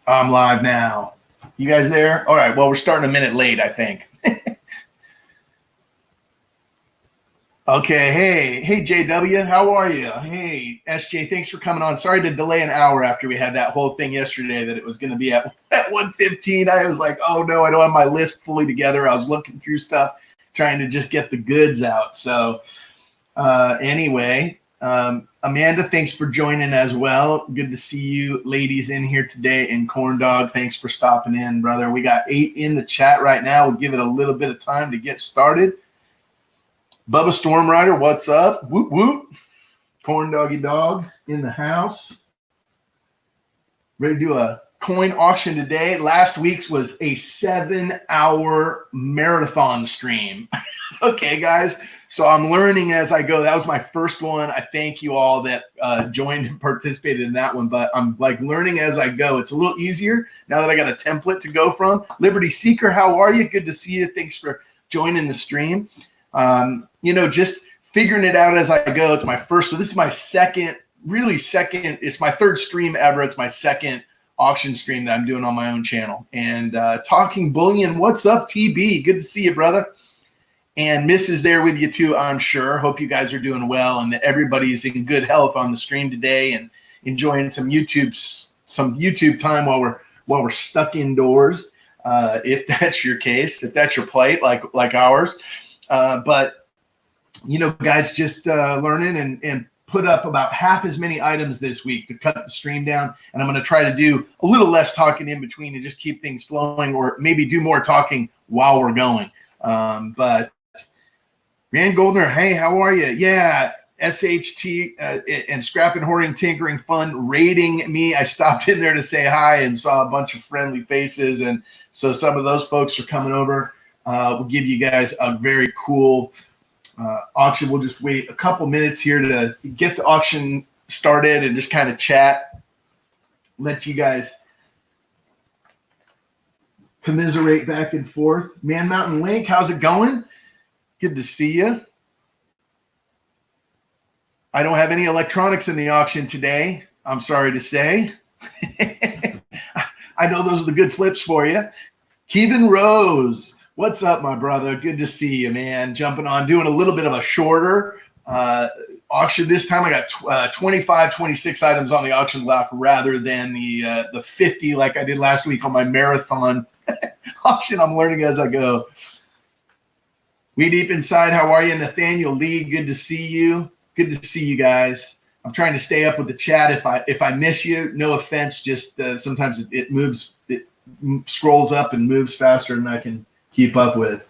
I'm live now. You guys there? All right. Well, we're starting a minute late, I think. Okay. Hey, JW. How are you? Hey, SJ. Thanks for coming on. Sorry to delay an hour after we had that whole thing yesterday that it was going to be at 1:15. I was like, oh, no, I don't have my list fully together. I was looking through stuff, trying to just get the goods out. So anyway, Amanda, thanks for joining as well. Good to see you ladies in here today. And Corn Dog, thanks for stopping in, brother. We got 8 in the chat right now. We'll give it a little bit of time to get started. Bubba Stormrider, what's up? Whoop, whoop. Corn Doggy Dog in the house. Ready to do a coin auction today. Last week's was a 7-hour marathon stream. Okay, guys. So I'm learning as I go. That was my first one. I thank you all that joined and participated in that one. But I'm like learning as I go. It's a little easier now that I got a template to go from. Liberty Seeker, how are you? Good to see you. Thanks for joining the stream. Just figuring it out as I go. It's my first. So this is my second. It's my third stream ever. It's my second auction stream that I'm doing on my own channel. And Talking Bullion, what's up, TB? Good to see you, brother. And Miss is there with you too, I'm sure. Hope you guys are doing well and that everybody's in good health on the stream today and enjoying some YouTube time while we're stuck indoors. If that's your case, if that's your plight, like ours. But guys, just learning and put up about half as many items this week to cut the stream down. And I'm going to try to do a little less talking in between and just keep things flowing, or maybe do more talking while we're going. But Rand Goldner, hey, how are you? Yeah, SHT and Scrap and Hoarding Tinkering Fund rating me. I stopped in there to say hi and saw a bunch of friendly faces. And so some of those folks are coming over. We'll give you guys a very cool auction. We'll just wait a couple minutes here to get the auction started and just kind of chat. Let you guys commiserate back and forth. Man Mountain Link, how's it going? Good to see you. I don't have any electronics in the auction today, I'm sorry to say. I know those are the good flips for you. Kevin Rose, what's up, my brother? Good to see you, man. Jumping on, doing a little bit of a shorter auction this time. I got 25, 26 items on the auction block rather than the 50 like I did last week on my marathon auction. I'm learning as I go. We Deep Inside, how are you? Nathaniel Lee, good to see you. Good to see you guys. I'm trying to stay up with the chat. If I miss you, no offense. Just sometimes it moves, it scrolls up and moves faster than I can keep up with.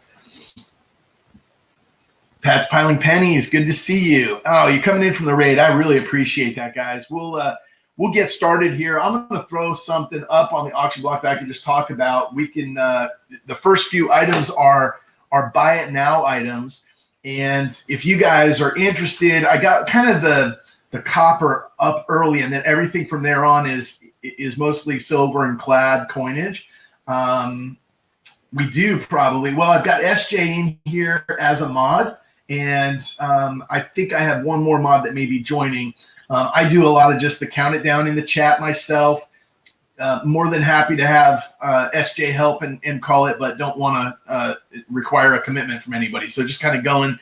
Pat's Piling Pennies, good to see you. Oh, you're coming in from the raid. I really appreciate that, guys. We'll get started here. I'm going to throw something up on the auction block that I can just talk about. We can the first few items are buy it now items. And if you guys are interested, I got kind of the copper up early, and then everything from there on is mostly silver and clad coinage. We do probably, well, I've got SJ in here as a mod, and I think I have one more mod that may be joining. I do a lot of just the count it down in the chat myself. More than happy to have SJ help and call it, but don't want to require a commitment from anybody. So just kind of going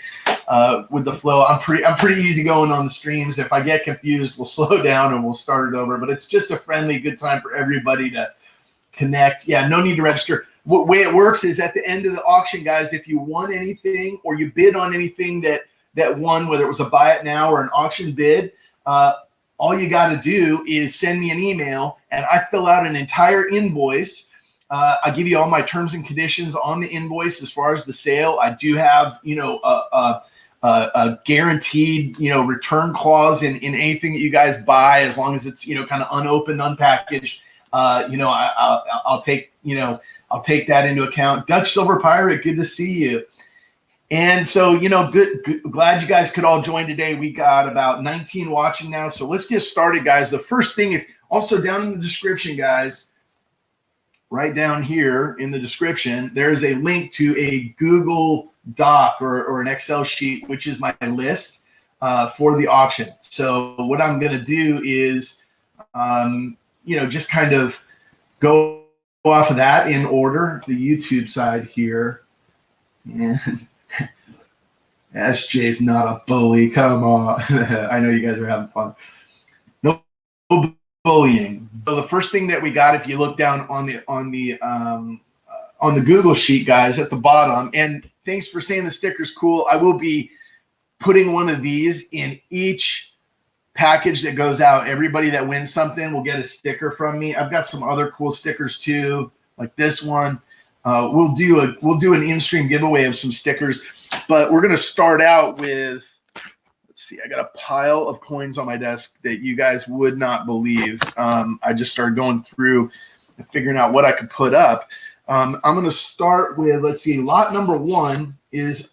with the flow. I'm pretty easy going on the streams. If I get confused, we'll slow down and we'll start it over. But it's just a friendly, good time for everybody to connect. Yeah, no need to register. The way it works is at the end of the auction, guys, if you won anything or you bid on anything that won, whether it was a buy it now or an auction bid, all you got to do is send me an email, and I fill out an entire invoice. I give you all my terms and conditions on the invoice as far as the sale. I do have, a guaranteed, return clause in anything that you guys buy, as long as it's, kind of unopened, unpackaged. I'll take that into account. Dutch Silver Pirate, good to see you. And so, good. Glad you guys could all join today. We got about 19 watching now. So let's get started, guys. The first thing, also down in the description, guys, right down here in the description, there's a link to a Google Doc or an Excel sheet, which is my list for the auction. So what I'm going to do is, just kind of go off of that in order. The YouTube side here. And SJ's not a bully. Come on. I know you guys are having fun. No bullying. So the first thing that we got, if you look down on the Google sheet, guys, at the bottom, and thanks for saying the sticker's cool. I will be putting one of these in each package that goes out. Everybody that wins something will get a sticker from me. I've got some other cool stickers too, like this one. We'll do an in-stream giveaway of some stickers, but we're gonna start out with, let's see, I got a pile of coins on my desk that you guys would not believe. I just started going through and figuring out what I could put up. I'm gonna start with, let's see, lot number 1 is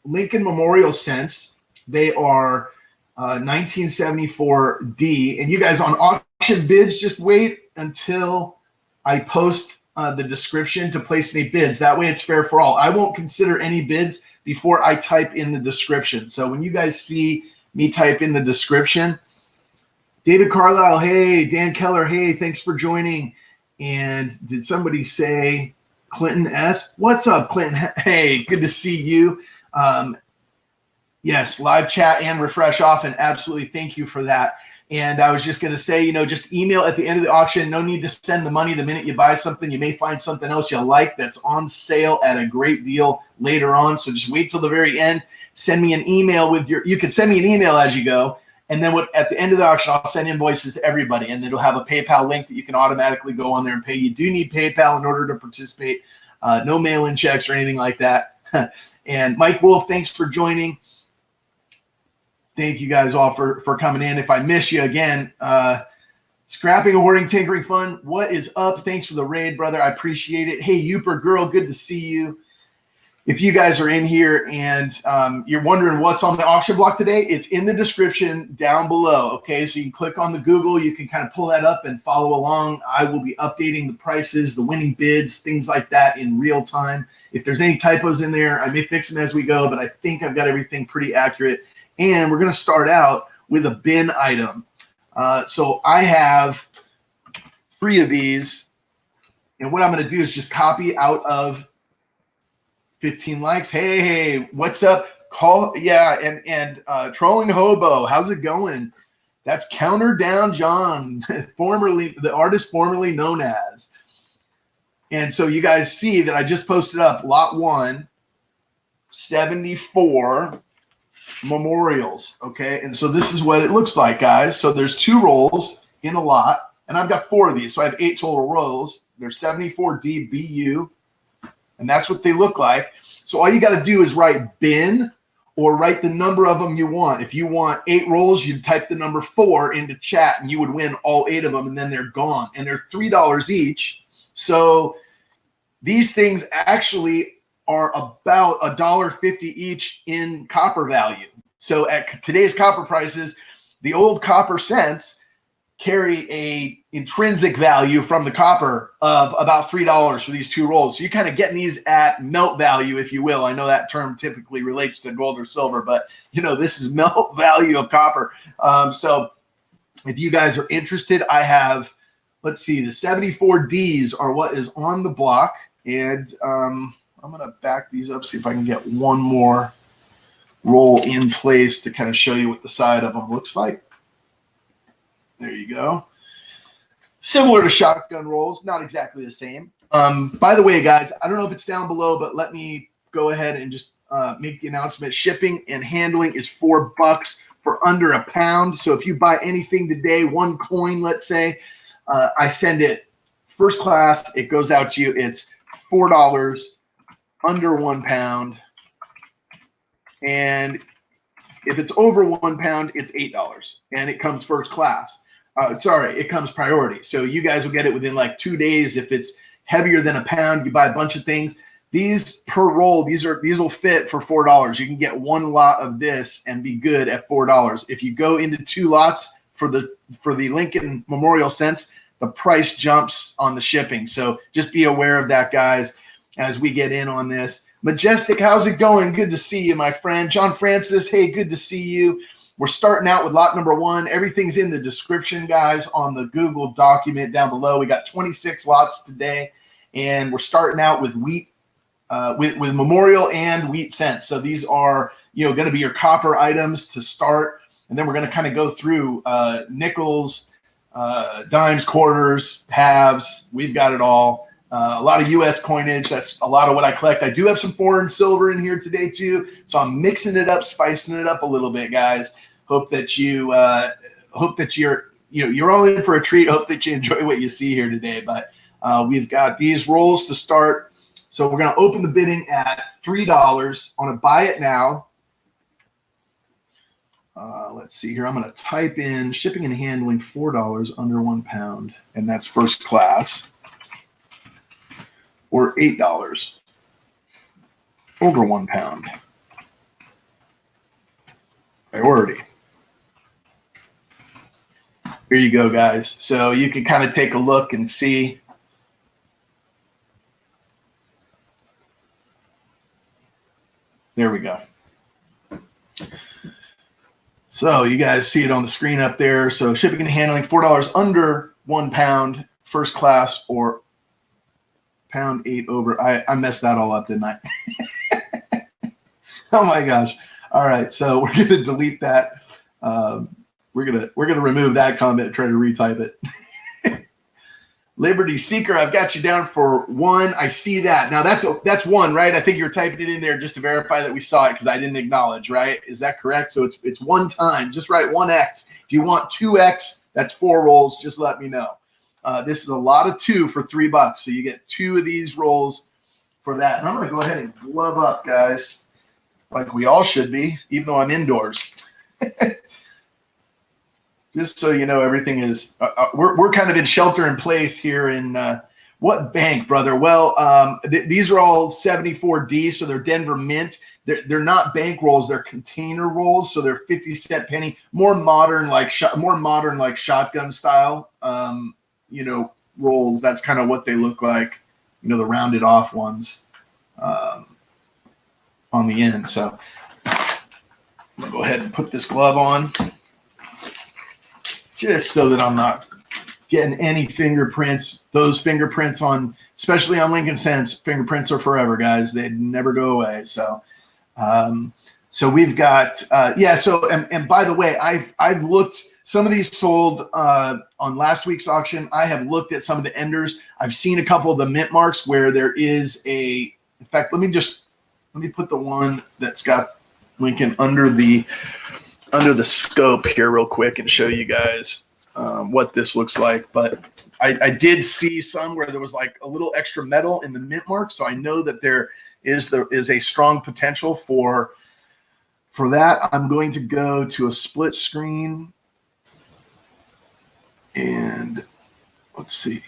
Lincoln Memorial Cents. They are 1974D, and you guys on auction bids, just wait until I post the description to place any bids. That way it's fair for all. I won't consider any bids before I type in the description. So when you guys see me type in the description, David Carlisle, hey, Dan Keller, hey, thanks for joining. And did somebody say Clinton S? What's up, Clinton? Hey, good to see you. Yes, live chat and refresh often. Absolutely. Thank you for that. And I was just going to say, just email at the end of the auction. No need to send the money the minute you buy something. You may find something else you like that's on sale at a great deal later on. So just wait till the very end. Send me an email with you can send me an email as you go. And then at the end of the auction, I'll send invoices to everybody. And it'll have a PayPal link that you can automatically go on there and pay. You do need PayPal in order to participate. No mail-in checks or anything like that. And Mike Wolf, thanks for joining. Thank you guys all for coming in. If I miss you again, Scrapping, Hoarding, Tinkering Fun, what is up? Thanks for the raid, brother. I appreciate it. Hey, Youper Girl, good to see you. If you guys are in here and you're wondering what's on the auction block today, it's in the description down below, okay? So you can click on the Google. You can kind of pull that up and follow along. I will be updating the prices, the winning bids, things like that in real time. If there's any typos in there, I may fix them as we go, but I think I've got everything pretty accurate. And we're going to start out with a bin item. So I have 3 of these. And what I'm going to do is just copy out of 15 likes. Hey, what's up? And Trolling Hobo, how's it going? That's Counter Down John, the artist formerly known as. And so you guys see that I just posted up lot 1, 74 memorials, okay? And so this is what it looks like, guys. So there's 2 rolls in a lot, and I've got 4 of these. So I have 8 total rolls. There's 74 DBU, and that's what they look like. So all you got to do is write bin or write the number of them you want. If you want 8 rolls, you'd type the number 4 into chat, and you would win all 8 of them, and then they're gone. And they're $3 each. So these things actually are about $1.50 each in copper value. So at today's copper prices, the old copper cents carry a intrinsic value from the copper of about $3 for these 2 rolls. So you're kind of getting these at melt value, if you will. I know that term typically relates to gold or silver, but this is melt value of copper. So if you guys are interested, I have, let's see, the 74 Ds are what is on the block. And I'm going to back these up, see if I can get one more roll in place to kind of show you what the side of them looks like. There you go. Similar to shotgun rolls, not exactly the same. By the way, guys, I don't know if it's down below, but let me go ahead and just make the announcement. Shipping and handling is $4 for under £1. So if you buy anything today, 1 coin, let's say, I send it first class. It goes out to you. It's $4 under £1. And if it's over £1, it's $8, and it comes first class. It comes priority. So you guys will get it within like 2 days. If it's heavier than £1, you buy a bunch of things. These per roll, these will fit for $4. You can get 1 lot of this and be good at $4. If you go into 2 lots for the Lincoln Memorial Cents, the price jumps on the shipping. So just be aware of that, guys, as we get in on this. Majestic, how's it going? Good to see you, my friend. John Francis, hey, good to see you. We're starting out with lot number 1. Everything's in the description, guys, on the Google document down below. We got 26 lots today, and we're starting out with wheat, with memorial and wheat cents. So these are, going to be your copper items to start, and then we're going to kind of go through nickels, dimes, quarters, halves. We've got it all. A lot of U.S. coinage. That's a lot of what I collect. I do have some foreign silver in here today too, so I'm mixing it up, spicing it up a little bit, guys. Hope that you're all in for a treat. Hope that you enjoy what you see here today. But we've got these rolls to start. So we're going to open the bidding at $3 on a buy it now. Let's see here. I'm going to type in shipping and handling $4 under 1 pound, and that's first class. Or $8 over 1 pound. Priority. Here you go, guys. So you can kind of take a look and see. There we go. So you guys see it on the screen up there. So shipping and handling $4 under 1 pound, first class, or pound 8 over. I messed that all up, didn't I? Oh my gosh. All right, so we're gonna delete that. We're gonna remove that comment and try to retype it. Liberty Seeker, I've got you down for 1. I see that. Now that's 1, right? I think you're typing it in there just to verify that we saw it because I didn't acknowledge, right? Is that correct? So it's 1 time. Just write 1x. If you want 2x, that's 4 rolls. Just let me know. This is a lot of 2 for $3, so you get 2 of these rolls for that. And I'm going to go ahead and glove up, guys, like we all should be, even though I'm indoors. Just so you know, everything is we're kind of in shelter in place here in what bank, brother? Well, these are all 74D, so they're Denver Mint. They're not bank rolls; they're container rolls, so they're 50-cent penny, more modern, like shotgun style. Rolls. That's kind of what they look like. The rounded off ones on the end. So I'm gonna go ahead and put this glove on, just so that I'm not getting any fingerprints. Those fingerprints on, especially on Lincoln Cents, fingerprints are forever, guys. They never go away. So, so we've got, So, and by the way, I've looked, some of these sold on last week's auction. I have looked at some of the enders. I've seen a couple of the mint marks where there is in fact, let me put the one that's got Lincoln under the scope here real quick and show you guys what this looks like. But I did see some where there was like a little extra metal in the mint mark, so I know that there is a strong potential for that. I'm going to go to a split screen, and let's see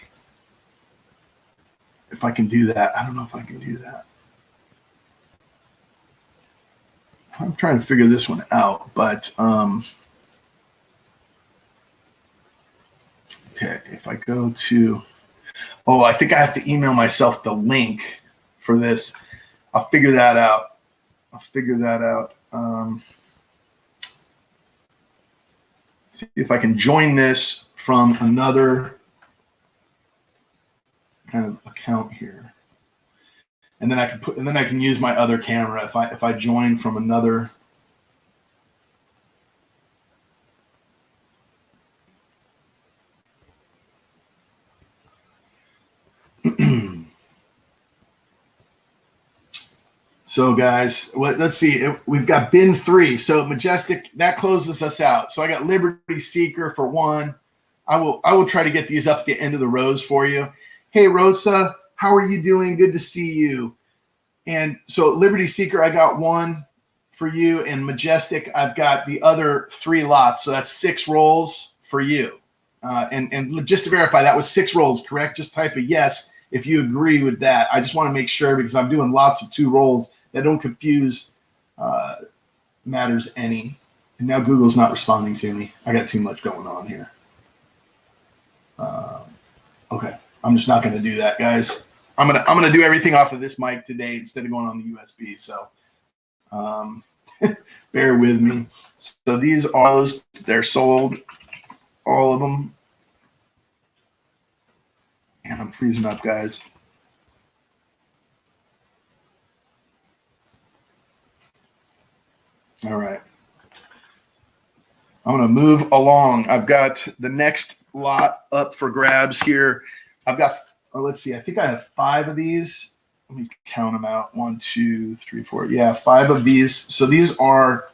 if I can do that. I don't know if I can do that. I'm trying to figure this one out, but okay, if I go to, I think I have to email myself the link for this. I'll figure that out. See if I can join this from another kind of account here, and then I can use my other camera if I join from another. So guys, let's see. We've got bin 3. So Majestic, that closes us out. So I got Liberty Seeker for 1. I will try to get these up at the end of the rows for you. Hey Rosa, how are you doing? Good to see you. And so Liberty Seeker, I got 1 for you, and Majestic, I've got the other 3 lots. So that's 6 rolls for you. And just to verify, that was 6 rolls, correct? Just type a yes if you agree with that. I just want to make sure, because I'm doing lots of 2 rolls, that don't confuse matters any. And now Google's not responding to me. I got too much going on here. Okay, I'm just not going to do that, guys. I'm gonna do everything off of this mic today instead of going on the USB. So Bear with me. So these are those, they're sold, all of them. And I'm freezing up, guys. All right. I'm going to move along. I've got the next lot up for grabs here. I've got, let's see, I think I have 5 of these. Let me count them out. 1, 2, 3, 4. Yeah, 5 of these. So these are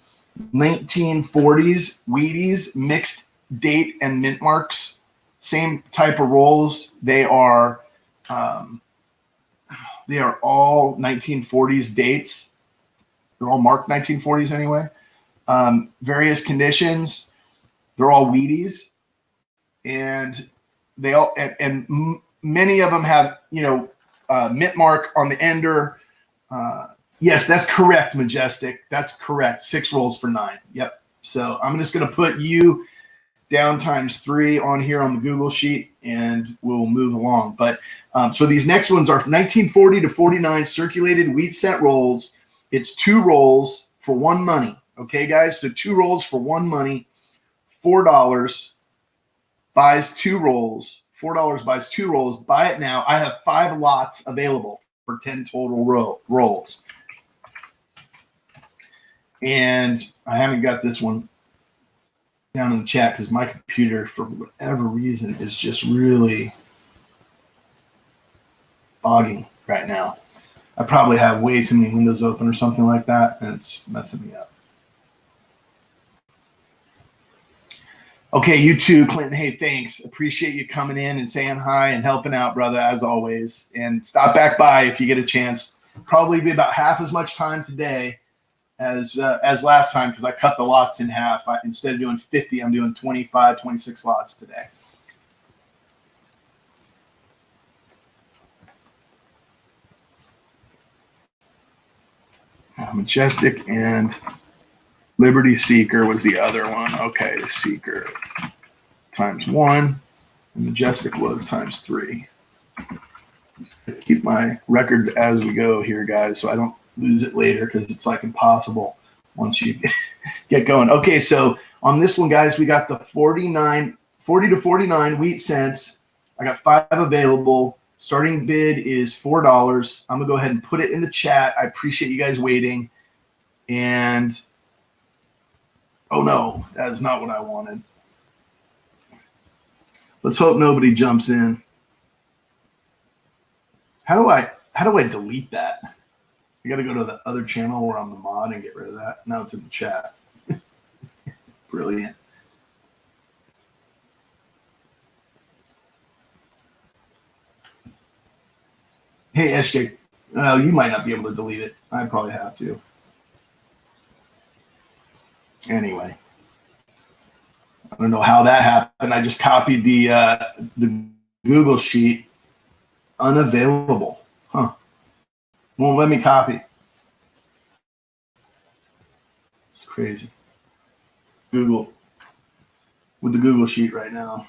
1940s Wheaties, mixed date and mint marks. Same type of rolls. They are all 1940s dates. They're all marked 1940s anyway. Various conditions. They're all Wheaties, and they all and many of them have mint mark on the ender. Yes, that's correct, Majestic. That's correct. 6 rolls for 9. Yep. So I'm just going to put you down ×3 on here on the Google sheet, and we'll move along. But so these next ones are 1940 to 49 circulated wheat cent rolls. It's 2 rolls for 1 money. Okay, guys. So 2 rolls for 1 money. $4 buys 2 rolls. $4 buys 2 rolls. Buy it now. I have 5 lots available for 10 total rolls. And I haven't got this one down in the chat because my computer, for whatever reason, is just really bogging right now. I probably have way too many windows open or something like that, and it's messing me up. Okay, you too, Clinton. Hey, thanks. Appreciate you coming in and saying hi and helping out, brother, as always. And stop back by if you get a chance. Probably be about half as much time today as last time because I cut the lots in half. Instead of doing 50, I'm doing 25, 26 lots today. Majestic and Liberty Seeker was the other one. Okay, the Seeker ×1, and Majestic was ×3. Keep my records as we go here, guys, so I don't lose it later because it's like impossible once you get going. Okay, so on this one, guys, we got the 40 to 49 wheat cents. I got 5 available. Starting bid is $4. I'm going to go ahead and put it in the chat. I appreciate you guys waiting. And oh no, that is not what I wanted. Let's hope nobody jumps in. How do I delete that? I got to go to the other channel where I'm the mod and get rid of that. Now it's in the chat. Brilliant. Hey, SJ. You might not be able to delete it. I probably have to. Anyway. I don't know how that happened. I just copied the Google sheet. Unavailable. Huh. Won't let me copy. It's crazy. Google. With the Google sheet right now.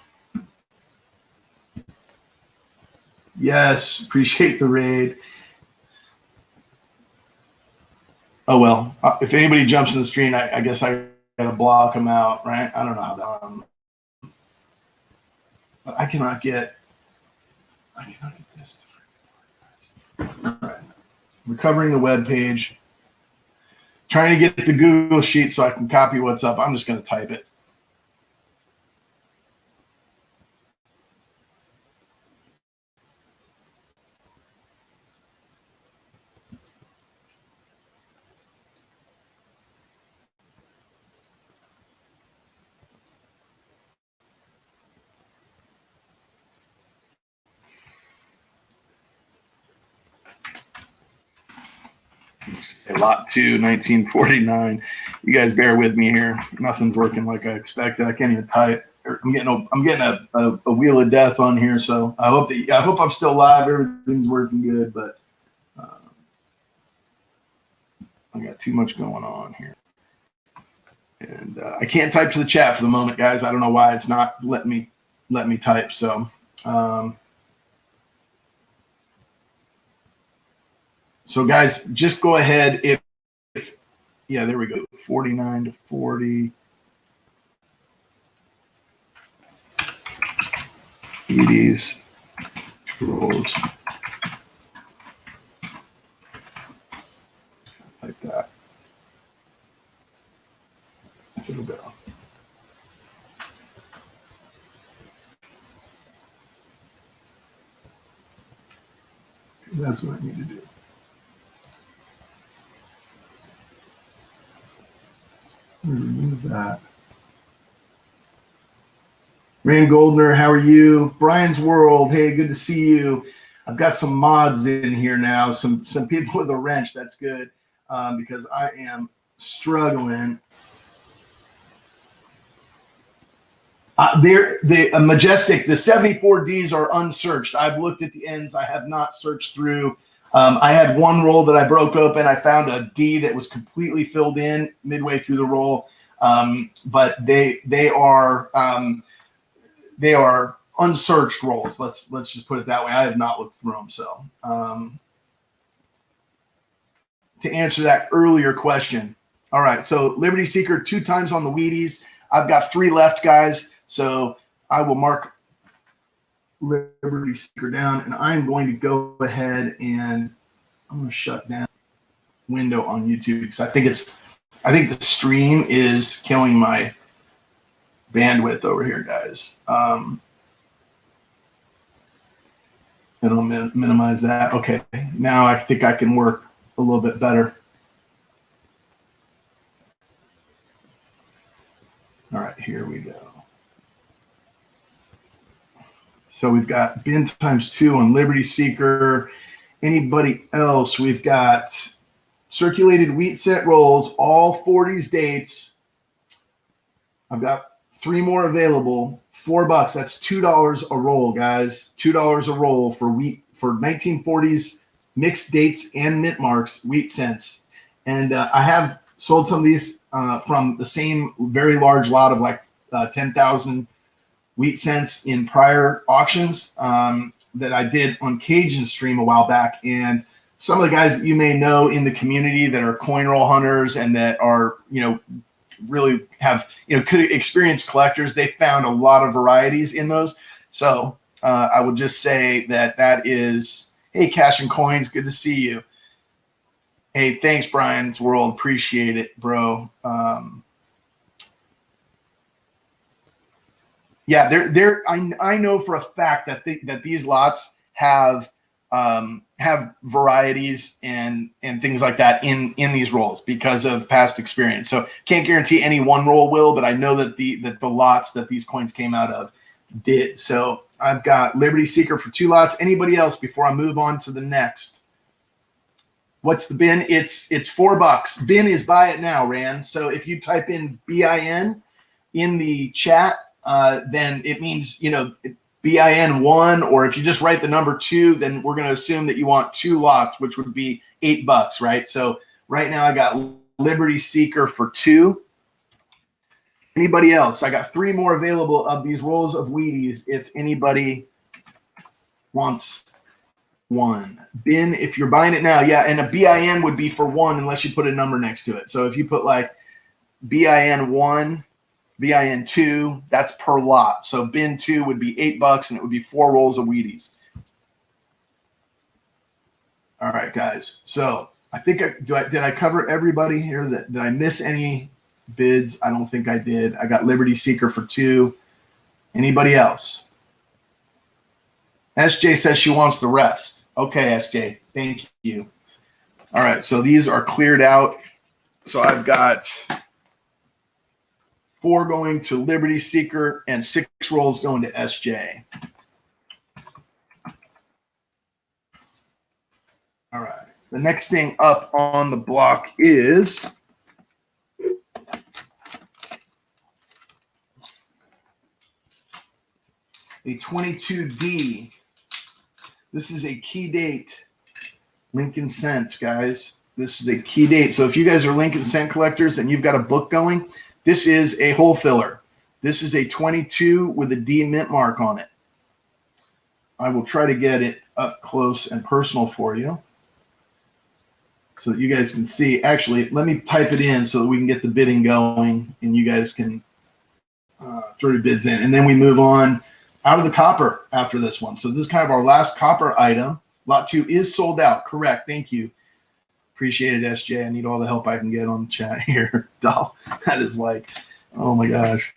Yes. Appreciate the raid. Oh, well. If anybody jumps in the stream, I guess I got to block them out, right? I don't know how that but I cannot get this to freaking work. All right. Recovering the web page. Trying to get the Google sheet so I can copy what's up. I'm just going to type it. Say lot 2, 1949. You guys bear with me here. Nothing's working like I expected. I can't even type. I'm getting a wheel of death on here. So I hope I'm still live. Everything's working good, but I got too much going on here, and I can't type to the chat for the moment, guys. I don't know why it's not letting me type. So. So guys, just go ahead. If Yeah, there we go. 49 to 40. Wheaties. Rolls. Like that. It'll go. That's what I need to do. Remove that. Rand Goldner, how are you? Brian's World, hey, good to see you. I've got some mods in here now, some people with a wrench. That's good because I am struggling. The Majestic, the 74Ds are unsearched. I've looked at the ends. I have not searched through. I had one roll that I broke open. I found a D that was completely filled in midway through the roll, but they are unsearched rolls. Let's just put it that way. I have not looked through them. So to answer that earlier question, all right. So Liberty Seeker 2 times on the Wheaties. I've got 3 left, guys. So I will mark Liberty Seeker down, and I'm going to go ahead and I'm going to shut down window on YouTube because I think the stream is killing my bandwidth over here, guys. And I'll minimize that. Okay, now I think I can work a little bit better. All right, here we go. So we've got bin times 2 on Liberty Seeker. Anybody else? We've got circulated wheat cent rolls, all 40s dates. I've got 3 more available. $4. That's $2 a roll, guys. $2 a roll for wheat for 1940s mixed dates and mint marks wheat cents. And I have sold some of these from the same very large lot of like 10,000 wheat cents in prior auctions that I did on Cajun Stream a while back. And some of the guys that you may know in the community that are coin roll hunters and that are, really have, could experience collectors, they found a lot of varieties in those. So I would just say that is, hey, Cash and Coins, good to see you. Hey, thanks, Brian's World. Appreciate it, bro. Yeah, I know for a fact that these lots have varieties and things like that in these rolls because of past experience. So can't guarantee any one roll will, but I know that the lots that these coins came out of did. So I've got Liberty Seeker for 2 lots. Anybody else before I move on to the next? What's the bin? It's $4. Bin is buy it now, Rand. So if you type in BIN in the chat, then it means, BIN1, or if you just write the number 2, then we're going to assume that you want 2 lots, which would be $8, right? So right now I got Liberty Seeker for 2. Anybody else? I got 3 more available of these rolls of Wheaties if anybody wants one. Bin, if you're buying it now, yeah, and a BIN would be for 1 unless you put a number next to it. So if you put like BIN1, BIN2, that's per lot. So bin 2 would be $8 and it would be 4 rolls of Wheaties. All right, guys. So I think did I cover everybody here? Did I miss any bids? I don't think I did. I got Liberty Seeker for 2. Anybody else? SJ says she wants the rest. Okay, SJ. Thank you. All right, so these are cleared out. So I've got 4 going to Liberty Seeker and 6 rolls going to SJ. All right. The next thing up on the block is a 22D. This is a key date. Lincoln Cent, guys. This is a key date. So if you guys are Lincoln Cent collectors and you've got a book going, this is a hole filler. This is a 22 with a D mint mark on it. I will try to get it up close and personal for you. so that you guys can see. Actually, let me type it in so that we can get the bidding going and you guys can throw your bids in. And then we move on out of the copper after this one. So this is kind of our last copper item. Lot 2 is sold out. Correct. Thank you. Appreciate it, SJ. I need all the help I can get on the chat here. That is like, oh my gosh,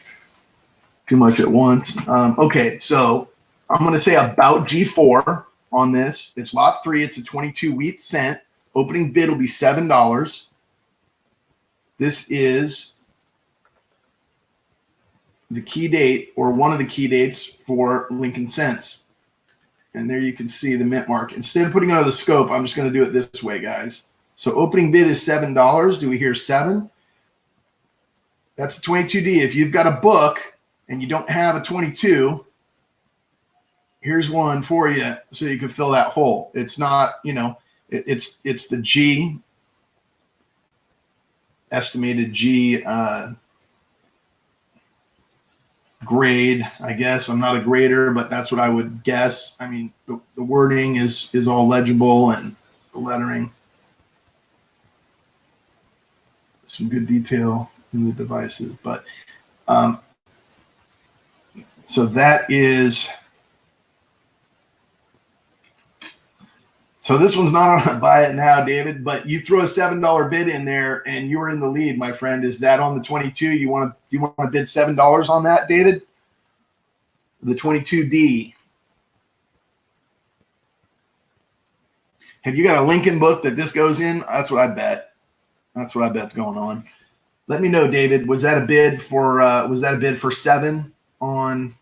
too much at once. Okay, so I'm going to say about G4 on this. It's lot 3. It's a 22 wheat cent. Opening bid will be $7. This is the key date, or one of the key dates for Lincoln cents. And there you can see the mint mark. Instead of putting it on the scope, I'm just going to do it this way, guys. So opening bid is $7. Do we hear 7? That's a 22D. If you've got a book and you don't have a 22, here's one for you so you can fill that hole. It's not, you know, it's the G, estimated G grade, I guess. I'm not a grader, but that's what I would guess. I mean, the wording is all legible, and the lettering. Some good detail in the devices, but so that is, so this one's not on a buy it now, David, but you throw a $7 bid in there and you're in the lead, my friend. Is that on the 22? You want to bid $7 on that, David? The 22D. Have you got a Lincoln book that this goes in? That's what I bet. That's what I bet's going on. Let me know, David. Was that a bid for 7 on?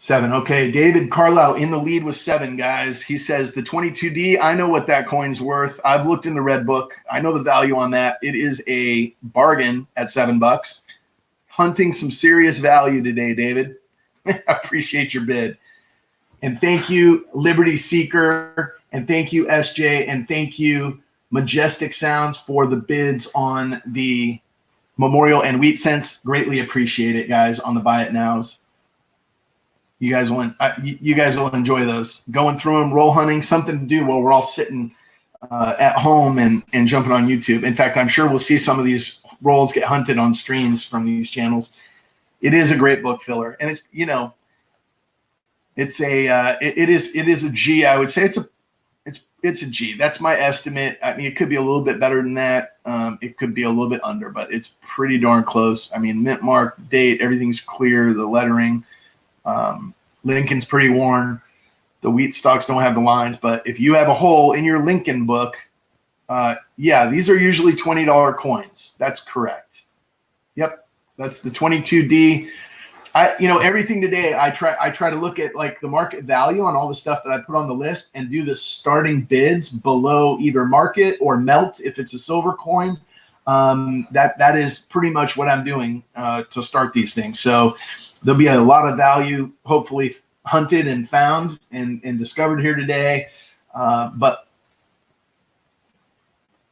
Seven. Okay, David Carlisle in the lead with 7, guys. He says the 22D, I know what that coin's worth. I've looked in the red book. I know the value on that. It is a bargain at $7. Hunting some serious value today, David. I appreciate your bid. And thank you, Liberty Seeker. And thank you, SJ. And thank you, Majestic Sounds, for the bids on the Memorial and Wheat Cents. Greatly appreciate it, guys, on the buy it nows. You guys will enjoy those. Going through them, roll hunting, something to do while we're all sitting at home and jumping on YouTube. In fact, I'm sure we'll see some of these rolls get hunted on streams from these channels. It is a great book filler, and it's, you know, it's a it is a G. I would say it's a G. That's my estimate. I mean, it could be a little bit better than that. It could be a little bit under, but it's pretty darn close. I mean, mint mark, date, everything's clear. The lettering. Lincoln's pretty worn. The wheat stocks don't have the lines, but if you have a hole in your Lincoln book, yeah, these are usually $20 coins. That's correct. Yep, that's the 22D. Everything today, I try to look at like the market value on all the stuff that I put on the list and do the starting bids below either market or melt if it's a silver coin. That is pretty much what I'm doing to start these things. So there'll be a lot of value, hopefully hunted and found and discovered here today. But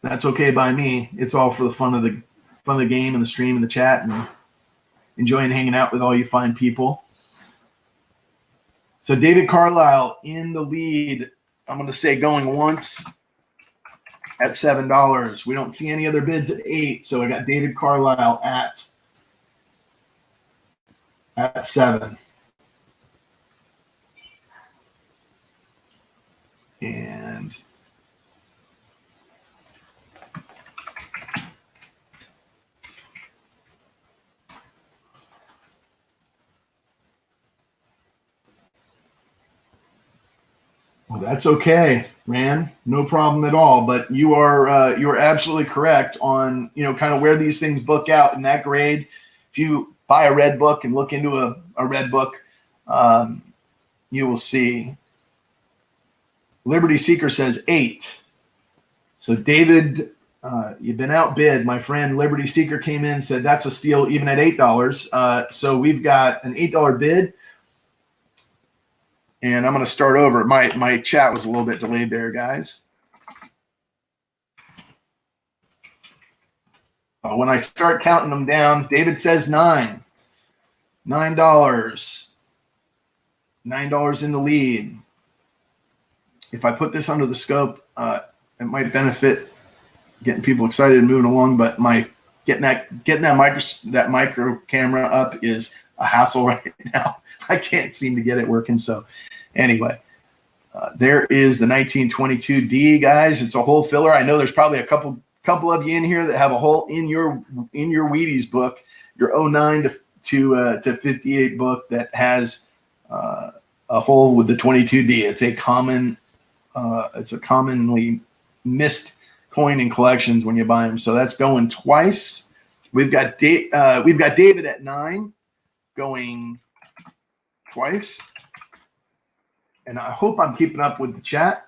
that's okay by me. It's all for the fun of the game and the stream and the chat and enjoying hanging out with all you fine people. So David Carlisle in the lead. I'm going to say going once at $7. We don't see any other bids at 8. So I got David Carlisle at 7. And well, that's okay, Ran. No problem at all. But you are absolutely correct on, kind of where these things book out in that grade. If you buy a red book and look into a red book, you will see Liberty Seeker says 8. So David, you've been outbid. My friend Liberty Seeker came in and said that's a steal even at $8. So we've got an $8 bid. And I'm going to start over. My chat was a little bit delayed there, guys. When I start counting them down, David says $9. $9 in the lead. If I put this under the scope, it might benefit getting people excited and moving along, but getting that micro camera up is a hassle right now. I can't seem to get it working. So anyway, there is the 1922D, guys. It's a hole filler. I know there's probably a couple of you in here that have a hole in your Wheaties book, your 09 to 58 book that has a hole with the 22D. It's a commonly missed coin in collections when you buy them. So that's going twice. We've got David at 9 going twice. And I hope I'm keeping up with the chat.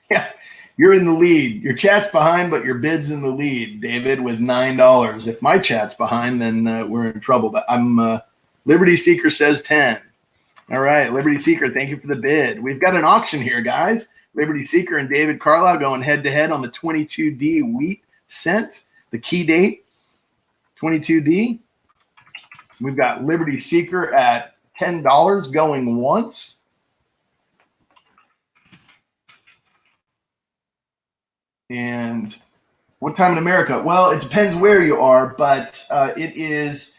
Yeah, you're in the lead. Your chat's behind, but your bid's in the lead, David, with $9. If my chat's behind, then we're in trouble. But I'm Liberty Seeker says 10. All right, Liberty Seeker, thank you for the bid. We've got an auction here, guys. Liberty Seeker and David Carlisle going head-to-head on the 22D wheat cent, the key date, 22D. We've got Liberty Seeker at $10 going once. And what time in America? Well, it depends where you are, but it is,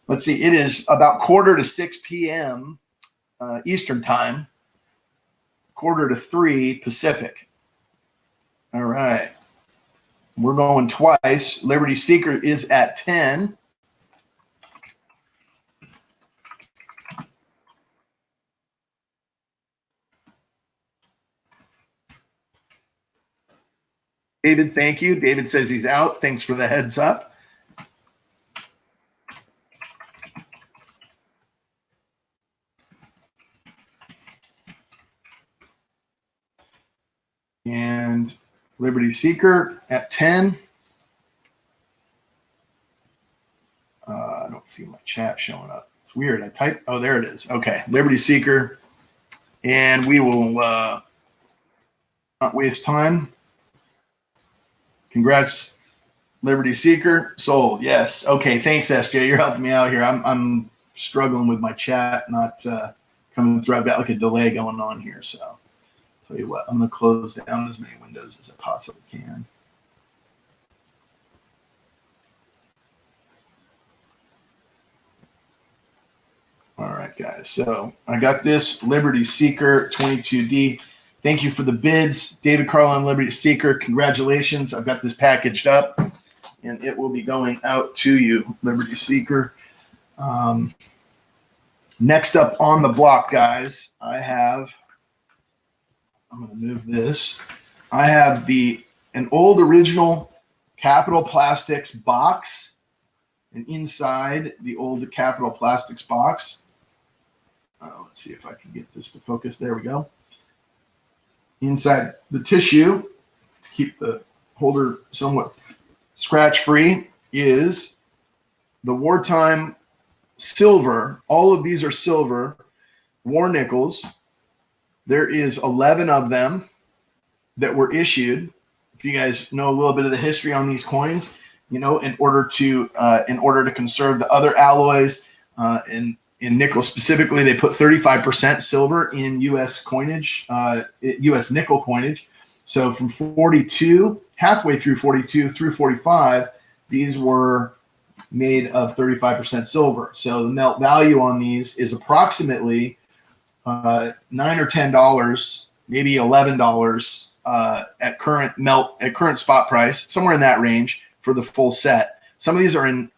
let's see, it is about 5:45 p.m. Eastern time, 2:45 Pacific. All right. We're going twice. Liberty Seeker is at 10. David, thank you. David says he's out. Thanks for the heads up. And Liberty Seeker at 10. I don't see my chat showing up. It's weird. I typed. Oh, there it is. Okay. Liberty Seeker. And we will not waste time. Congrats, Liberty Seeker. Sold. Yes. Okay. Thanks, SJ. You're helping me out here. I'm struggling with my chat not coming through. I've got like a delay going on here. So tell you what, I'm going to close down as many windows as I possibly can. All right, guys. So I got this Liberty Seeker 22D. Thank you for the bids. David Carlisle and Liberty Seeker, congratulations. I've got this packaged up, and it will be going out to you, Liberty Seeker. Next up on the block, guys, I'm going to move this. I have an old original Capital Plastics box, and inside the old Capital Plastics box, let's see if I can get this to focus. There we go. Inside the tissue, to keep the holder somewhat scratch-free, is the wartime silver. All of these are silver, war nickels. There is 11 of them that were issued. If you guys know a little bit of the history on these coins, you know, in order to conserve the other alloys, in nickel specifically, they put 35% silver in U.S. coinage, U.S. nickel coinage. So from 42, halfway through 42 through 45, these were made of 35% silver. So the melt value on these is approximately $9 or $10, maybe $11 at current spot price, somewhere in that range for the full set. Some of these are in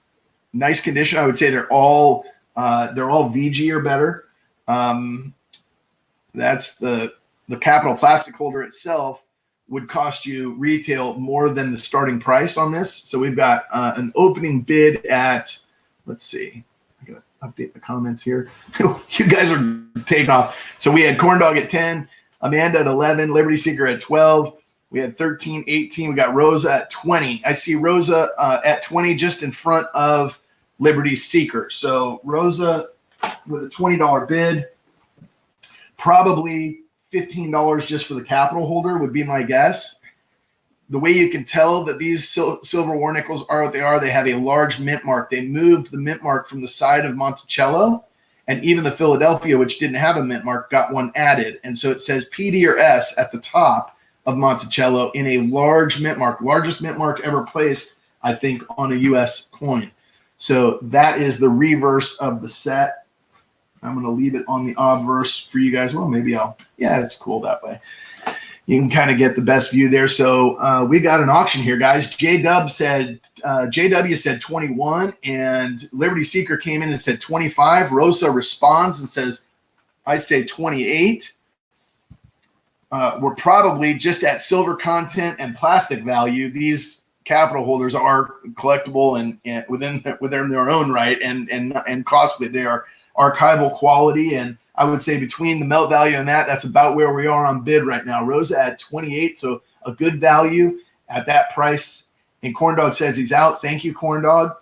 nice condition. I would say they're all VG or better. That's the Capital Plastic holder itself would cost you retail more than the starting price on this. So we've got an opening bid at, let's see, I gotta update the comments here. You guys are taking off. So we had Corn Dog at 10, Amanda at 11, Liberty Seeker at 12. We had 13, 18. We got Rosa at 20. I see Rosa at 20 just in front of Liberty Seeker. So Rosa with a $20 bid, probably $15 just for the capital holder would be my guess. The way you can tell that these silver war nickels are what they are, they have a large mint mark. They moved the mint mark from the side of Monticello, and even the Philadelphia, which didn't have a mint mark, got one added. And so it says PD or S at the top of Monticello in a large mint mark, largest mint mark ever placed, I think, on a U.S. coin. So that is the reverse of the set. I'm going to leave it on the obverse for you guys. Well, maybe yeah, it's cool that way. You can kind of get the best view there. So we got an auction here, guys. JW said 21, and Liberty Seeker came in and said 25. Rosa responds and says, I say 28. We're probably just at silver content and plastic value. These capital holders are collectible and within their own right and costly. They are archival quality, and I would say between the melt value and that's about where we are on bid right now. Rosa at 28, so a good value at that price. And Corn Dog says he's out. Thank you, Corn Dog.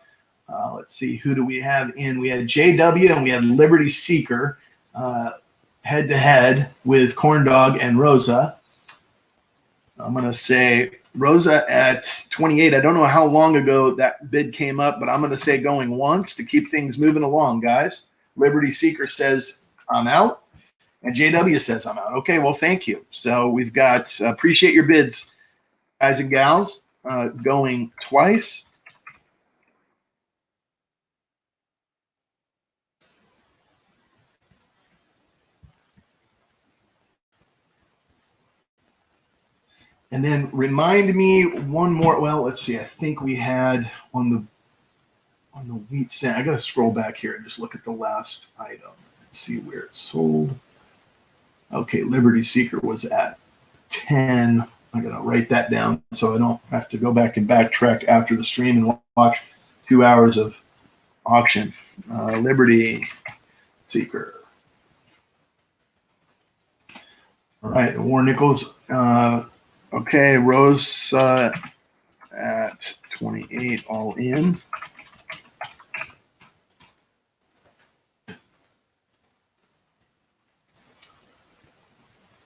Let's see, who do we have in? We had JW and we had Liberty Seeker head-to-head with Corn Dog and Rosa. I'm going to say Rosa at 28. I don't know how long ago that bid came up, but I'm going to say going once to keep things moving along, guys. Liberty Seeker says I'm out, and JW says I'm out. Okay, well, thank you. So we've got appreciate your bids, guys and gals, going twice. And then remind me one more. Well, let's see. I think we had on the wheat sand. I got to scroll back here and just look at the last item and see where it sold. Okay, Liberty Seeker was at 10. I'm going to write that down so I don't have to go back and backtrack after the stream and watch 2 hours of auction. Liberty Seeker. All right, War Nichols. Okay, Rose at 28, all in.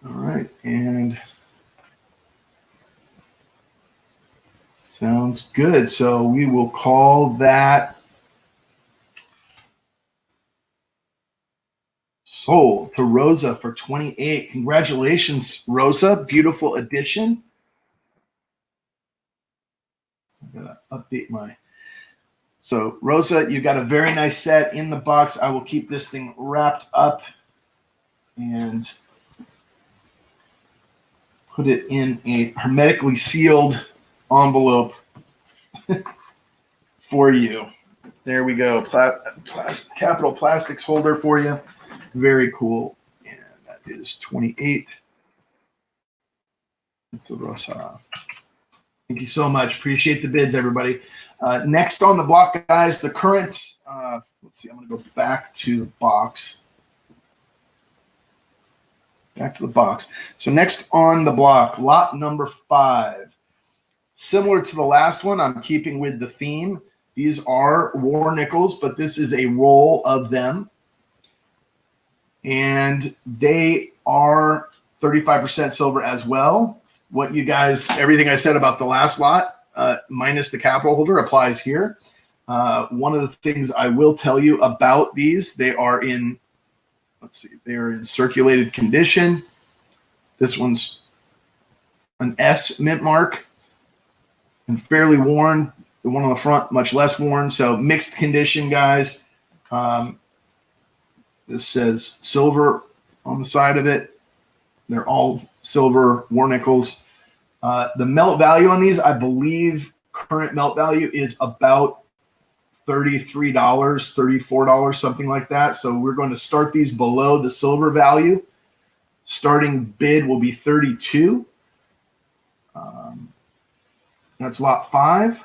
All right, and sounds good. So we will call that sold to Rosa for 28. Congratulations, Rosa. Beautiful addition. I'm going to update my. So, Rosa, you got a very nice set in the box. I will keep this thing wrapped up and put it in a hermetically sealed envelope for you. There we go. Capital Plastics holder for you. Very cool. And that is 28. Rosa. Thank you so much. Appreciate the bids, everybody. Next on the block, guys, the current, let's see, I'm going to go back to the box. Back to the box. So next on the block, lot number 5. Similar to the last one, I'm keeping with the theme. These are war nickels, but this is a roll of them. And they are 35% silver as well. What you guys, everything I said about the last lot, minus the capital holder, applies here. One of the things I will tell you about these, they are in, let's see, they are in circulated condition. This one's an S mint mark and fairly worn. The one on the front, much less worn. So mixed condition, guys. This says silver on the side of it. They're all silver war nickels. The melt value on these, I believe current melt value is about $33, $34, something like that. So we're going to start these below the silver value. Starting bid will be 32. That's lot 5.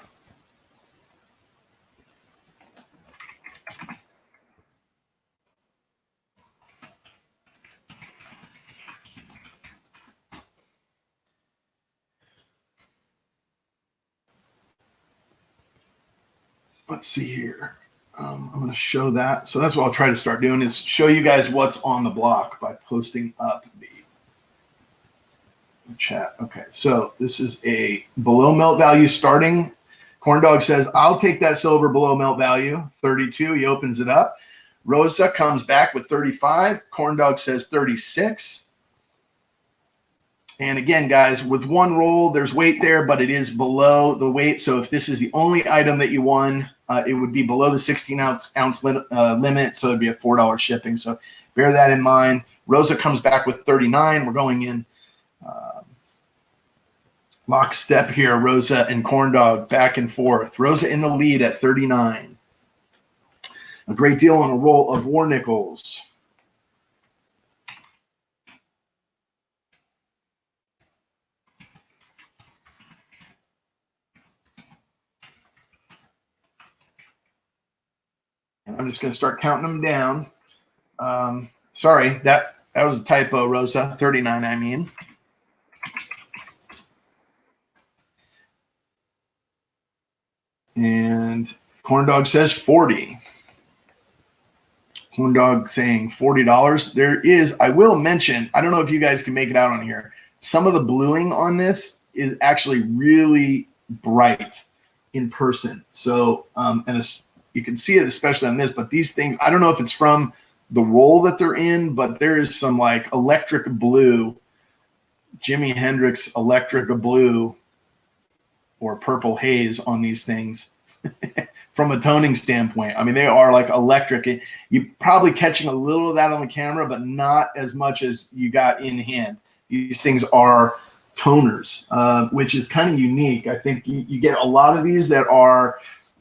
let's see here. I'm going to show that. So that's what I'll try to start doing, is show you guys what's on the block by posting up the chat. Okay, so this is a below melt value starting. Corn Dog says, I'll take that silver below melt value, 32. He opens it up. Rosa comes back with 35. Corn Dog says 36. And again, guys, with one roll, there's weight there, but it is below the weight. So if this is the only item that you won, it would be below the 16-ounce limit. So it'd be a $4 shipping. So bear that in mind. Rosa comes back with 39. We're going in lockstep here. Rosa and Corn Dog back and forth. Rosa in the lead at 39. A great deal on a roll of war nickels. And I'm just going to start counting them down. Sorry, that was a typo, Rosa. 39, I mean. And Corn Dog says 40. Corn Dog saying $40. There is, I will mention, I don't know if you guys can make it out on here, some of the bluing on this is actually really bright in person. So, you can see it especially on this, but these things, I don't know if it's from the roll that they're in, but there is some like electric blue, Jimi Hendrix electric blue or purple haze on these things from a toning standpoint. I mean, they are like electric. You're probably catching a little of that on the camera, but not as much as you got in hand. These things are toners, which is kind of unique. I think you get a lot of these that are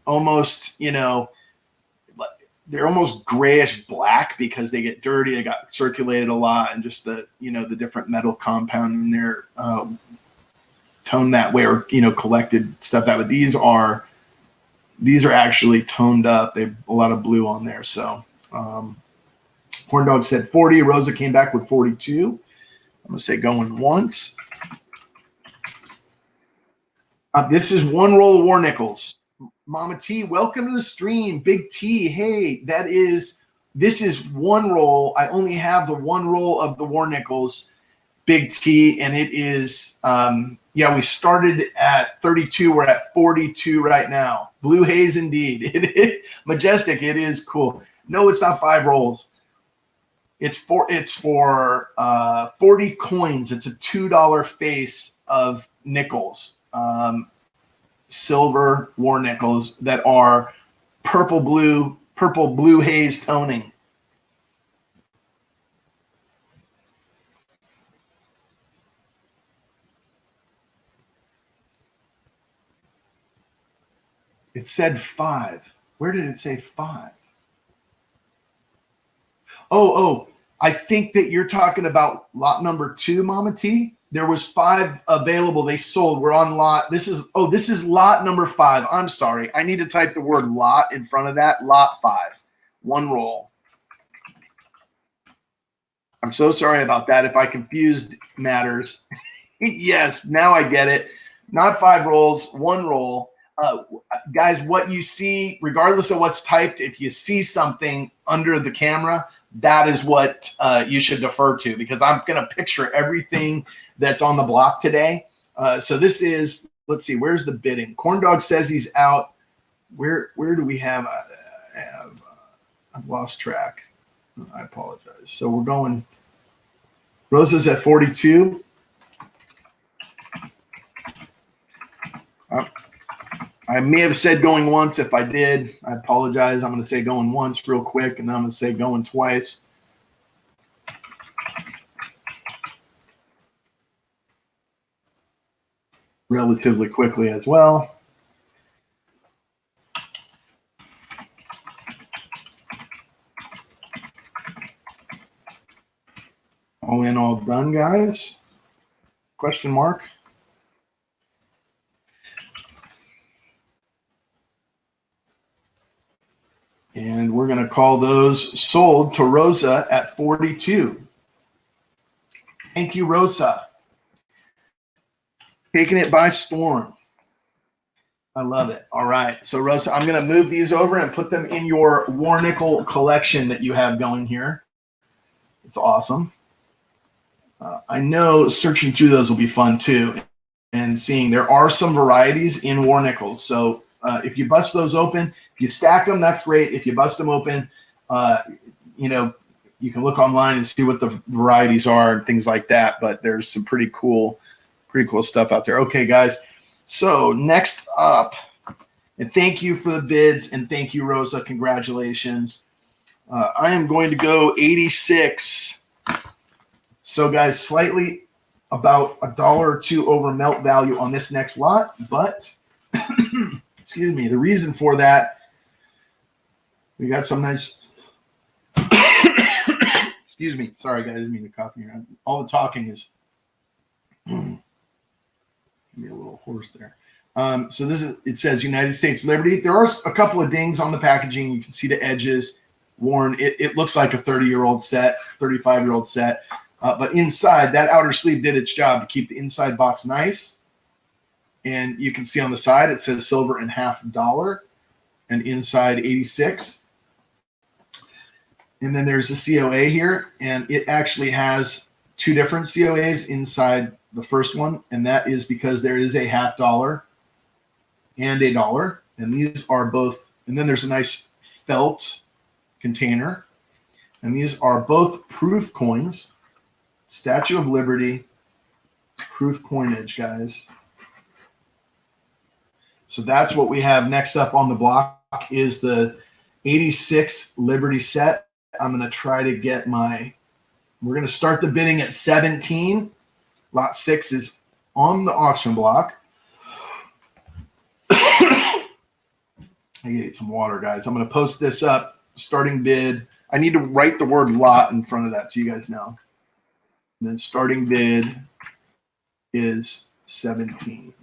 almost, they're almost grayish black because they get dirty. They got circulated a lot, and just the different metal compound in there tone that way, or collected stuff that. But these are actually toned up. They have a lot of blue on there. So Corn Dog said 40. Rosa came back with 42. I'm gonna say going once. This is one roll of war nickels. Mama T, welcome to the stream. Big T, hey, this is one roll. I only have the one roll of the war nickels, Big T, and it is, we started at 32. We're at 42 right now. Blue haze indeed. Majestic, it is cool. No, it's not 5 rolls. It's for 40 coins. It's a $2 face of nickels. Silver war nickels that are purple blue haze toning. It said 5. Where did it say 5? Oh, I think that you're talking about lot number 2, Mama T. There was 5 available. They sold. We're on lot. This is lot number 5. I'm sorry. I need to type the word lot in front of that. Lot 5. One roll. I'm so sorry about that. If I confused matters. Yes, now I get it. Not 5 rolls, one roll. Guys, what you see, regardless of what's typed, if you see something under the camera, that is what you should defer to, because I'm going to picture everything that's on the block today. So this is, let's see, where's the bidding? Corn Dog says he's out. Where do we have? I've lost track. I apologize. So we're going, Rosa's at 42. I may have said going once. If I did, I apologize. I'm going to say going once real quick, and then I'm going to say going twice. Relatively quickly as well. All in, all done, guys? Question mark? And we're going to call those sold to Rosa at 42. Thank you, Rosa. Taking it by storm. I love it. All right. So, Rosa, I'm going to move these over and put them in your War Nickel collection that you have going here. It's awesome. I know searching through those will be fun too, and seeing there are some varieties in War Nickels. So if you bust those open, if you stack them, that's great. If you bust them open, you know, you can look online and see what the varieties are and things like that. But there's some pretty cool stuff out there. Okay, guys. So next up, and thank you for the bids, and thank you, Rosa. Congratulations. I am going to go 86. So, guys, slightly about $1 or $2 over melt value on this next lot, but excuse me, the reason for that, we got some nice. Excuse me, sorry guys, I didn't mean to cough in your head. All the talking is give me a little hoarse there. So this is, it says United States Liberty. There are a couple of dings on the packaging. You can see the edges worn. It looks like a 30-year-old set, 35-year-old set. But inside, that outer sleeve did its job to keep the inside box nice. And you can see on the side, it says silver and $50 and inside 86. And then there's a COA here, and it actually has two different COAs inside the first one. And that is because there is a $50 and $1. And these are both, and then there's a nice felt container. And these are both proof coins. Statue of Liberty, proof coinage, guys. So that's what we have next up on the block is the 86 Liberty set. I'm going to try to get we're going to start the bidding at 17. Lot 6 is on the auction block. I need some water, guys. I'm going to post this up, starting bid. I need to write the word lot in front of that so you guys know. And then starting bid is 17.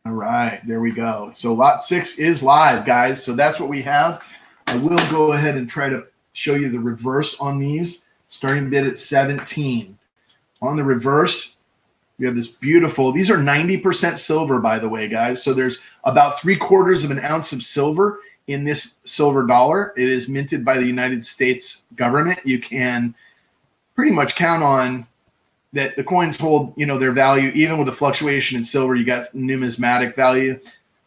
All right, there we go. So lot 6 is live, guys. So that's what we have. I will go ahead and try to show you the reverse on these. Starting bid at 17. On the reverse, we have this beautiful, these are 90% silver, by the way, guys. So there's about 3/4 of an ounce of silver in this silver dollar. It is minted by the United States government. You can pretty much count on that the coins hold, their value. Even with the fluctuation in silver, you got numismatic value.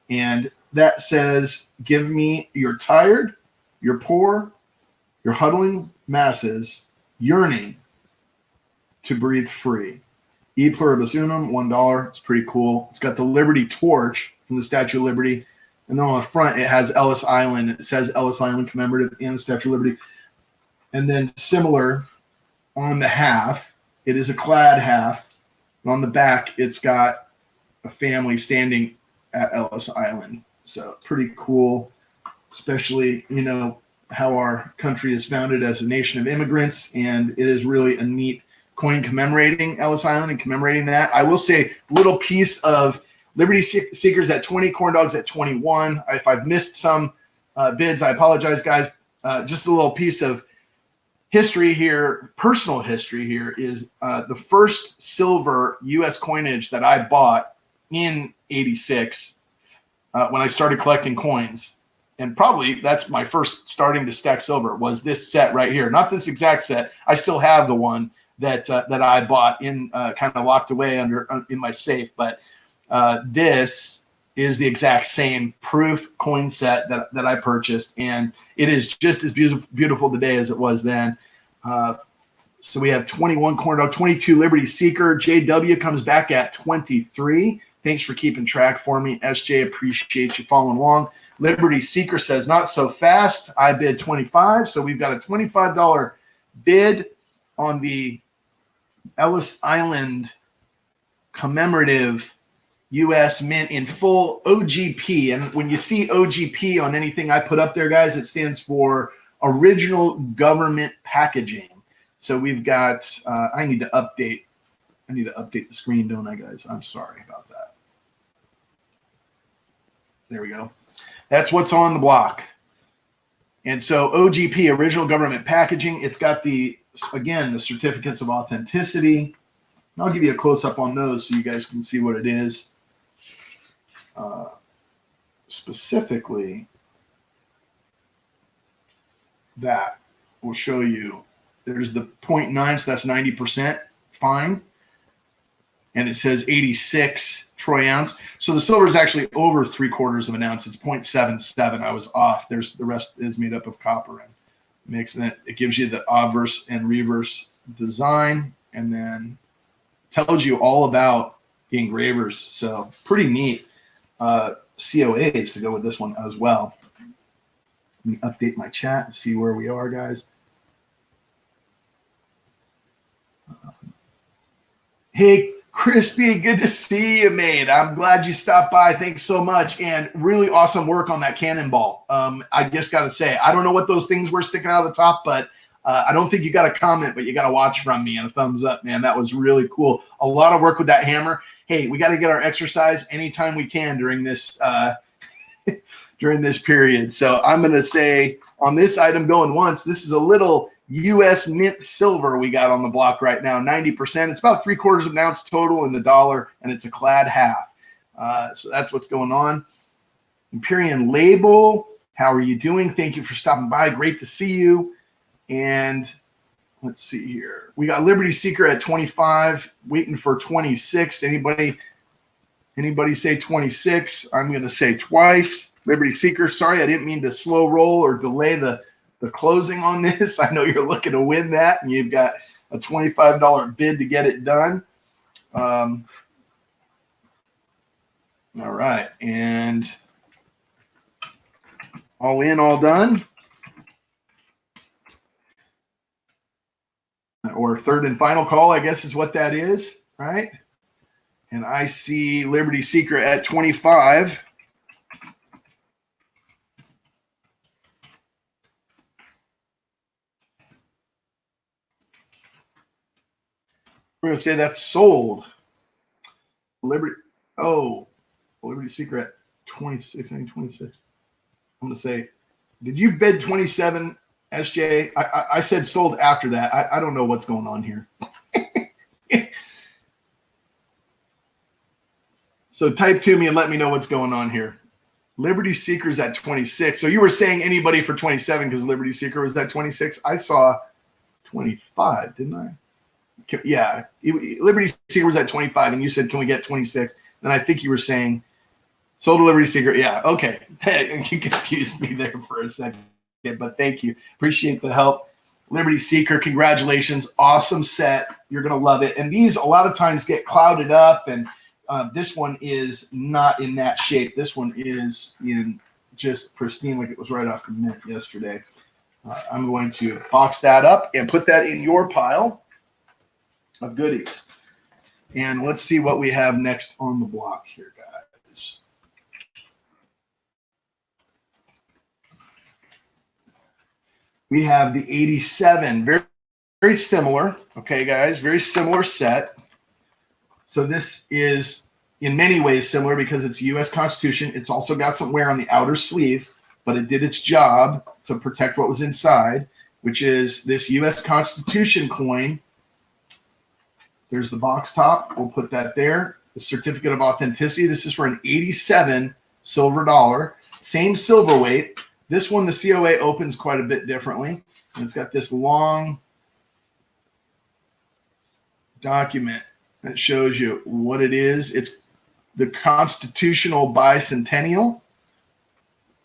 And that says, give me your tired, your poor, your huddling masses yearning to breathe free. E pluribus unum, $1. It's pretty cool. It's got the Liberty torch from the Statue of Liberty. And then on the front, it has Ellis Island. It says Ellis Island commemorative and the Statue of Liberty. And then similar on the half, it is a clad half. And on the back, it's got a family standing at Ellis Island. So pretty cool, especially, how our country is founded as a nation of immigrants. And it is really a neat coin commemorating Ellis Island and commemorating that. I will say a little piece of Liberty Seekers at 20, Corn Dogs at 21. If I've missed some bids, I apologize, guys. Just a little piece of history here, personal history here, is the first silver U.S. coinage that I bought in 86 when I started collecting coins. And probably that's my first starting to stack silver was this set right here. Not this exact set. I still have the one that I bought in kind of locked away in my safe. But this is the exact same proof coin set that I purchased. And it is just as beautiful today as it was then. So we have 21 Corn Dog, 22 Liberty Seeker. JW comes back at 23. Thanks for keeping track for me. SJ, appreciate you following along. Liberty Seeker says, not so fast. I bid 25. So we've got a $25 bid on the Ellis Island commemorative U.S. mint in full OGP. And when you see OGP on anything I put up there, guys, it stands for original government packaging. So we've got, I need to update the screen, don't I, guys? I'm sorry about that. There we go. That's what's on the block. And so OGP, original government packaging, it's got the certificates of authenticity. And I'll give you a close-up on those so you guys can see what it is. specifically that will show you there's the 0.9, so that's 90% fine. And it says 86 troy ounce. So the silver is actually over 3/4 of an ounce. It's 0.77. I was off. There's the rest is made up of copper and mixing it. It gives you the obverse and reverse design, and then tells you all about the engravers. So pretty neat. COAs to go with this one as well. Let me update my chat and see where we are, guys. Hey, Crispy, good to see you, mate. I'm glad you stopped by. Thanks so much. And really awesome work on that cannonball. I just got to say, I don't know what those things were sticking out of the top, but I don't think you got a comment, but you got to watch from me and a thumbs up, man. That was really cool. A lot of work with that hammer. Hey, we got to get our exercise anytime we can during this during this period. So I'm going to say on this item going once, this is a little U.S. mint silver we got on the block right now, 90%. It's about 3/4 of an ounce total in the dollar, and it's a clad half. So that's what's going on. Empyrean label, how are you doing? Thank you for stopping by. Great to see you. And let's see here. We got Liberty Seeker at 25, waiting for 26. Anybody say 26? I'm going to say twice. Liberty Seeker, sorry, I didn't mean to slow roll or delay the closing on this. I know you're looking to win that, and you've got a $25 bid to get it done. All right, and all in, all done. Or third and final call, I guess is what that is, right? And I see Liberty Seeker at 25. We're going to say that's sold. Liberty Seeker at 26. I think 26. I'm going to say, did you bid 27, SJ? I said sold after that. I don't know what's going on here. So type to me and let me know what's going on here. Liberty Seeker's at 26. So you were saying anybody for 27 because Liberty Seeker was at 26. I saw 25, didn't I? Yeah, Liberty Seeker was at 25, and you said, can we get 26? And I think you were saying sold to Liberty Seeker. Yeah, okay. You confused me there for a second, but thank you. Appreciate the help. Liberty Seeker, congratulations. Awesome set. You're going to love it. And these a lot of times get clouded up, and this one is not in that shape. This one is in just pristine, like it was right off the mint yesterday. I'm going to box that up and put that in your pile of goodies. And let's see what we have next on the block here, guys. We have the 87, very, very similar. Okay, guys, very similar set. So this is in many ways similar because it's U.S. Constitution. It's also got some wear on the outer sleeve, but it did its job to protect what was inside, which is this U.S. Constitution coin. There's the box top. We'll put that there. The certificate of authenticity. This is for an 87 silver dollar. Same silver weight. This one, the COA opens quite a bit differently. And it's got this long document that shows you what it is. It's the Constitutional Bicentennial.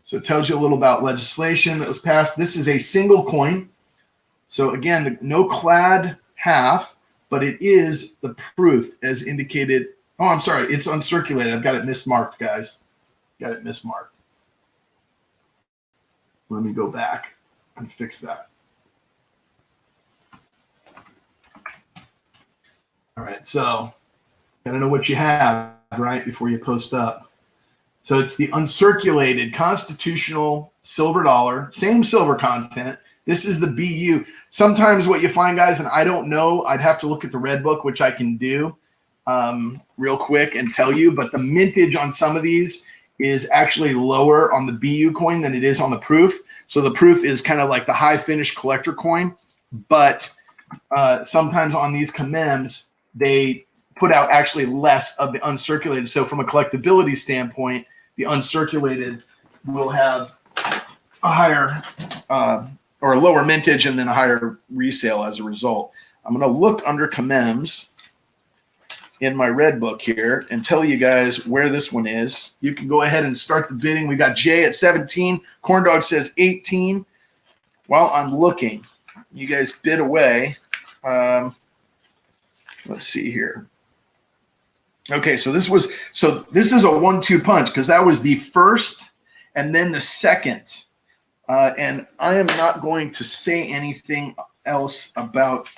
So it tells you a little about legislation that was passed. This is a single coin. So again, no clad half, but it is the proof as indicated. Oh, I'm sorry. It's uncirculated. I've got it mismarked, guys. Got it mismarked. Let me go back and fix that. All right. So got to know what you have, right, before you post up. So it's the uncirculated constitutional silver dollar, same silver content. This is the BU. Sometimes what you find, guys, and I don't know, I'd have to look at the red book, which I can do real quick and tell you, but the mintage on some of these is actually lower on the BU coin than it is on the proof. So the proof is kind of like the high finish collector coin, but sometimes on these commems, they put out actually less of the uncirculated. So from a collectability standpoint, the uncirculated will have a higher or a lower mintage and then a higher resale as a result. I'm going to look under commems in my red book here and tell you guys where this one is. You can go ahead and start the bidding. We got Jay at 17. Corn Dog says 18. While I'm looking, you guys bid away. Let's see here. Okay, so this is a 1-2 punch because that was the first and then the second. And I am not going to say anything else about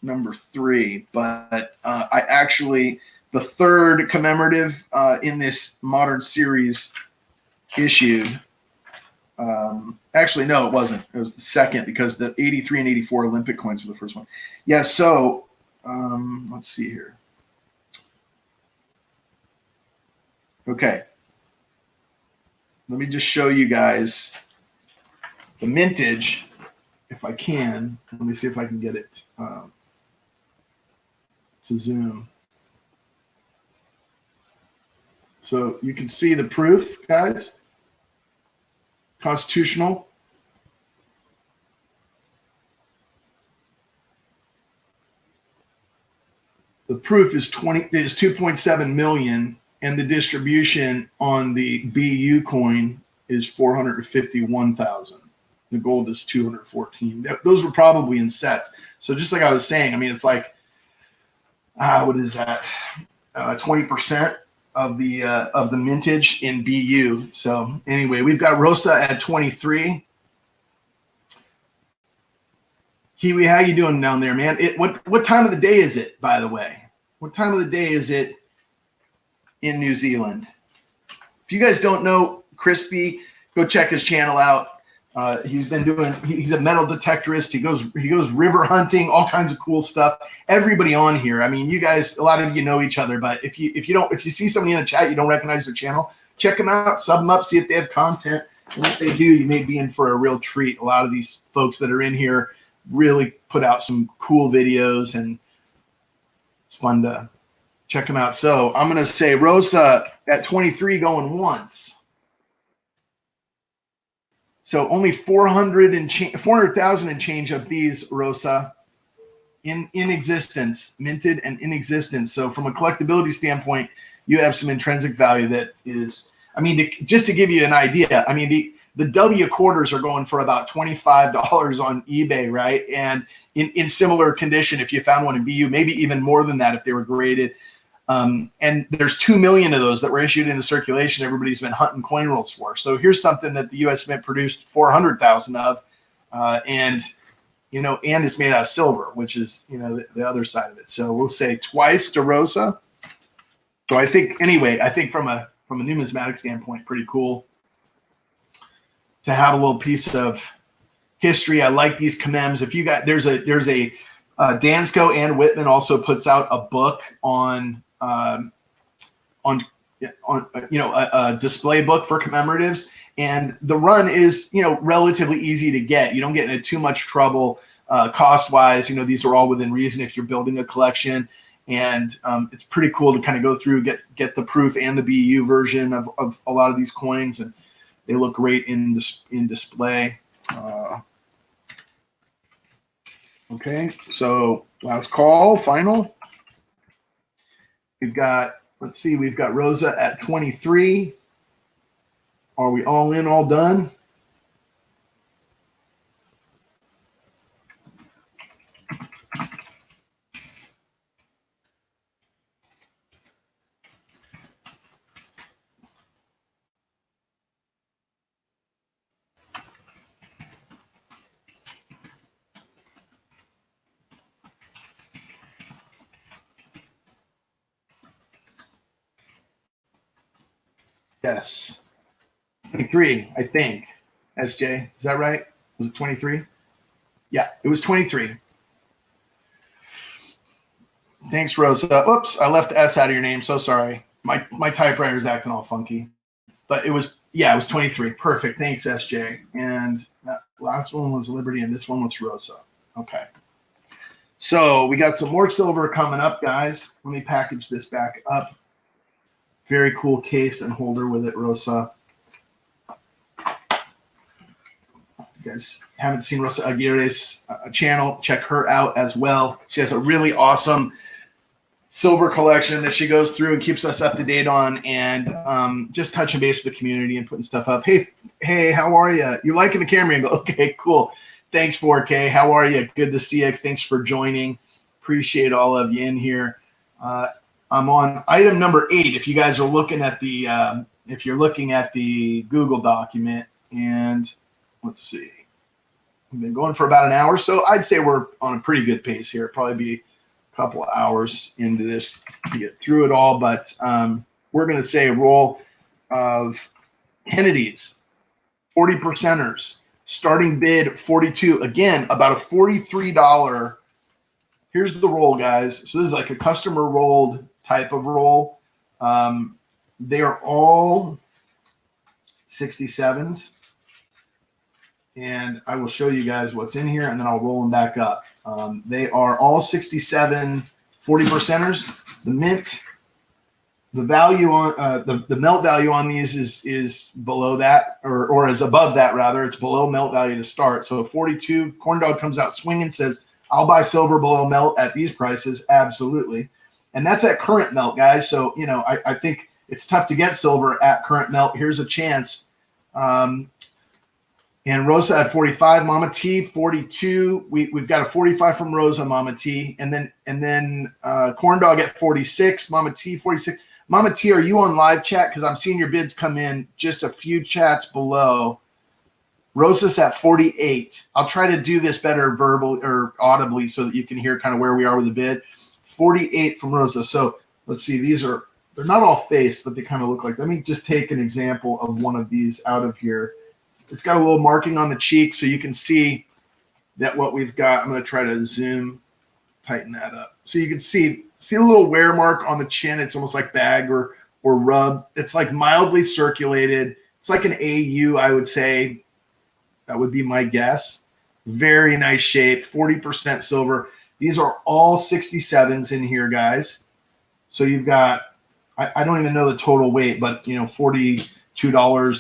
number 3, but I actually, the third commemorative in this modern series issued. Actually, no, it wasn't. It was the second because the 83 and 84 Olympic coins were the first one. Yeah, so let's see here. Okay. Let me just show you guys the mintage if I can. Let me see if I can get it to zoom. So you can see the proof, guys. Constitutional. The proof is 2.7 million, and the distribution on the BU coin is 451,000. The gold is 214. Those were probably in sets. So just like I was saying, I mean, it's like, what is that? 20% of the mintage in BU. So anyway, we've got Rosa at 23. Kiwi, how you doing down there, man? What time of the day is it, by the way? What time of the day is it in New Zealand? If you guys don't know Crispy, go check his channel out. He's a metal detectorist. He goes river hunting, all kinds of cool stuff. Everybody on here, I mean, you guys, a lot of you know each other, but if you see somebody in the chat, you don't recognize their channel, check them out, sub them up, see if they have content. And if they do, you may be in for a real treat. A lot of these folks that are in here really put out some cool videos, and it's fun to check them out. So I'm going to say Rosa at 23 once. So only 400,000 and change of these, Rosa, in existence, minted and in existence. So from a collectability standpoint, you have some intrinsic value that is, I mean, just to give you an idea, I mean, the W quarters are going for about $25 on eBay, right? And in similar condition, if you found one in BU, maybe even more than that if they were graded. And there's 2 million of those that were issued into circulation. Everybody's been hunting coin rolls for. So here's something that the U.S. Mint produced 400,000 of, and it's made out of silver, which is the other side of it. So we'll say twice to Rosa. So I think from a numismatic standpoint, pretty cool to have a little piece of history. I like these commems. If you got there's a Dansko and Whitman also puts out a book on a display book for commemoratives, and the run is relatively easy to get. You don't get into too much trouble cost wise. These are all within reason if you're building a collection, and it's pretty cool to kind of go through, get the proof and the BU version of a lot of these coins, and they look great in display. Okay, so last call, final. We've got Rosa at 23. Are we all in, all done? Yes. 23, I think. SJ, is that right? Was it 23? Yeah, it was 23. Thanks, Rosa. Oops, I left the S out of your name. So sorry. My typewriter is acting all funky. But it was 23. Perfect. Thanks, SJ. And that last one was Liberty, and this one was Rosa. Okay. So we got some more silver coming up, guys. Let me package this back up. Very cool case and holder with it, Rosa. You guys haven't seen Rosa Aguirre's channel, check her out as well. She has a really awesome silver collection that she goes through and keeps us up to date on, and just touching base with the community and putting stuff up. Hey, how are you? You're liking the camera angle. Okay, cool. Thanks, 4K. How are you? Good to see you. Thanks for joining. Appreciate all of you in here. I'm on item number 8. If you guys are looking at the, if you're looking at the Google document, and let's see, I've been going for about an hour, so I'd say we're on a pretty good pace here. Probably be a couple of hours into this to get through it all, but we're going to say a roll of Kennedy's, 40 percenters, starting bid 42. Again, about a $43. Here's the roll, guys. So this is like a customer rolled type of roll. They are all 67s. And I will show you guys what's in here, and then I'll roll them back up. They are all 67 40 percenters. The mint, the value on the melt value on these is below that, or is above that rather. It's below melt value to start. So 42, Corn Dog comes out swinging, says, "I'll buy silver below melt at these prices." Absolutely. And that's at current melt, guys. So, you know, I think it's tough to get silver at current melt. Here's a chance. And Rosa at 45, Mama T 42. We've got a 45 from Rosa, Mama T, and then Corn Dog at 46, Mama T 46. Mama T, are you on live chat? Because I'm seeing your bids come in just a few chats below. Rosa's at 48. I'll try to do this better verbal or audibly so that you can hear kind of where we are with the bid. 48 from Rosa. So let's see. They're not all faced, but they kind of look like. Let me just take an example of one of these out of here. It's got a little marking on the cheek, so you can see that what we've got. I'm going to try to zoom, tighten that up. So you can see a little wear mark on the chin. It's almost like bag or rub. It's like mildly circulated. It's like an AU, I would say. That would be my guess. Very nice shape, 40% silver. These are all 67s in here, guys. So you've got, I don't even know the total weight, but, you know, $42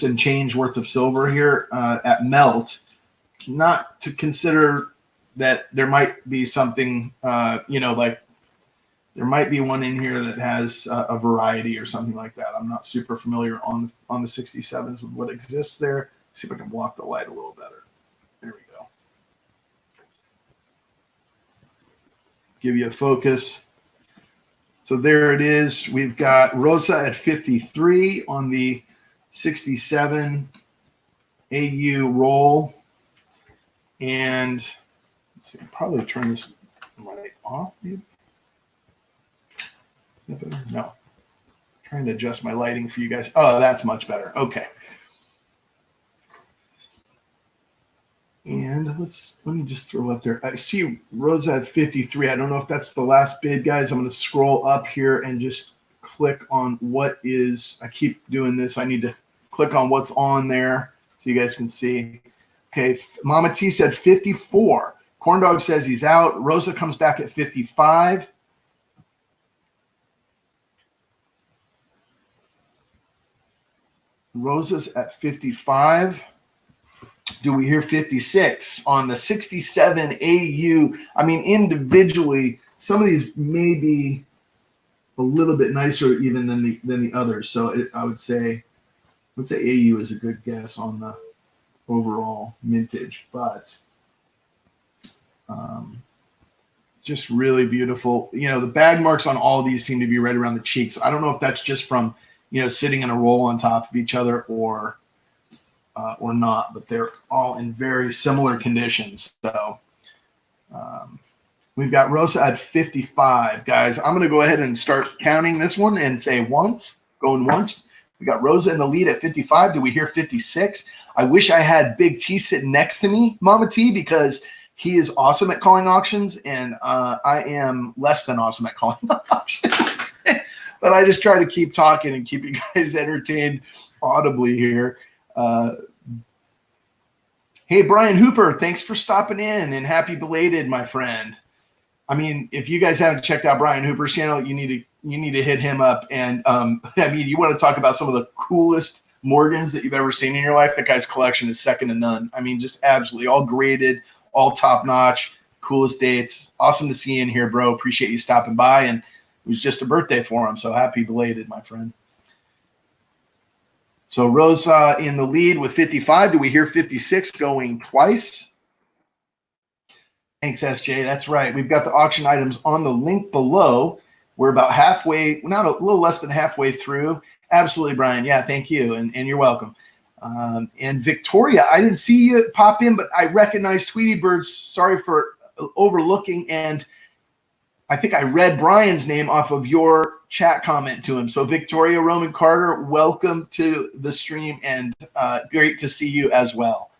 and change worth of silver here at melt. Not to consider that there might be something, you know, like there might be one in here that has a variety or something like that. I'm not super familiar on the 67s with what exists there. See if I can block the light a little better. There we go. Give you a focus. So there it is. We've got Rosa at 53 on the 67 AU roll. And let's see, I'll probably turn this light off. Maybe. No. I'm trying to adjust my lighting for you guys. Oh, that's much better. Okay. And let me just throw up there. I see Rosa at 53. I don't know if that's the last bid, guys. I'm going to scroll up here and just click on what is. I keep doing this. I need to click on what's on there so you guys can see. Okay, Mama T said 54. Corn Dog says he's out. Rosa comes back at 55. Rosa's at 55. Do we hear 56 on the 67 AU? I mean, individually, some of these may be a little bit nicer even than the others. So I would say AU is a good guess on the overall mintage, but just really beautiful. You know, the bag marks on all of these seem to be right around the cheeks. I don't know if that's just from, you know, sitting in a roll on top of each other or not, but they're all in very similar conditions. So we've got Rosa at 55, guys. I'm going to go ahead and start counting this one and say going once. We got Rosa in the lead at 55. Do we hear 56? I wish I had Big T sitting next to me, Mama T, because he is awesome at calling auctions, and I am less than awesome at calling auctions. But I just try to keep talking and keep you guys entertained audibly here. Hey, Brian Hooper, thanks for stopping in, and happy belated, my friend. I mean, if you guys haven't checked out Brian Hooper's channel, you need to hit him up. And I mean, you want to talk about some of the coolest Morgans that you've ever seen in your life? That guy's collection is second to none. I mean, just absolutely all graded, all top notch, coolest dates. Awesome to see you in here, bro. Appreciate you stopping by. And it was just a birthday for him, so happy belated, my friend. So Rosa in the lead with 55. Do we hear 56 going twice? Thanks, SJ. That's right. We've got the auction items on the link below. We're about halfway, not a little less than halfway through. Absolutely, Brian. Yeah, thank you, and you're welcome. And Victoria, I didn't see you pop in, but I recognize Tweety Birds. Sorry for overlooking, and I think I read Brian's name off of your chat comment to him. So Victoria Roman Carter, welcome to the stream, and great to see you as well.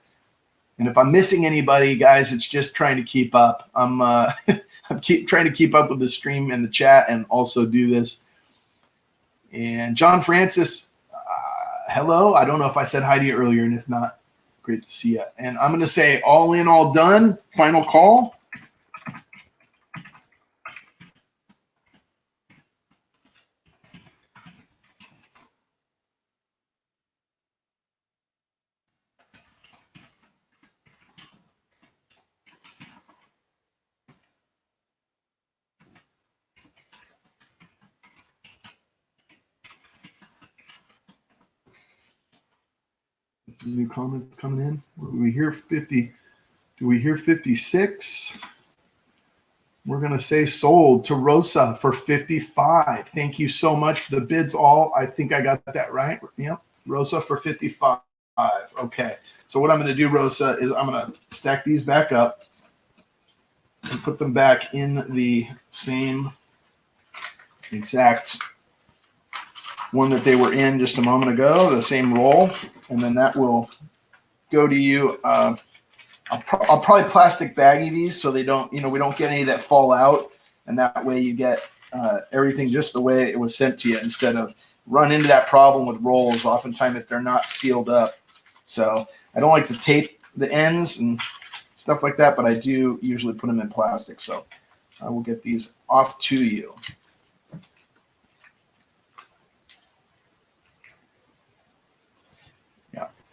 And if I'm missing anybody, guys, it's just trying to keep up. I'm trying to keep up with the stream and the chat and also do this. And John Francis, hello. I don't know if I said hi to you earlier, and if not, great to see you. And I'm going to say all in, all done, final call. New comments coming in. Do we hear 50? Do we hear 56? We're going to say sold to Rosa for 55. Thank you so much for the bids all. I think I got that right. Yep. Rosa for 55. Okay. So what I'm going to do, Rosa, is I'm going to stack these back up and put them back in the same exact one that they were in just a moment ago, the same roll, and then that will go to you. I'll probably plastic baggie these so they don't, we don't get any that fall out, and that way you get everything just the way it was sent to you instead of run into that problem with rolls oftentimes if they're not sealed up. So I don't like to tape the ends and stuff like that, but I do usually put them in plastic. So I will get these off to you.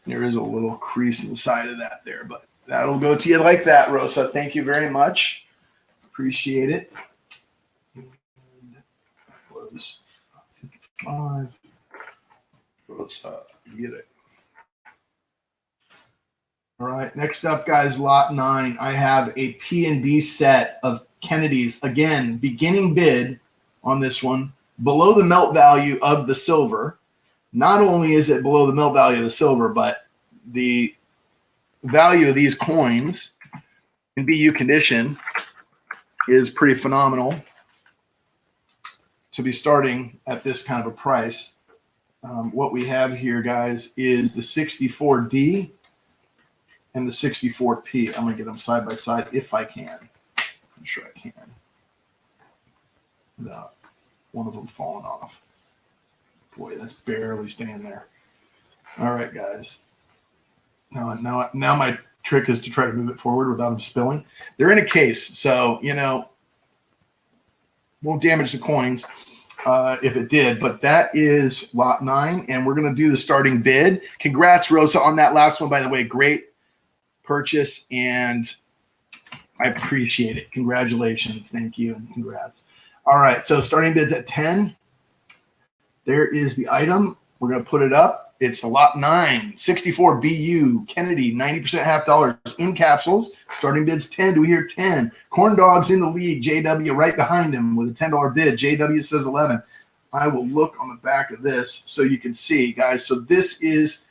There is a little crease inside of that there, but that'll go to you like that, Rosa. Thank you very much. Appreciate it. And that was 55. Rosa, get it. All right, next up, guys, lot 9. I have a P&D set of Kennedy's. Again, beginning bid on this one, below the melt value of the silver. Not only is it below the melt value of the silver, but the value of these coins in BU condition is pretty phenomenal to be starting at this kind of a price. What we have here, guys, is the 64D and the 64P. I'm going to get them side by side if I can. I'm sure I can. Without one of them falling off. Boy, that's barely staying there. All right, guys. Now my trick is to try to move it forward without them spilling. They're in a case, so, won't damage the coins if it did. But that is lot 9, and we're going to do the starting bid. Congrats, Rosa, on that last one, by the way. Great purchase, and I appreciate it. Congratulations. Thank you, and congrats. All right, so starting bid's at 10. There is the item. We're going to put it up. It's a lot 9, 64 BU, Kennedy, 90% half dollars in capsules. Starting bid's 10. Do we hear 10? Corn Dogs in the lead. JW right behind him with a $10 bid. JW says 11. I will look on the back of this so you can see, guys. So this is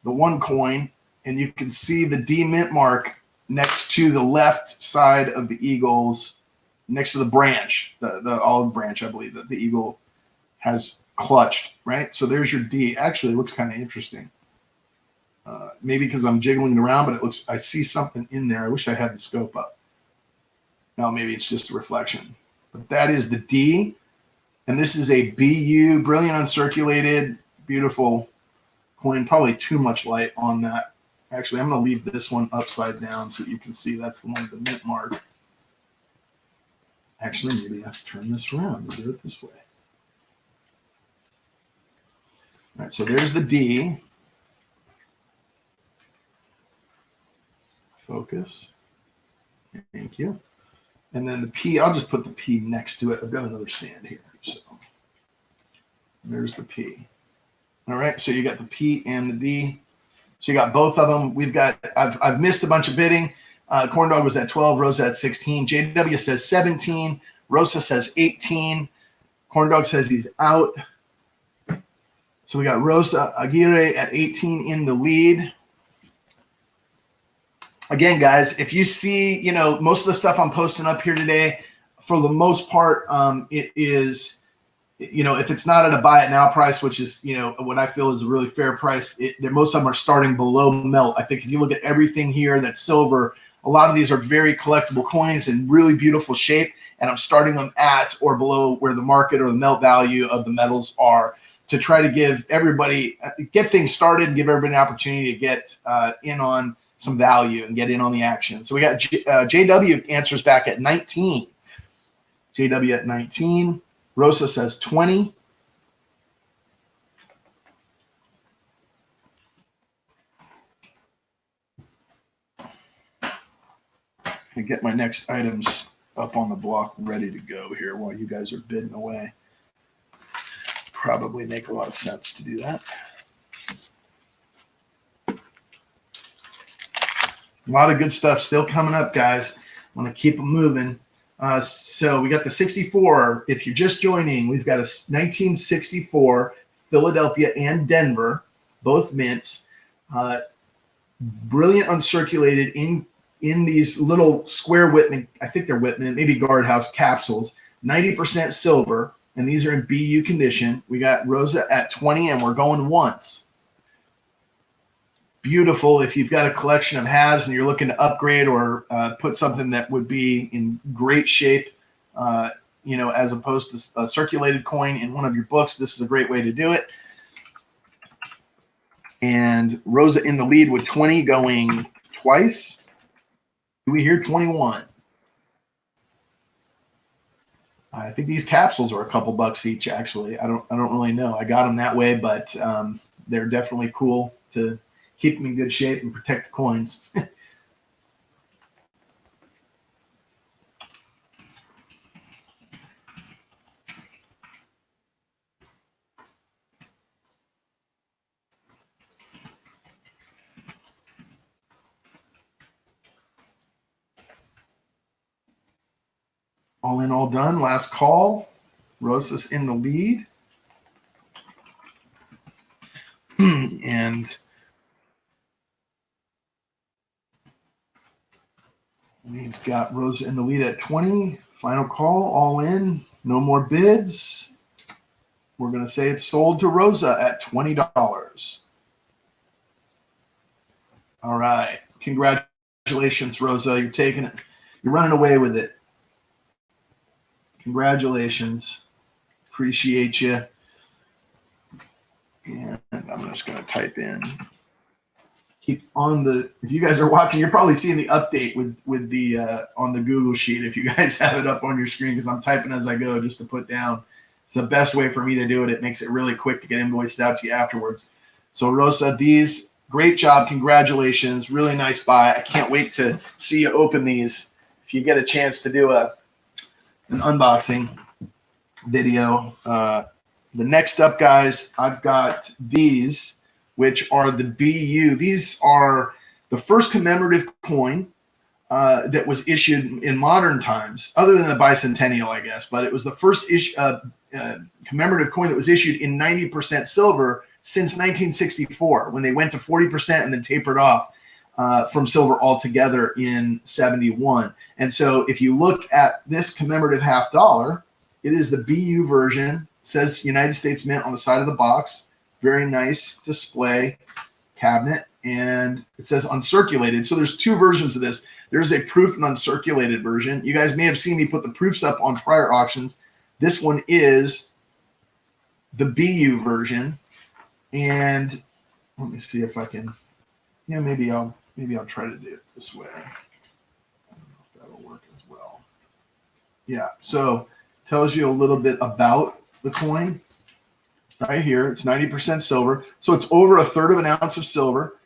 the one coin, and you can see the D mint mark next to the left side of the Eagles, next to the branch, the olive branch, I believe, that the Eagle has clutched, right? So there's your D. Actually, it looks kind of interesting. Maybe because I'm jiggling around, but it looks, I see something in there. I wish I had the scope up. No, maybe it's just a reflection. But that is the D. And this is a BU, brilliant uncirculated, beautiful coin. Probably too much light on that. Actually, I'm going to leave this one upside down so you can see that's the one with the mint mark. Actually, maybe I have to turn this around and do it this way. All right, so there's the D. Focus. Thank you. And then the P, I'll just put the P next to it. I've got another stand here. So there's the P. All right, so you got the P and the D. So you got both of them. We've got, I've missed a bunch of bidding. Corn Dog was at 12, Rosa at 16. JW says 17. Rosa says 18. Corn Dog says he's out. So we got Rosa Aguirre at 18 in the lead. Again, guys, if you see, you know, most of the stuff I'm posting up here today, for the most part, it is, you know, if it's not at a buy it now price, which is, you know, what I feel is a really fair price, most of them are starting below melt. I think if you look at everything here that's silver, a lot of these are very collectible coins in really beautiful shape, and I'm starting them at or below where the market or the melt value of the metals are, to try to give everybody, get things started and give everybody an opportunity to get in on some value and get in on the action. So we got JW answers back at 19. JW at 19. Rosa says 20. I get my next items up on the block ready to go here while you guys are bidding away. Probably make a lot of sense to do that. A lot of good stuff still coming up, guys. I want to keep them moving. So we got the 64. If you're just joining, we've got a 1964 Philadelphia and Denver, both mints. Brilliant uncirculated in these little square Whitman, I think they're Whitman, maybe guardhouse capsules, 90% silver, and these are in BU condition. We got Rosa at 20, and we're going once. Beautiful if you've got a collection of halves and you're looking to upgrade or put something that would be in great shape, you know, as opposed to a circulated coin in one of your books. This is a great way to do it. And Rosa in the lead with 20, going twice. Do we hear 21? I think these capsules are a couple bucks each, actually. I don't really know. I got them that way, but they're definitely cool to keep them in good shape and protect the coins. All in, all done. Last call. Rosa's in the lead. And we've got Rosa in the lead at 20. Final call, all in. No more bids. We're going to say it's sold to Rosa at $20. All right. Congratulations, Rosa. You're taking it. You're running away with it. Congratulations. Appreciate you. And I'm just going to type in. Keep on the, if you guys are watching, you're probably seeing the update with the on the Google sheet if you guys have it up on your screen, because I'm typing as I go just to put down. It's the best way for me to do it. It makes it really quick to get invoiced out to you afterwards. So Rosa, these, great job. Congratulations. Really nice buy. I can't wait to see you open these. If you get a chance to do an unboxing video. The next up, guys, I've got these, which are the BU. These are the first commemorative coin that was issued in modern times, other than the bicentennial, I guess. But it was the first commemorative coin that was issued in 90% silver since 1964, when they went to 40% and then tapered off from silver altogether in 71. And so if you look at this commemorative $half dollar, it is the BU version. It says United States Mint on the side of the box. Very nice display cabinet. And it says uncirculated. So there's two versions of this. There's a proof and uncirculated version. You guys may have seen me put the proofs up on prior auctions. This one is the BU version. And let me see if I can, yeah, maybe I'll try to do it this way. I don't know if that'll work as well. Yeah, so tells you a little bit about the coin right here. It's 90% silver. So it's over 1/3 of an ounce of silver.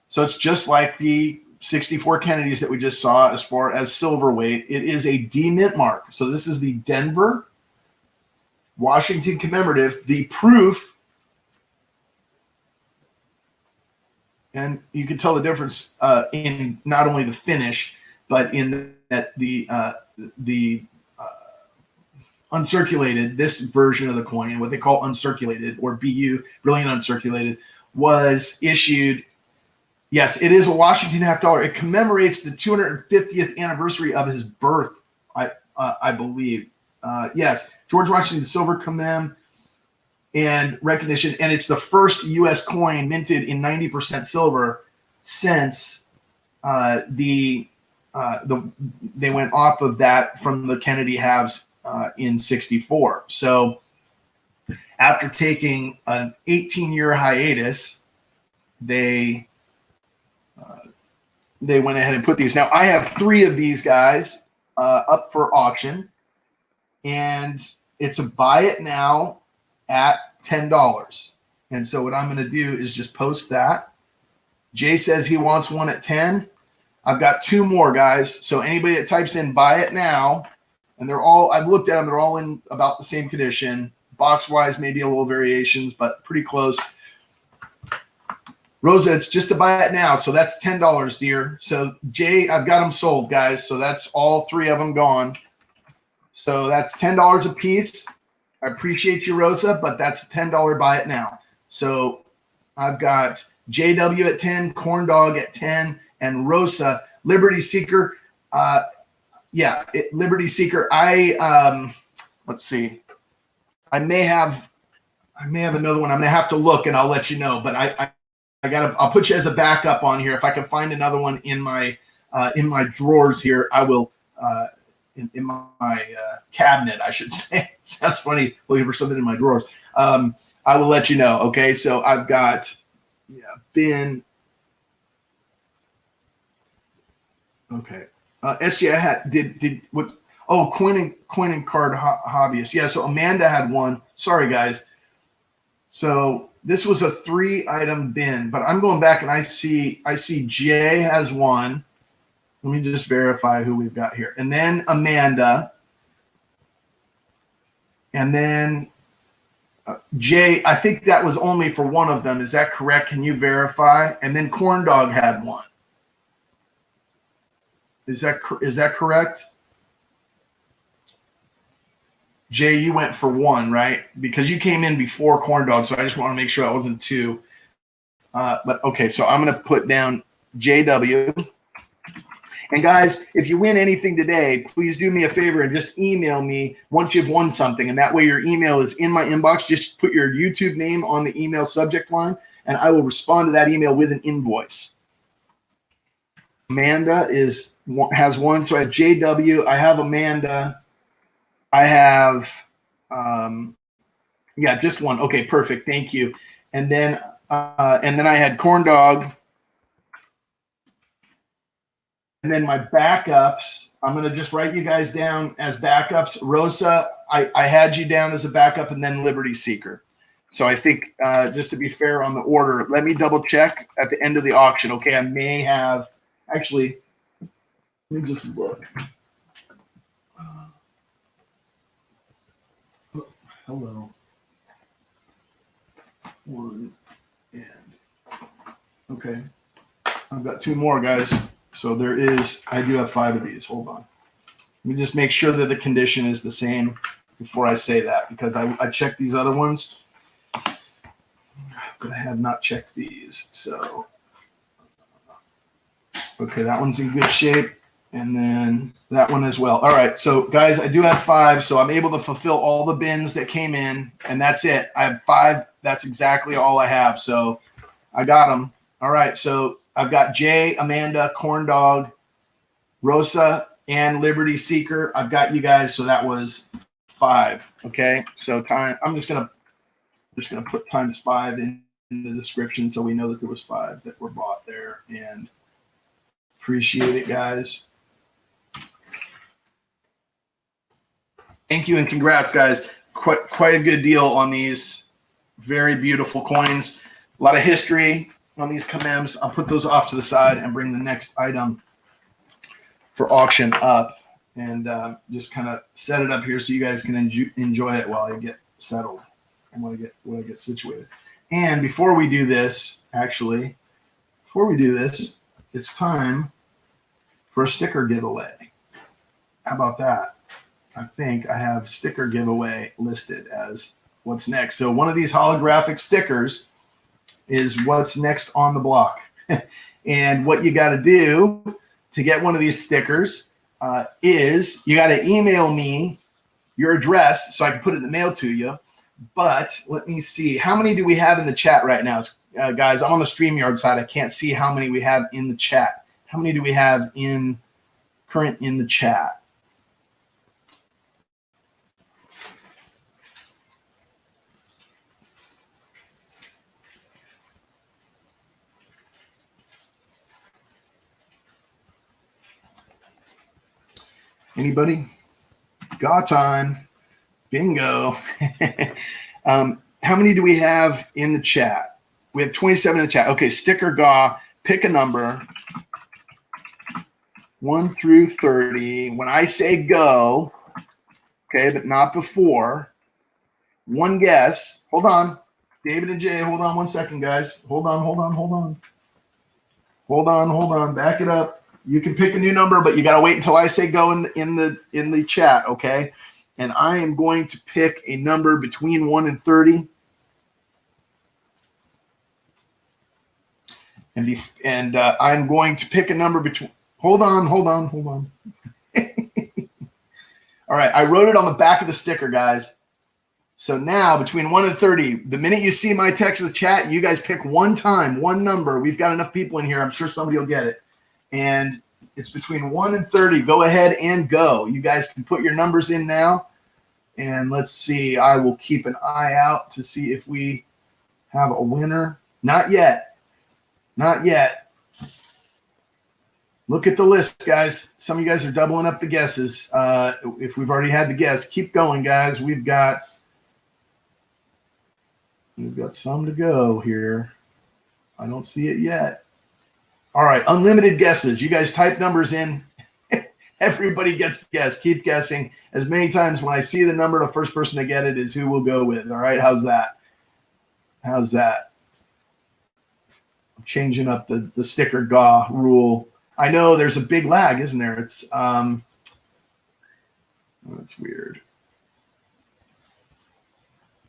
So it's just like the 64 Kennedys that we just saw as far as silver weight. It is a D mint mark. So this is the Denver, Washington commemorative. The proof, and you can tell the difference in not only the finish, but in that the uncirculated, this version of the coin, what they call uncirculated or BU, brilliant uncirculated, was issued. Yes, it is a Washington $50. It commemorates the 250th anniversary of his birth, I believe. Yes, George Washington silver commem and recognition, and it's the first U.S. coin minted in 90% silver since they went off of that from the Kennedy halves in 64. So after taking an 18-year hiatus, they went ahead and put these. Now I have 3 of these guys up for auction, and it's a buy it now at $10. And so what I'm going to do is just post that. Jay says he wants one at 10. I've got 2 more, guys. So anybody that types in buy it now, and they're all, I've looked at them, they're all in about the same condition. Box-wise, maybe a little variations, but pretty close. Rosa, it's just to buy it now. So that's $10, dear. So Jay, I've got them sold, guys. So that's all 3 of them gone. So that's $10 a piece. I appreciate you, Rosa, but that's a $10 buy it now. So I've got JW at 10, Corn Dog at 10, and Rosa, Liberty Seeker. Liberty Seeker. Let's see. I may have another one. I'm gonna have to look, and I'll let you know. But I'll put you as a backup on here. If I can find another one in my drawers here, I will. In my cabinet, I should say. Sounds funny looking for something in my drawers. I will let you know. Okay, so I've got bin. Okay, SJ, I had did what? Oh, coin and card hobbyist. Yeah, so Amanda had one. Sorry, guys. So this was a 3-item bin, but I'm going back and I see Jay has one. Let me just verify who we've got here. And then Amanda. And then Jay, I think that was only for one of them. Is that correct? Can you verify? And then Corn Dog had one. Is that correct? Jay, you went for 1, right? Because you came in before Corn Dog, so I just want to make sure I wasn't 2. But okay, so I'm going to put down JW. And guys, if you win anything today, please do me a favor and just email me once you've won something. And that way your email is in my inbox. Just put your YouTube name on the email subject line, and I will respond to that email with an invoice. Amanda has one. So I have JW. I have Amanda. I have, just one. Okay, perfect. Thank you. And then I had Corn Dog. And then my backups, I'm going to just write you guys down as backups. Rosa, I had you down as a backup, and then Liberty Seeker. So I think just to be fair on the order, let me double check at the end of the auction. Okay, I may have actually. Let me just look. Hello. 1 and okay. I've got 2 more, guys. So I do have 5 of these. Hold on. Let me just make sure that the condition is the same before I say that, because I checked these other ones, but I have not checked these. So, okay, that one's in good shape. And then that one as well. All right. So guys, I do have 5. So I'm able to fulfill all the bins that came in, and that's it. I have 5. That's exactly all I have. So I got them. All right. So I've got Jay, Amanda, Corn Dog, Rosa, and Liberty Seeker. I've got you guys. So that was 5. Okay. So I'm just gonna put ×5 in the description so we know that there was 5 that were bought there. And appreciate it, guys. Thank you and congrats, guys. Quite a good deal on these very beautiful coins. A lot of history on these kamems. I'll put those off to the side and bring the next item for auction up, and just kind of set it up here so you guys can enjoy it while I get settled and while I get situated. And before we do this, it's time for a sticker giveaway. How about that? I think I have sticker giveaway listed as what's next. So one of these holographic stickers is what's next on the block. And what you got to do to get one of these stickers is you got to email me your address so I can put it in the mail to you. But let me see. How many do we have in the chat right now? Guys, I'm on the StreamYard side. I can't see how many we have in the chat. How many do we have in the chat? Anybody? Got time. Bingo. How many do we have in the chat? We have 27 in the chat. Okay, sticker GAW. Pick a number. 1 through 30. When I say go, okay, but not before. One guess. Hold on. David and Jay, hold on 1 second, guys. Hold on. Back it up. You can pick a new number, but you got to wait until I say go in the chat, okay? And I am going to pick a number between 1 and 30. And I'm going to pick a number between. Hold on. All right, I wrote it on the back of the sticker, guys. So now between 1 and 30, the minute you see my text in the chat, you guys pick one number. We've got enough people in here. I'm sure somebody will get it. And it's between 1 and 30. Go ahead and go. You guys can put your numbers in now. And let's see. I will keep an eye out to see if we have a winner. Not yet. Look at the list, guys. Some of you guys are doubling up the guesses. If we've already had the guess, keep going, guys. We've got some to go here. I don't see it yet. All right, unlimited guesses. You guys type numbers in. Everybody gets to guess. Keep guessing. As many times when I see the number, the first person to get it is who we'll go with. All right, how's that? I'm changing up the sticker GAW rule. I know there's a big lag, isn't there? It's that's weird.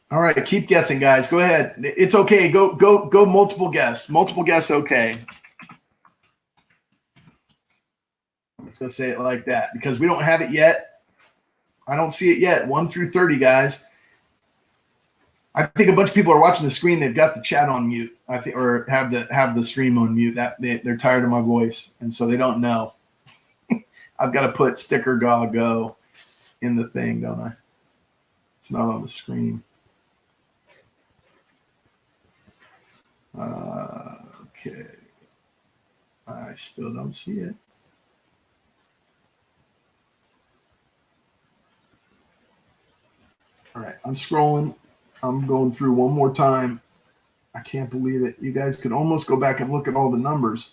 All right, keep guessing, guys. Go ahead. It's okay. Go multiple guess. Multiple guess, okay. Let's go say it like that because we don't have it yet. I don't see it yet. 1 through 30, guys. I think a bunch of people are watching the screen. They've got the chat on mute. I think, or have the stream on mute. That they're tired of my voice, and so they don't know. I've got to put sticker GAW go in the thing, don't I? It's not on the screen. Okay. I still don't see it. All right, I'm scrolling. I'm going through one more time. I can't believe it. You guys could almost go back and look at all the numbers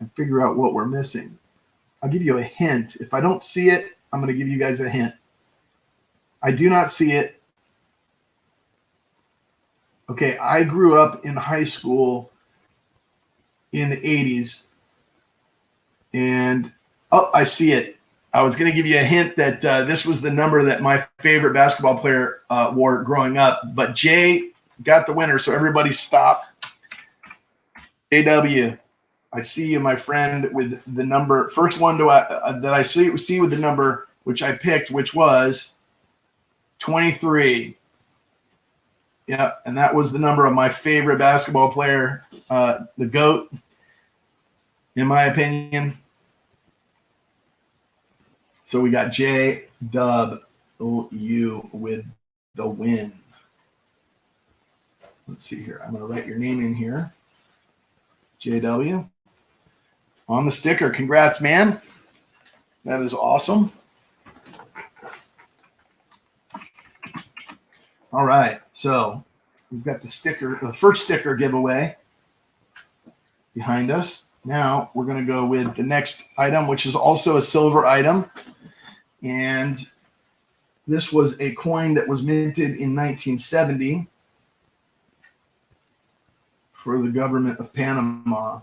and figure out what we're missing. I'll give you a hint. If I don't see it, I'm going to give you guys a hint. I do not see it. Okay, I grew up in high school in the 80s. And, oh, I see it. I was going to give you a hint that this was the number that my favorite basketball player wore growing up. But Jay got the winner, so everybody stop. JW, I see you, my friend, with the number. First one that I see with the number which I picked, which was 23. Yeah, and that was the number of my favorite basketball player, the GOAT, in my opinion. So we got JW with the win. Let's see here. I'm going to write your name in here. JW. On the sticker. Congrats, man. That is awesome. All right, so we've got the sticker, the first sticker giveaway behind us. Now we're going to go with the next item, which is also a silver item. And this was a coin that was minted in 1970 for the government of Panama.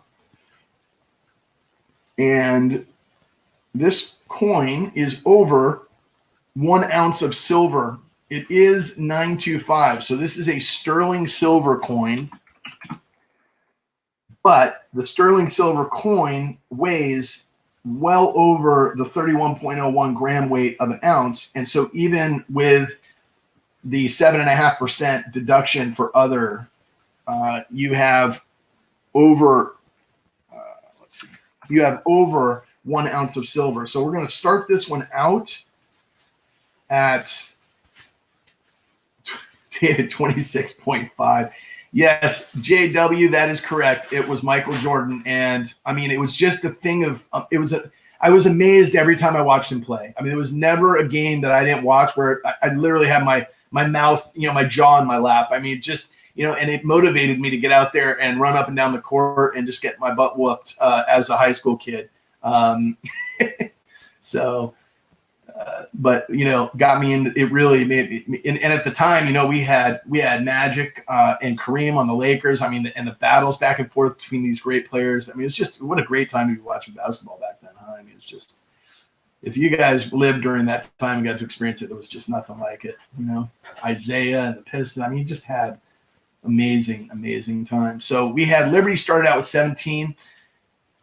And this coin is over 1 ounce of silver. It is 925. So this is a sterling silver coin. But the sterling silver coin weighs well over the 31.01 gram weight of an ounce. And so even with the 7.5% deduction for other, you have over, let's see, you have over 1 ounce of silver. So we're going to start this one out at David 26.5. Yes, JW, that is correct. It was Michael Jordan. And I mean, it was just a thing of, I was amazed every time I watched him play. I mean, there was never a game that I didn't watch where I literally had my mouth, my jaw in my lap. I mean, just, and it motivated me to get out there and run up and down the court and just get my butt whooped as a high school kid. But got me in. It really made me. And at the time, we had Magic and Kareem on the Lakers. I mean, and the battles back and forth between these great players. I mean, it's just what a great time to be watching basketball back then. Huh? I mean, it's just, if you guys lived during that time and got to experience it, there was just nothing like it. Isaiah and the Pistons. I mean, you just had amazing time. So we had Liberty started out with 17.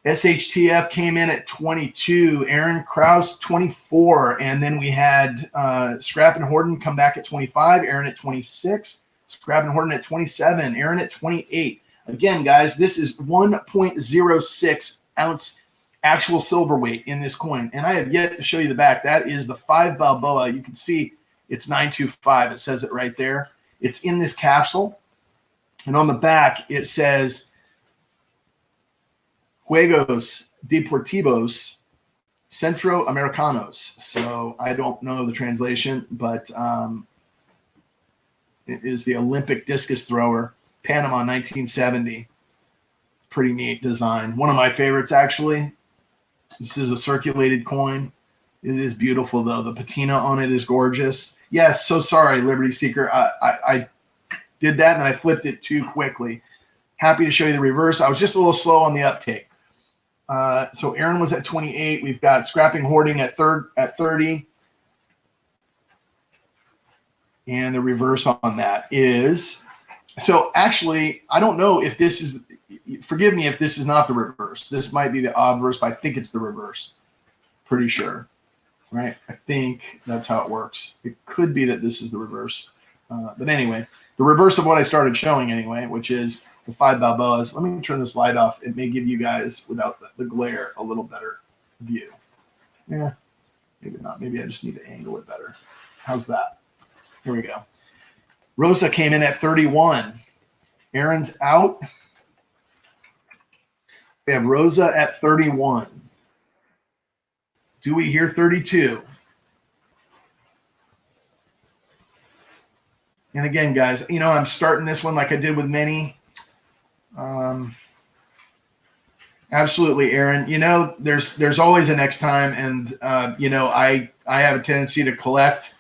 SHTF came in at 22, Aaron Krause 24, and then we had Scrap and Horton come back at 25, Aaron at 26, Scrap and Horton at 27, Aaron at 28. Again, guys, this is 1.06 ounce actual silver weight in this coin, and I have yet to show you the back. That is the 5 Balboa. You can see it's 925. It says it right there. It's in this capsule, and on the back it says Juegos Deportivos Centroamericanos. So I don't know the translation, but it is the Olympic discus thrower, Panama, 1970. Pretty neat design. One of my favorites, actually. This is a circulated coin. It is beautiful, though. The patina on it is gorgeous. Yes, so sorry, Liberty Seeker. I did that, and then I flipped it too quickly. Happy to show you the reverse. I was just a little slow on the uptake. So Aaron was at 28. We've got Scrapping Hoarding at 30. And the reverse on that is, so actually, I don't know if this is, forgive me if this is not the reverse. This might be the obverse, but I think it's the reverse. Pretty sure, right? I think that's how it works. It could be that this is the reverse. But anyway, the reverse of what I started showing anyway, which is the 5 Balboas. Let me turn this light off. It may give you guys, without the glare, a little better view. Yeah, maybe not. Maybe I just need to angle it better. How's that? Here we go. Rosa came in at 31. Aaron's out. We have Rosa at 31. Do we hear 32? And again, guys, I'm starting this one like I did with many. Absolutely, Aaron. There's always a next time, and I have a tendency to collect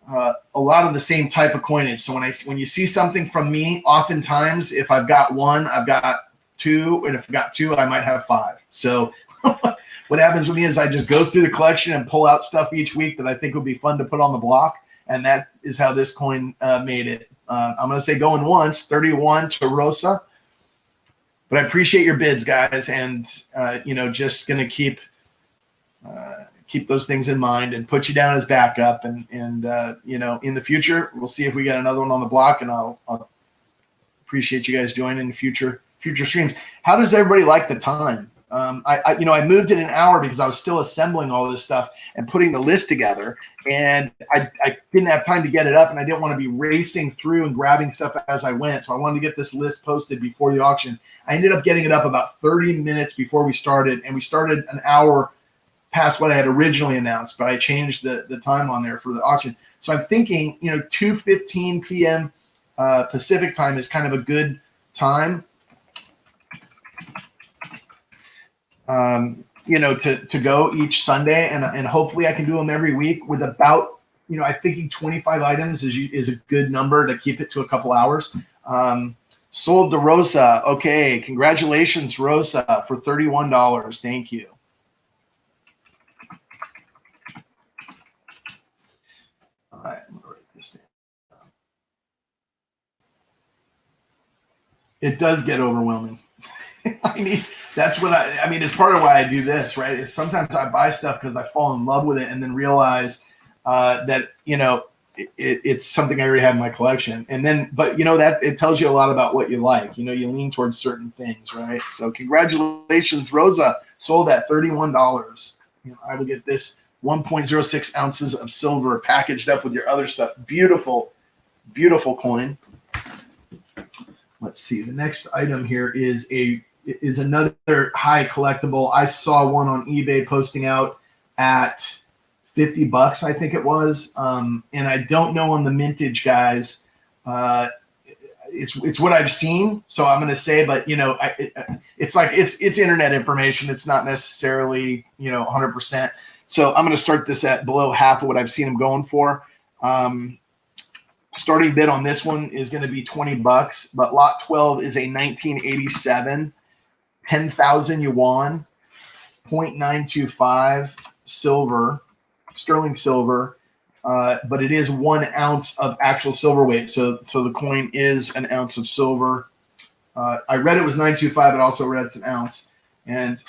a lot of the same type of coinage. So when you see something from me, oftentimes if I've got one, I've got two, and if I've got two, I might have 5. So what happens with me is I just go through the collection and pull out stuff each week that I think would be fun to put on the block, and that is how this coin made it. I'm going to say going once, 31 to Rosa. But I appreciate your bids, guys, and just going to keep those things in mind and put you down as backup. And in the future, we'll see if we get another one on the block, and I'll appreciate you guys joining future streams. How does everybody like the time? I moved it an hour because I was still assembling all this stuff and putting the list together, and I didn't have time to get it up, and I didn't want to be racing through and grabbing stuff as I went. So I wanted to get this list posted before the auction. I ended up getting it up about 30 minutes before we started, and we started an hour past what I had originally announced, but I changed the time on there for the auction. So I'm thinking, 2:15 p.m. Pacific time is kind of a good time, to go each Sunday, and hopefully I can do them every week with about, I'm thinking 25 items is a good number to keep it to a couple hours. Sold to Rosa. Okay, congratulations, Rosa, for $31. Thank you. All right, I'm gonna write this down. It does get overwhelming. That's what I mean, it's part of why I do this, right? Is sometimes I buy stuff because I fall in love with it and then realize that, it's something I already have in my collection. And then, but that it tells you a lot about what you like. You lean towards certain things, right? So congratulations, Rosa, sold at $31. I will get this 1.06 ounces of silver packaged up with your other stuff. Beautiful, beautiful coin. Let's see. The next item here is another high collectible. I saw one on eBay posting out at $50, I think it was. And I don't know on the mintage, guys. It's what I've seen, so I'm going to say, but it's internet information. It's not necessarily 100%. So I'm going to start this at below half of what I've seen them going for. Starting bid on this one is going to be $20, but lot 12 is a 1987 10,000 yuan, 0.925 silver, sterling silver, but it is 1 ounce of actual silver weight. So the coin is an ounce of silver. I read it was 925, but also read it's an ounce, and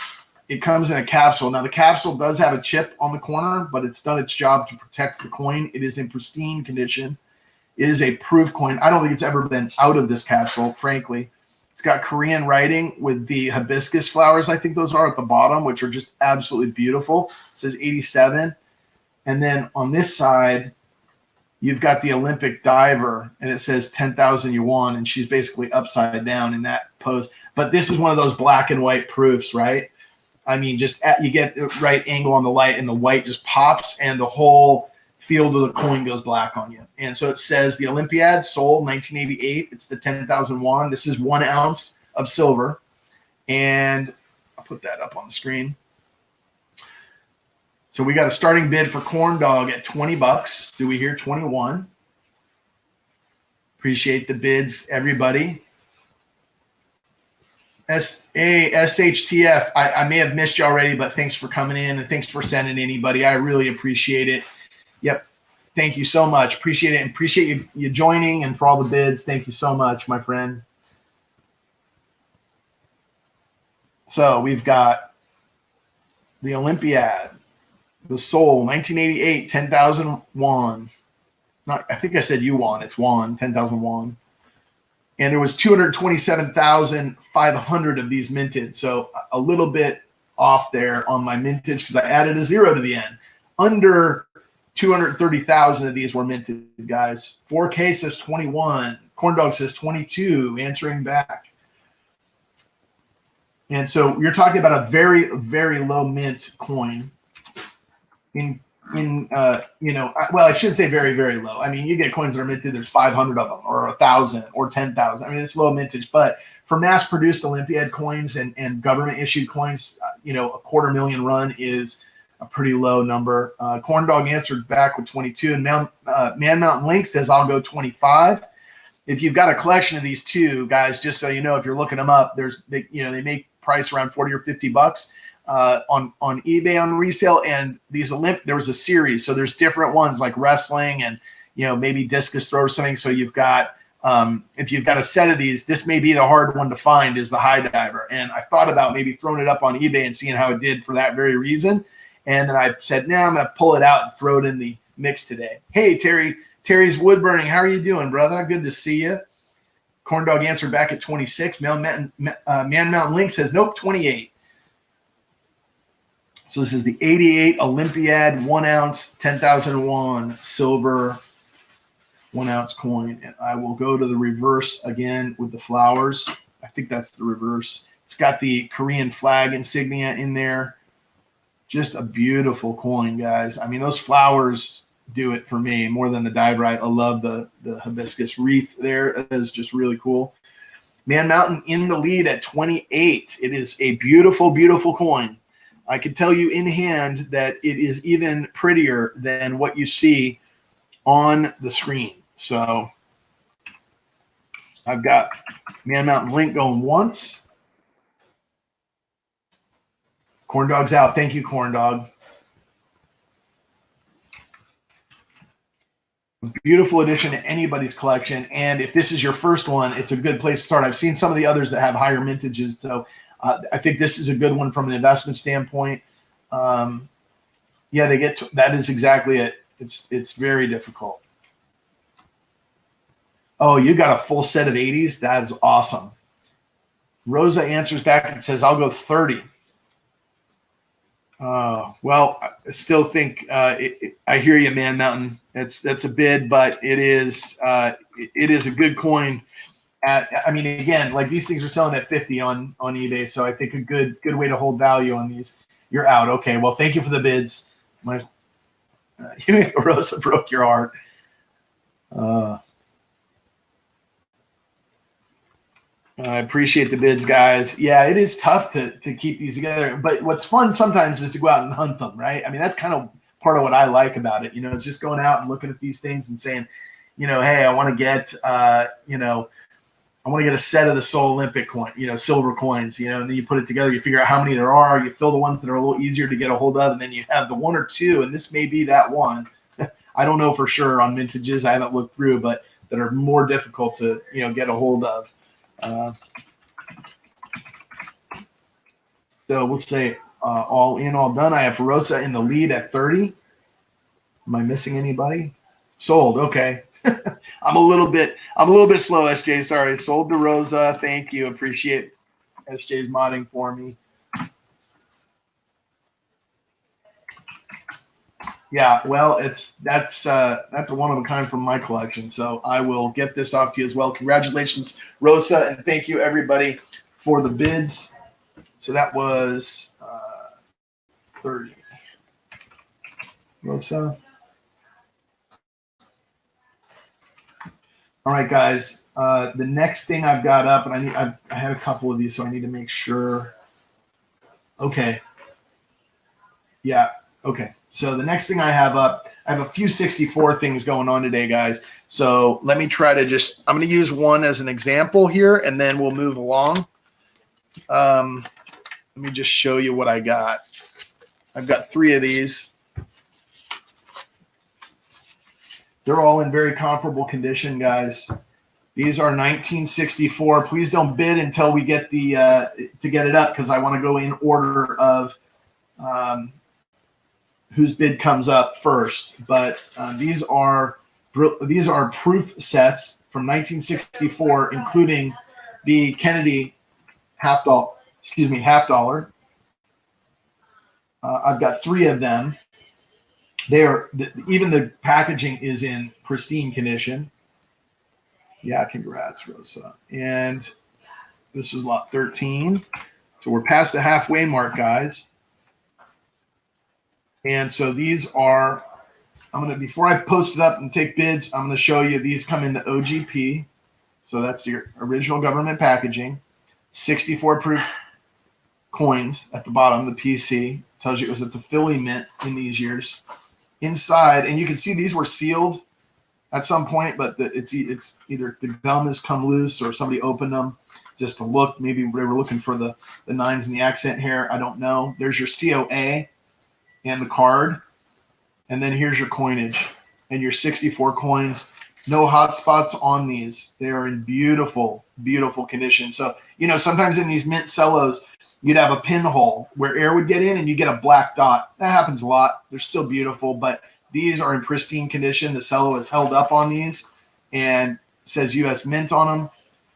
it comes in a capsule. Now the capsule does have a chip on the corner, but it's done its job to protect the coin. It is in pristine condition. It is a proof coin. I don't think it's ever been out of this capsule, frankly. It's got Korean writing with the hibiscus flowers, I think those are, at the bottom, which are just absolutely beautiful. It says 87. And then on this side, you've got the Olympic diver, and it says 10,000 yuan, and she's basically upside down in that pose. But this is one of those black and white proofs, right? I mean, you get the right angle on the light, and the white just pops, and the whole field of the coin goes black on you. And so it says the Olympiad sold 1988. It's the 10,000 yuan. This is 1 ounce of silver. And I'll put that up on the screen. So we got a starting bid for Corn Dog at $20. Do we hear 21? Appreciate the bids, everybody. SHTF, I may have missed you already, but thanks for coming in, and thanks for sending anybody. I really appreciate it. Yep. Thank you so much. Appreciate it. And appreciate you joining, and for all the bids. Thank you so much, my friend. So we've got the Olympiad, the Soul, 1988, 10,000 yuan. I think I said yuan. It's yuan, 10,000 yuan. And there was 227,500 of these minted. So a little bit off there on my mintage because I added a 0 to the end. Under 230,000 of these were minted, guys. 4K says 21. Corn Dog says 22, answering back. And so you're talking about a very, very low mint coin. Well, I shouldn't say very, very low. I mean, you get coins that are minted, there's 500 of them, or 1,000, or 10,000. I mean, it's low mintage. But for mass-produced Olympiad coins and government-issued coins, a 250,000 run is a pretty low number. Corn Dog answered back with 22, and Man Mountain Link says, I'll go 25. If you've got a collection of these two, guys, just so you know, if you're looking them up, they make price around 40 or 50 bucks on eBay on resale. And these there was a series, so there's different ones like wrestling and maybe discus throw or something. So you've got if you've got a set of these, this may be the hard one to find, is the high diver. And I thought about maybe throwing it up on eBay and seeing how it did for that very reason. And then I said, I'm going to pull it out and throw it in the mix today. Hey, Terry's wood burning. How are you doing, brother? Good to see you. Corn Dog answered back at 26. Man Mountain Link says, nope, 28. So this is the 88 Olympiad 1 ounce, 10,000 yuan silver 1 ounce coin. And I will go to the reverse again with the flowers. I think that's the reverse. It's got the Korean flag insignia in there. Just a beautiful coin, guys. I mean, those flowers do it for me more than the dibrite. I love the hibiscus wreath there. It is just really cool. Man Mountain in the lead at 28. It is a beautiful, beautiful coin. I can tell you in hand that it is even prettier than what you see on the screen. So I've got Man Mountain Link going once. Corn Dog's out. Thank you, Corn Dog. Beautiful addition to anybody's collection. And if this is your first one, it's a good place to start. I've seen some of the others that have higher mintages. So I think this is a good one from an investment standpoint. Yeah, they get to, that is exactly it. It's very difficult. Oh, you got a full set of 80s? That is awesome. Rosa answers back and says, I'll go 30. Well, I still think I hear you, Man Mountain. That's a bid, but it is a good coin. I mean, again, like these things are selling at 50 on eBay, so I think a good way to hold value on these. You're out. Okay, well, thank you for the bids. Rosa broke your heart. I appreciate the bids, guys. Yeah, it is tough to keep these together. But what's fun sometimes is to go out and hunt them, right? I mean, that's kind of part of what I like about it. It's just going out and looking at these things and saying, hey, I want to get, I want to get a set of the Seoul Olympic coin, silver coins, and then you put it together, you figure out how many there are, you fill the ones that are a little easier to get a hold of, and then you have the one or two, and this may be that one. I don't know for sure on vintages. I haven't looked through, but that are more difficult to, get a hold of. So we'll say all in, all done. I have Rosa in the lead at 30. Am I missing anybody? Sold. Okay. I'm a little bit slow, SJ. Sorry. Sold to Rosa. Thank you. Appreciate SJ's modding for me. Yeah, well, that's a one of a kind from my collection. So I will get this off to you as well. Congratulations, Rosa, and thank you everybody for the bids. So that was 30. Rosa. All right, guys. The next thing I've got up, and I had a couple of these, so I need to make sure. Okay. Yeah. Okay. So the next thing I have up, I have a few 64 things going on today, guys. So let me try to I'm going to use one as an example here, and then we'll move along. Let me just show you what I got. I've got 3 of these. They're all in very comparable condition, guys. These are 1964. Please don't bid until we get to get it up, because I want to go in order of whose bid comes up first. But these are proof sets from 1964, including the Kennedy half dollar. I've got 3 of them. Even the packaging is in pristine condition. Yeah, congrats, Rosa. And this is lot 13. So we're past the halfway mark, guys. And so these are, before I post it up and take bids, I'm going to show you these come in the OGP. So that's the original government packaging. 64 proof coins at the bottom, the PC. Tells you it was at the Philly Mint in these years. Inside, and you can see these were sealed at some point, but it's either the gum has come loose or somebody opened them just to look. Maybe they were looking for the 9s and the accent here. I don't know. There's your COA and the card. And then here's your coinage and your 64 coins. No hot spots on these. They are in beautiful, beautiful condition. So, sometimes in these mint cellos, you'd have a pinhole where air would get in and you get a black dot. That happens a lot. They're still beautiful, but these are in pristine condition. The cello is held up on these and says U.S. Mint on them.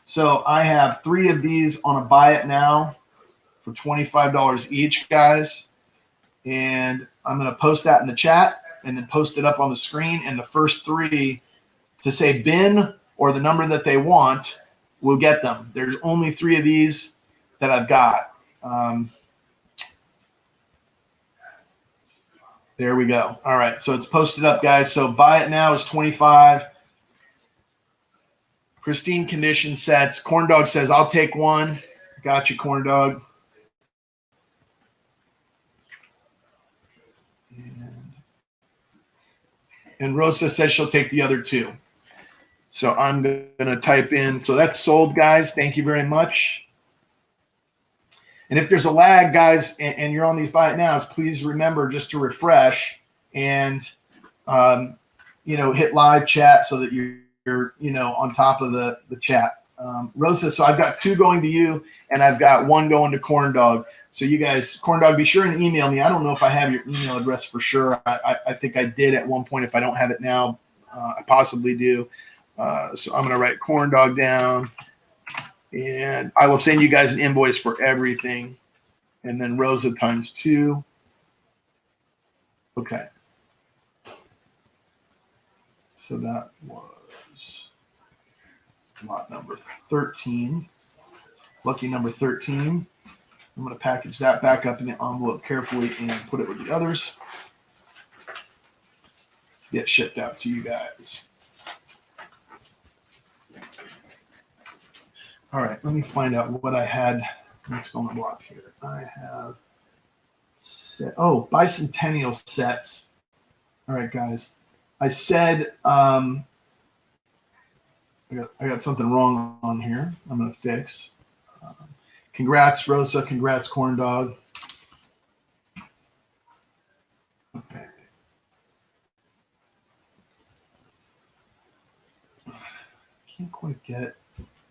So I have 3 of these on a buy it now for $25 each, guys. And I'm going to post that in the chat and then post it up on the screen. And the first 3 to say bin or the number that they want will get them. There's only 3 of these that I've got. There we go. All right, so it's posted up, guys. So buy it now is 25. Pristine condition sets. Corn Dog says, I'll take one. Got you, Corn Dog. And Rosa says she'll take the other two. So I'm going to type in. So that's sold, guys. Thank you very much. And if there's a lag, guys, and you're on these buy it nows, please remember just to refresh and, hit live chat so that you're on top of the chat. Rosa, so I've got 2 going to you, and I've got 1 going to Corn Dog. So you guys, Corn Dog, be sure and email me. I don't know if I have your email address for sure. I think I did at one point. If I don't have it now, I possibly do. So I'm going to write Corn Dog down, and I will send you guys an invoice for everything. And then Rosa times 2. Okay. So that was lot number 13. Lucky number 13. I'm going to package that back up in the envelope carefully and put it with the others. Get shipped out to you guys. All right, let me find out what I had next on the block here. I have bicentennial sets. All right, guys. I said I got something wrong on here. I'm going to fix. Congrats, Rosa. Congrats, Corn Dog. Okay. Can't quite get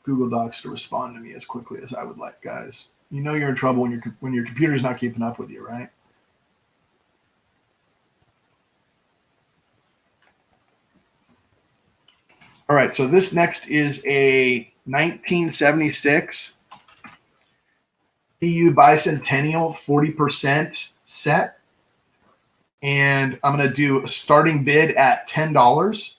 Google Docs to respond to me as quickly as I would like, guys. You know you're in trouble when your computer's not keeping up with you, right? All right, so this next is a 1976 EU Bicentennial 40% set. And I'm going to do a starting bid at $10.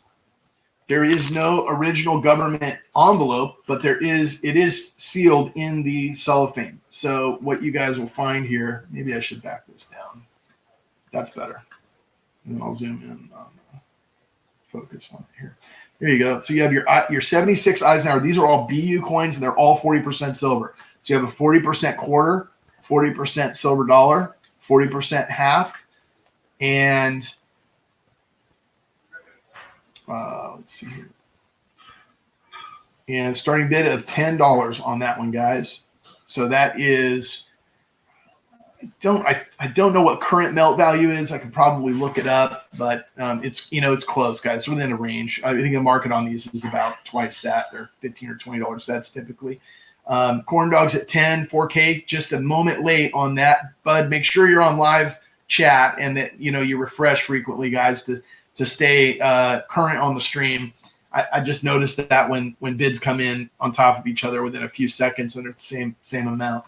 There is no original government envelope, but it is sealed in the cellophane. So what you guys will find here, maybe I should back this down. That's better. And I'll zoom in on focus on it here. There you go. So you have your 76 Eisenhower. These are all BU coins, and they're all 40% silver. So you have a 40% quarter, 40% silver dollar, 40% half, and let's see here. And starting bid of $10 on that one, guys. So that is, I don't know what current melt value is. I could probably look it up, but it's close, guys. It's within a range. I think the market on these is about twice that. They're $15 or $20 sets typically. Corn Dogs at 10, 4K, just a moment late on that, bud. Make sure you're on live chat and that you refresh frequently, guys, to stay current on the stream. I just noticed that when bids come in on top of each other within a few seconds and it's the same amount.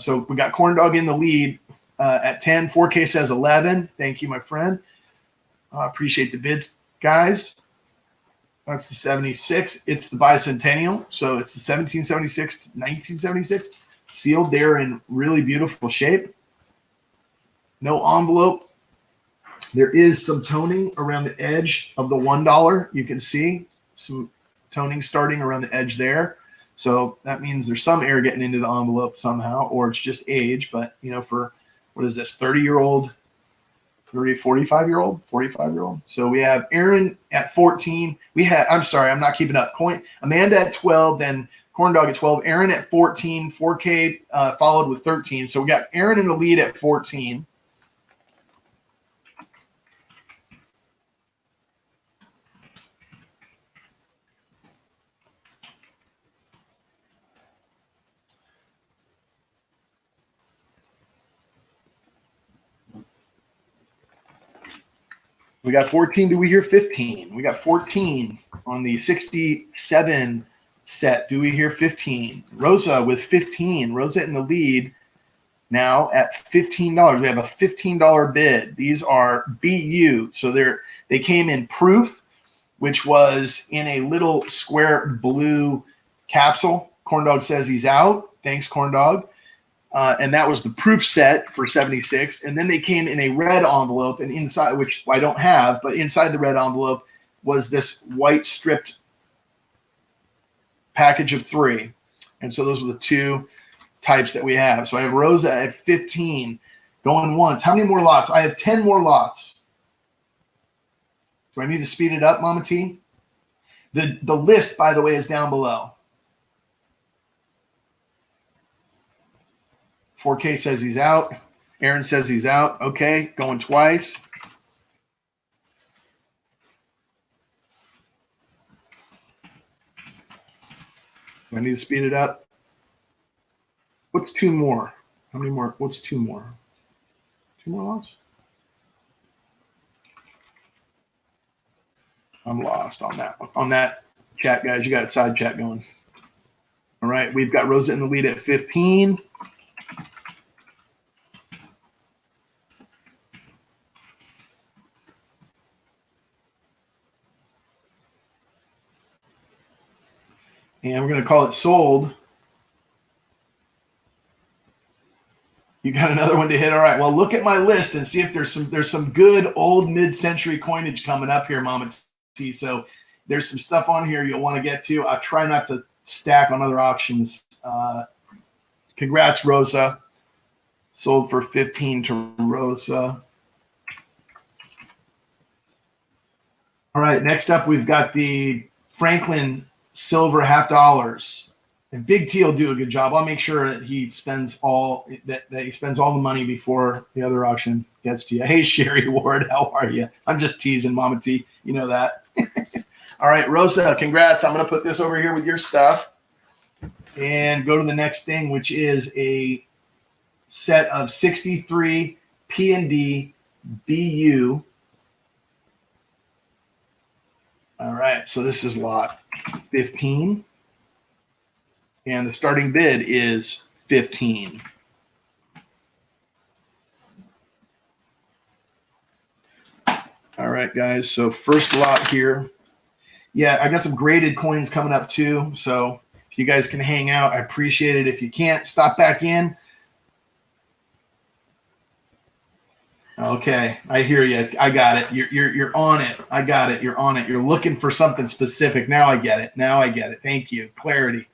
So we got Corn Dog in the lead at 10. 4K says 11. Thank you, my friend. Appreciate the bids, guys. That's the 76. It's the bicentennial. So it's the 1776 to 1976. Sealed there in really beautiful shape. No envelope. There is some toning around the edge of the $1. You can see some toning starting around the edge there. So that means there's some air getting into the envelope somehow, or it's just age. But, for, what is this, 30-year-old, 45-year-old? So we have Aaron at 14. I'm sorry, I'm not keeping up. Amanda at 12, then Corn Dog at 12. Aaron at 14, 4K followed with 13. So we got Aaron in the lead at 14. We got 14. Do we hear 15? We got 14 on the 67 set. Do we hear 15? Rosa with 15. Rosa in the lead now at $15. We have a $15 bid. These are BU. So they came in proof, which was in a little square blue capsule. Corn Dog says he's out. Thanks, Corn Dog. and that was the proof set for 76. And then they came in a red envelope, and inside, which I don't have, but inside the red envelope was this white stripped package of 3. And so those were the 2 types that we have. So I have Rosa at 15 going once. How many more lots? I have 10 more lots. Do I need to speed it up, Mama T? The list, by the way, is down below. 4K says he's out. Aaron says he's out. Okay, going twice. Do I need to speed it up? What's 2 more? How many more? What's 2 more? 2 more lots? I'm lost on that one. On that chat, guys. You got side chat going. All right, we've got Rosa in the lead at 15. And we're going to call it sold. You got another one to hit. All right. Well, look at my list and see if there's some good old mid-century coinage coming up here, Mama T. So there's some stuff on here you'll want to get to. I'll try not to stack on other auctions. Congrats, Rosa. Sold for 15 to Rosa. All right. Next up, we've got the Franklin silver $50. And Big T will do a good job. I'll make sure that he spends all the money before the other auction gets to you. Hey, Sherry Ward, how are you? I'm just teasing, Mama T. You know that. All right, Rosa, congrats. I'm going to put this over here with your stuff and go to the next thing, which is a set of 63 P&D BU. All right, so this is lot 15. And the starting bid is 15. All right, guys. So first lot here. Yeah, I got some graded coins coming up too. So if you guys can hang out, I appreciate it. If you can't, stop back in. Okay, I hear you. I got it. You're on it. I got it. You're on it. You're looking for something specific. Now I get it. Now I get it. Thank you. Clarity.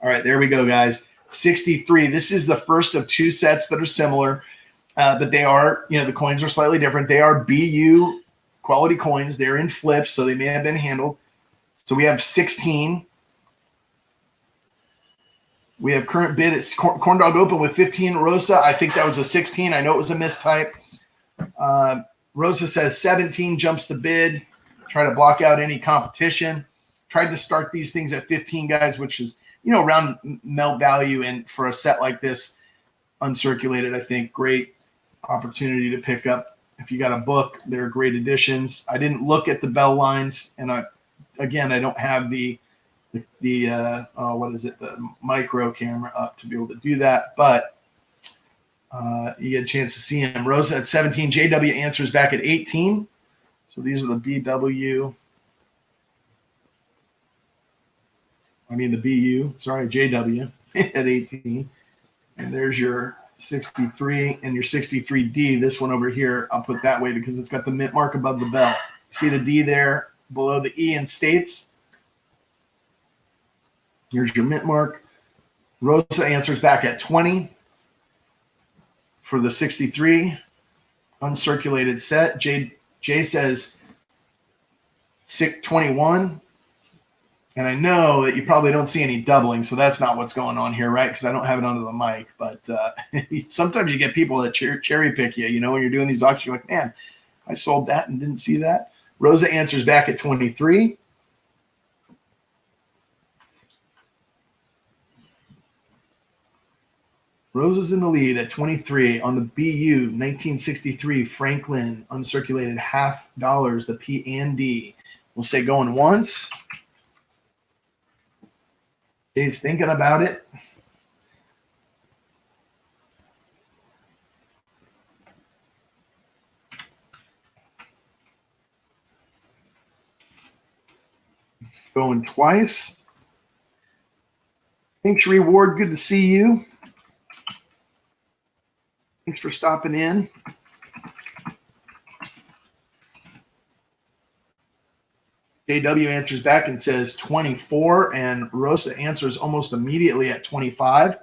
All right, there we go, guys. 63. This is the first of 2 sets that are similar, but they are, the coins are slightly different. They are BU quality coins. They're in flips, so they may have been handled. So we have 16. We have current bid. It's Corn Dog Open with 15. Rosa, I think that was a 16. I know it was a mistype. Rosa says 17 jumps the bid. Try to block out any competition. Tried to start these things at 15, guys, which is around melt value, and for a set like this, uncirculated, I think great opportunity to pick up. If you got a book, they're great additions. I didn't look at the bell lines, and I don't have the micro camera up to be able to do that, but you get a chance to see him. Rosa at 17, JW answers back at 18. So these are the BW. The BU, sorry, JW at 18. And there's your 63 and your 63D. This one over here, I'll put that way because it's got the mint mark above the bell. See the D there below the E in states? Here's your mint mark. Rosa answers back at 20 for the 63 uncirculated set. Jay says 21. And I know that you probably don't see any doubling, so that's not what's going on here, right? Because I don't have it under the mic. But sometimes you get people that cherry pick you. When you're doing these auctions, you're like, man, I sold that and didn't see that. Rosa answers back at 23. Rosa's in the lead at 23 on the BU 1963 Franklin uncirculated $50, the P&D. We'll say going once. Dave's thinking about it. Going twice. Thanks, Reward. Good to see you. Thanks for stopping in. JW answers back and says 24, and Rosa answers almost immediately at 25.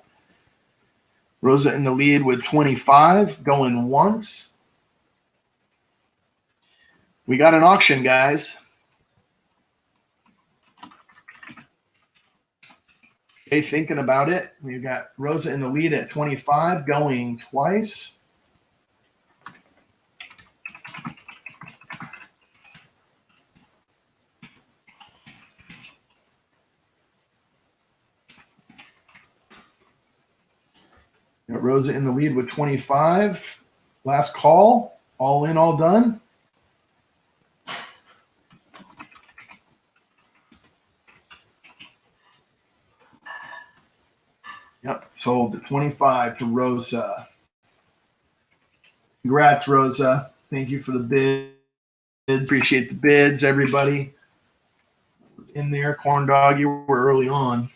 Rosa in the lead with 25, going once. We got an auction, guys. Okay, thinking about it. We've got Rosa in the lead at 25, going twice. Got Rosa in the lead with 25. Last call. All in, all done. Yep, sold at 25 to Rosa. Congrats, Rosa. Thank you for the bids. Appreciate the bids, everybody. In there, Corn Dog, you were early on.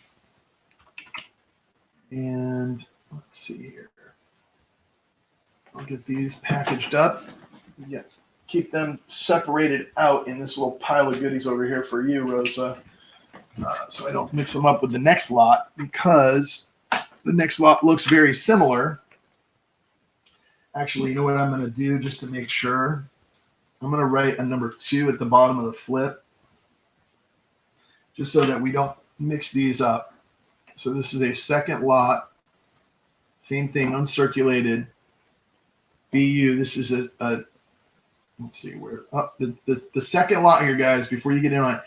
And let's see here. I'll get these packaged up. Yeah, keep them separated out in this little pile of goodies over here for you, Rosa. So I don't mix them up with the next lot, because the next lot looks very similar. Actually, you know what I'm going to do just to make sure? I'm going to write a number 2 at the bottom of the flip, just so that we don't mix these up. So this is a second lot. Same thing, uncirculated. BU, this is a let's see where, the second lot here, guys, before you get in on it,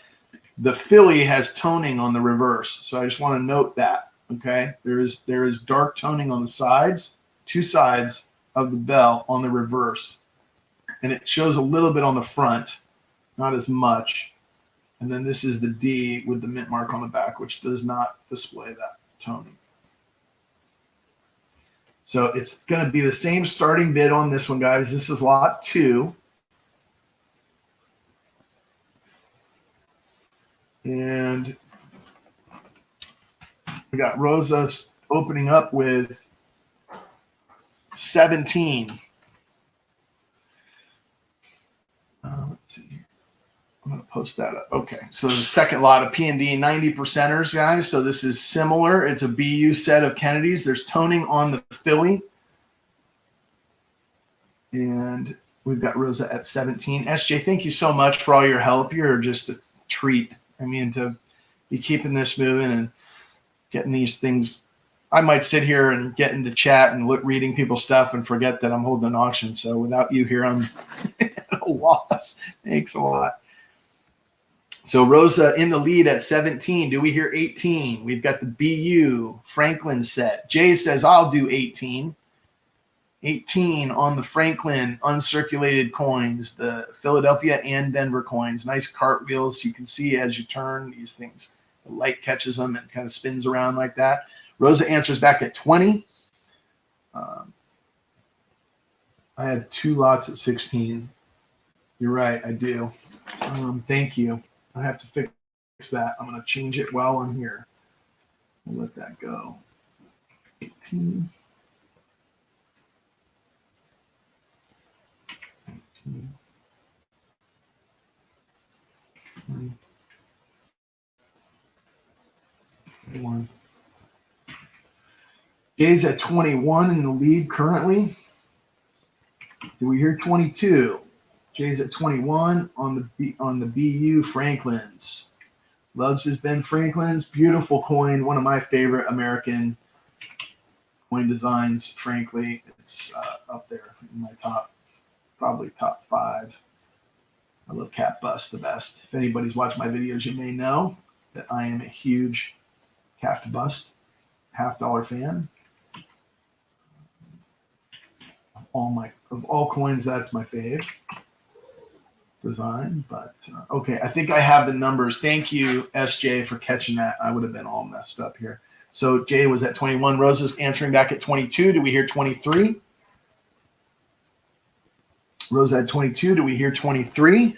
the filly has toning on the reverse. So I just want to note that, okay? There is dark toning on the sides, 2 sides of the bell on the reverse. And it shows a little bit on the front, not as much. And then this is the D with the mint mark on the back, which does not display that toning. So it's going to be the same starting bid on this one, guys. This is lot 2. And we got Rosa opening up with 17. Let's see. I'm going to post that up. Okay, so the second lot of P&D 90 percenters, guys. So this is similar. It's a BU set of Kennedys. There's toning on the filly. And we've got Rosa at 17. SJ, thank you so much for all your help. You're just a treat. I mean, to be keeping this moving and getting these things. I might sit here and get into chat and reading people's stuff and forget that I'm holding an auction. So without you here, I'm at a loss. Thanks a lot. So Rosa in the lead at 17. Do we hear 18? We've got the BU Franklin set. Jay says, I'll do 18. 18 on the Franklin uncirculated coins, the Philadelphia and Denver coins. Nice cartwheels. You can see as you turn these things, the light catches them and kind of spins around like that. Rosa answers back at 20. I had 2 lots at 16. You're right, I do. Thank you. I have to fix that. I'm going to change it while I'm here. I'll let that go. 18. 21. Jay's at 21 in the lead currently. Do we hear 22? Jay's at 21 on the BU Franklins. Loves his Ben Franklin's. Beautiful coin. One of my favorite American coin designs, frankly. It's up there in my probably top 5. I love Cat Bust the best. If anybody's watched my videos, you may know that I am a huge Cat Bust $50 fan. Of all coins, that's my fave design. But okay, I think I have the numbers. Thank you, SJ, for catching that. I would have been all messed up here. So Jay was at 21. Rosa's answering back at 22. Do we hear 23? Rosa at 22. Do we hear 23?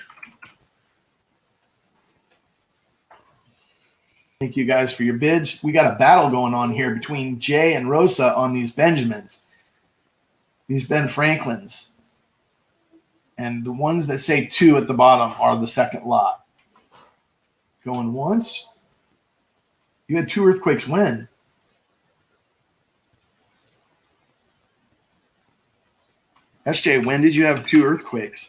Thank you guys for your bids. We got a battle going on here between Jay and Rosa on these Benjamins. These Ben Franklins. And the ones that say 2 at the bottom are the second lot. Going once. You had 2 earthquakes when? SJ, when did you have 2 earthquakes?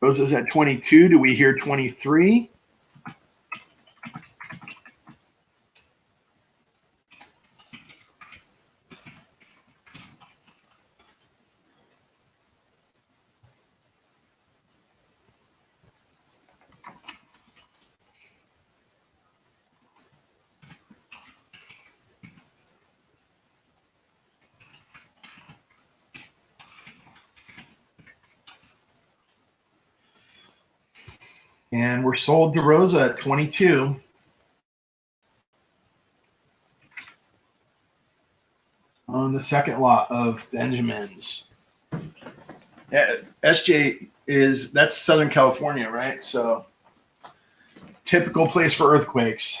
Rosa's at 22. Do we hear 23? And we're sold to Rosa at 22. On the second lot of Benjamins. Yeah, SJ that's Southern California, right? So typical place for earthquakes.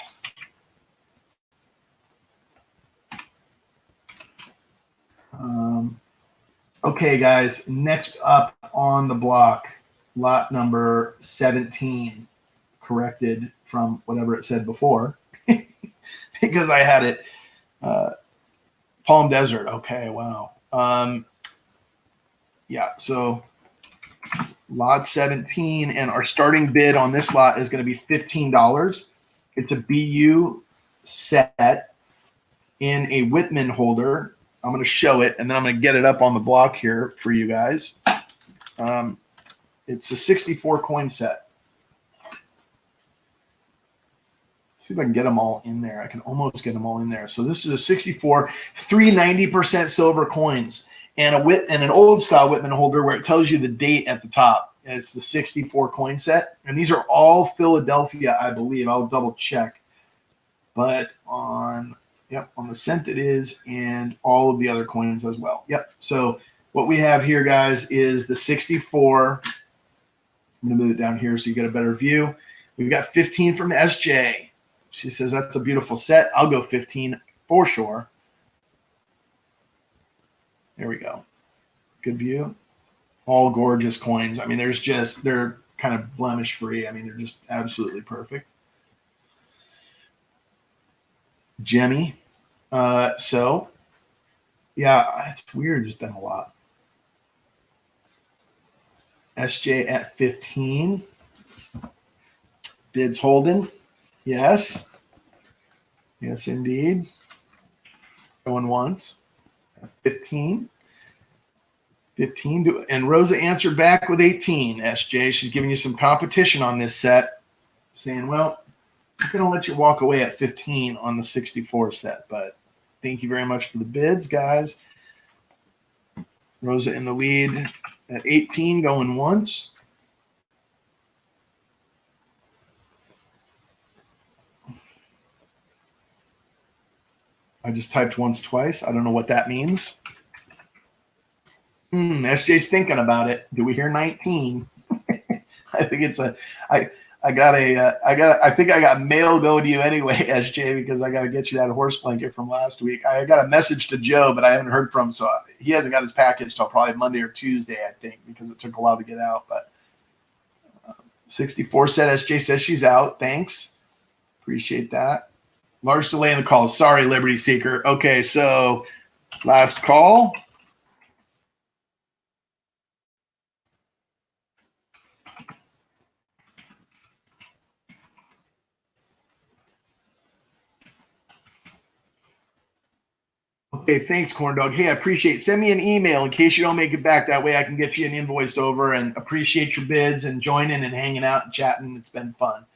Okay, guys, next up on the block, lot number 17, corrected from whatever it said before, because I had it Palm Desert. Okay, wow. Yeah, so lot 17, and our starting bid on this lot is going to be $15. It's a BU set in a Whitman holder. I'm going to show it, and then I'm going to get it up on the block here for you guys. It's a 64 coin set. See if I can get them all in there. I can almost get them all in there. So this is a 64, 390% silver coins, and an old style Whitman holder where it tells you the date at the top. And it's the 64 coin set, and these are all Philadelphia, I believe. I'll double check, but on the cent it is, and all of the other coins as well. Yep. So what we have here, guys, is the 64. I'm going to move it down here so you get a better view. We've got 15 from SJ. She says that's a beautiful set. I'll go 15 for sure. There we go. Good view. All gorgeous coins. I mean, they're kind of blemish free. I mean, they're just absolutely perfect. Jemmy. So, yeah, it's weird. There's been a lot. SJ at 15. Bids holding. Yes. Yes, indeed. Going once. 15. 15. And Rosa answered back with 18, SJ. She's giving you some competition on this set, saying, well, I'm going to let you walk away at 15 on the 64 set, but thank you very much for the bids, guys. Rosa in the lead at 18, going once. I just typed once, twice. I don't know what that means. SJ's thinking about it. Do we hear 19? I think it's I think I got mail going to you anyway, SJ, because I got to get you that horse blanket from last week. I got a message to Joe, but I haven't heard from him, so he hasn't got his package till probably Monday or Tuesday, I think, because it took a while to get out. But 64 set, SJ says she's out. Thanks. Appreciate that. Large delay in the call. Sorry, Liberty Seeker. Okay, so last call. Okay, thanks, Corn Dog. Hey, I appreciate it. Send me an email in case you don't make it back. That way I can get you an invoice over, and appreciate your bids and joining and hanging out and chatting. It's been fun.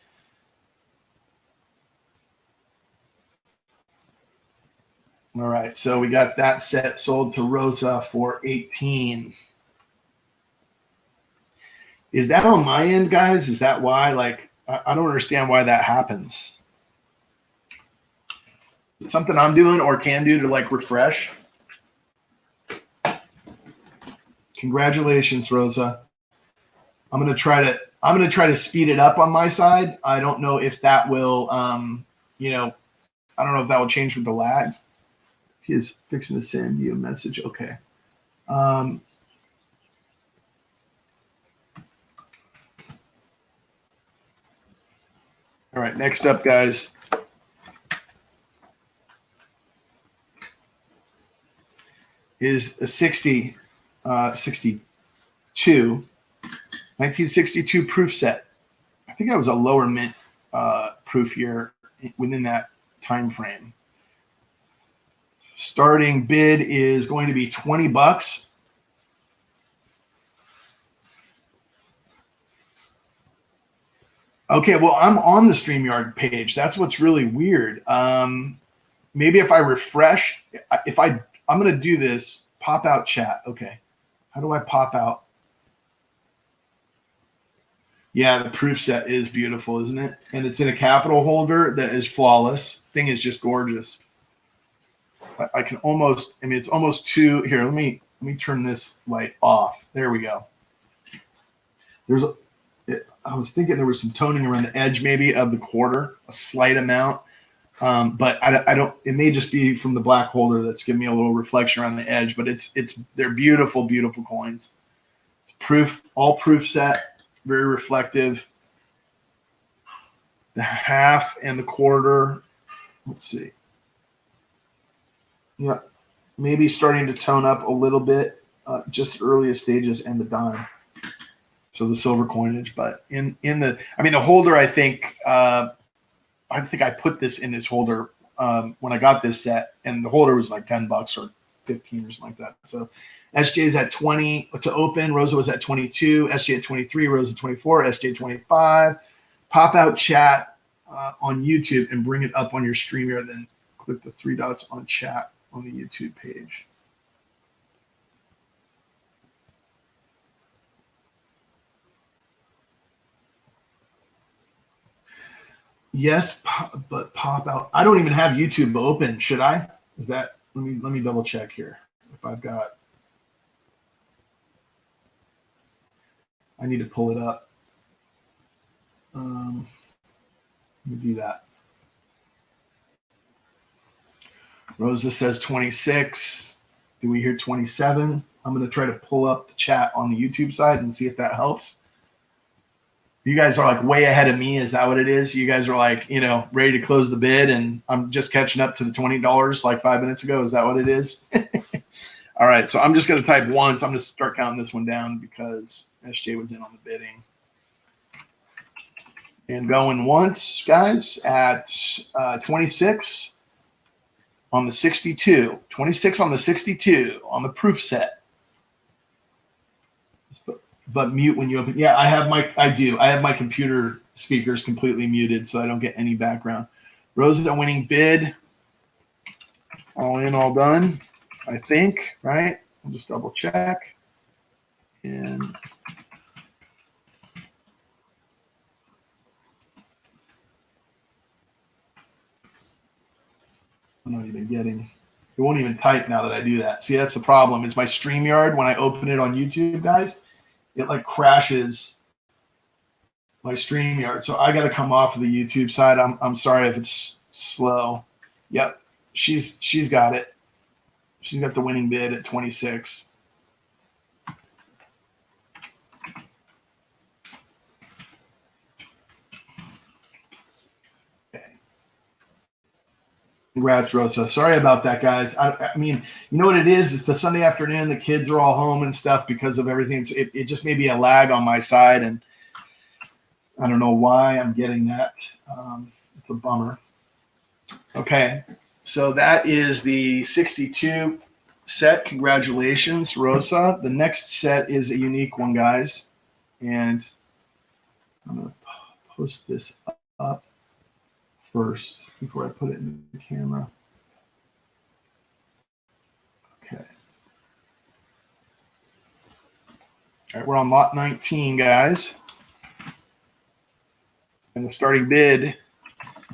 All right, so we got that set sold to Rosa for 18. Is that on my end, guys? Is that why? Like, I don't understand why that happens. Is it something I'm doing or can do to like refresh? Congratulations, Rosa. I'm gonna try to speed it up on my side. I don't know if that will you know, I don't know if that will change with the lags. He is fixing to send you a message. Okay. All right, next up, guys, is a 1962 proof set. I think that was a lower mint proof year within that time frame. Starting bid is going to be $20. Okay, well, I'm on the StreamYard page. That's what's really weird. Maybe if I refresh, I'm going to do this, pop out chat. Okay. How do I pop out? Yeah, the proof set is beautiful, isn't it? And it's in a capital holder that is flawless. Thing is just gorgeous. I can almost, I mean, it's almost too, here, let me turn this light off. There we go. I was thinking there was some toning around the edge maybe of the quarter, a slight amount. But I don't, it may just be from the black holder that's giving me a little reflection around the edge, but they're beautiful, beautiful coins. It's proof, all proof set, very reflective. The half and the quarter, let's see. Yeah, maybe starting to tone up a little bit, just earliest stages, and the dime. So the silver coinage, but in the, I mean, the holder, I think I put this in this holder when I got this set, and the holder was like $10 or 15 or something like that. So SJ is at 20 to open. Rosa was at 22. SJ at 23. Rosa 24. SJ 25. Pop out chat on YouTube and bring it up on your StreamYard. Then click the three dots on chat on the YouTube page. Yes, but pop out. I don't even have YouTube open. Should I? Is that? Let me double check here. If I've got, I need to pull it up. Let me do that. Rosa says 26. Do we hear 27? I'm going to try to pull up the chat on the YouTube side and see if that helps. You guys are like way ahead of me. Is that what it is? You guys are like, you know, ready to close the bid, and I'm just catching up to the $20 like 5 minutes ago. Is that what it is? All right. So I'm just going to type once. I'm going to start counting this one down because SJ was in on the bidding. And going once, guys, at 26 on the 62. 26 on the 62 on the proof set. But mute when you open. Yeah, I have my computer speakers completely muted so I don't get any background. Rosa winning bid. All in, all done, I think, right? I'll just double check. And I'm not even getting, it won't even type now that I do that. See, that's the problem. Is my StreamYard, when I open it on YouTube, guys, it like crashes my StreamYard. So I got to come off of the YouTube side. I'm sorry if it's slow. Yep. She's got it. She's got the winning bid at 26. Okay. Congrats, Rosa. Sorry about that, guys. I mean, you know what it is? It's the Sunday afternoon. The kids are all home and stuff because of everything. So it just may be a lag on my side, and I don't know why I'm getting that. It's a bummer. Okay, so that is the 62 set. Congratulations, Rosa. The next set is a unique one, guys. And I'm going to post this up first before I put it in the camera. Okay. All right, we're on lot 19, guys. And the starting bid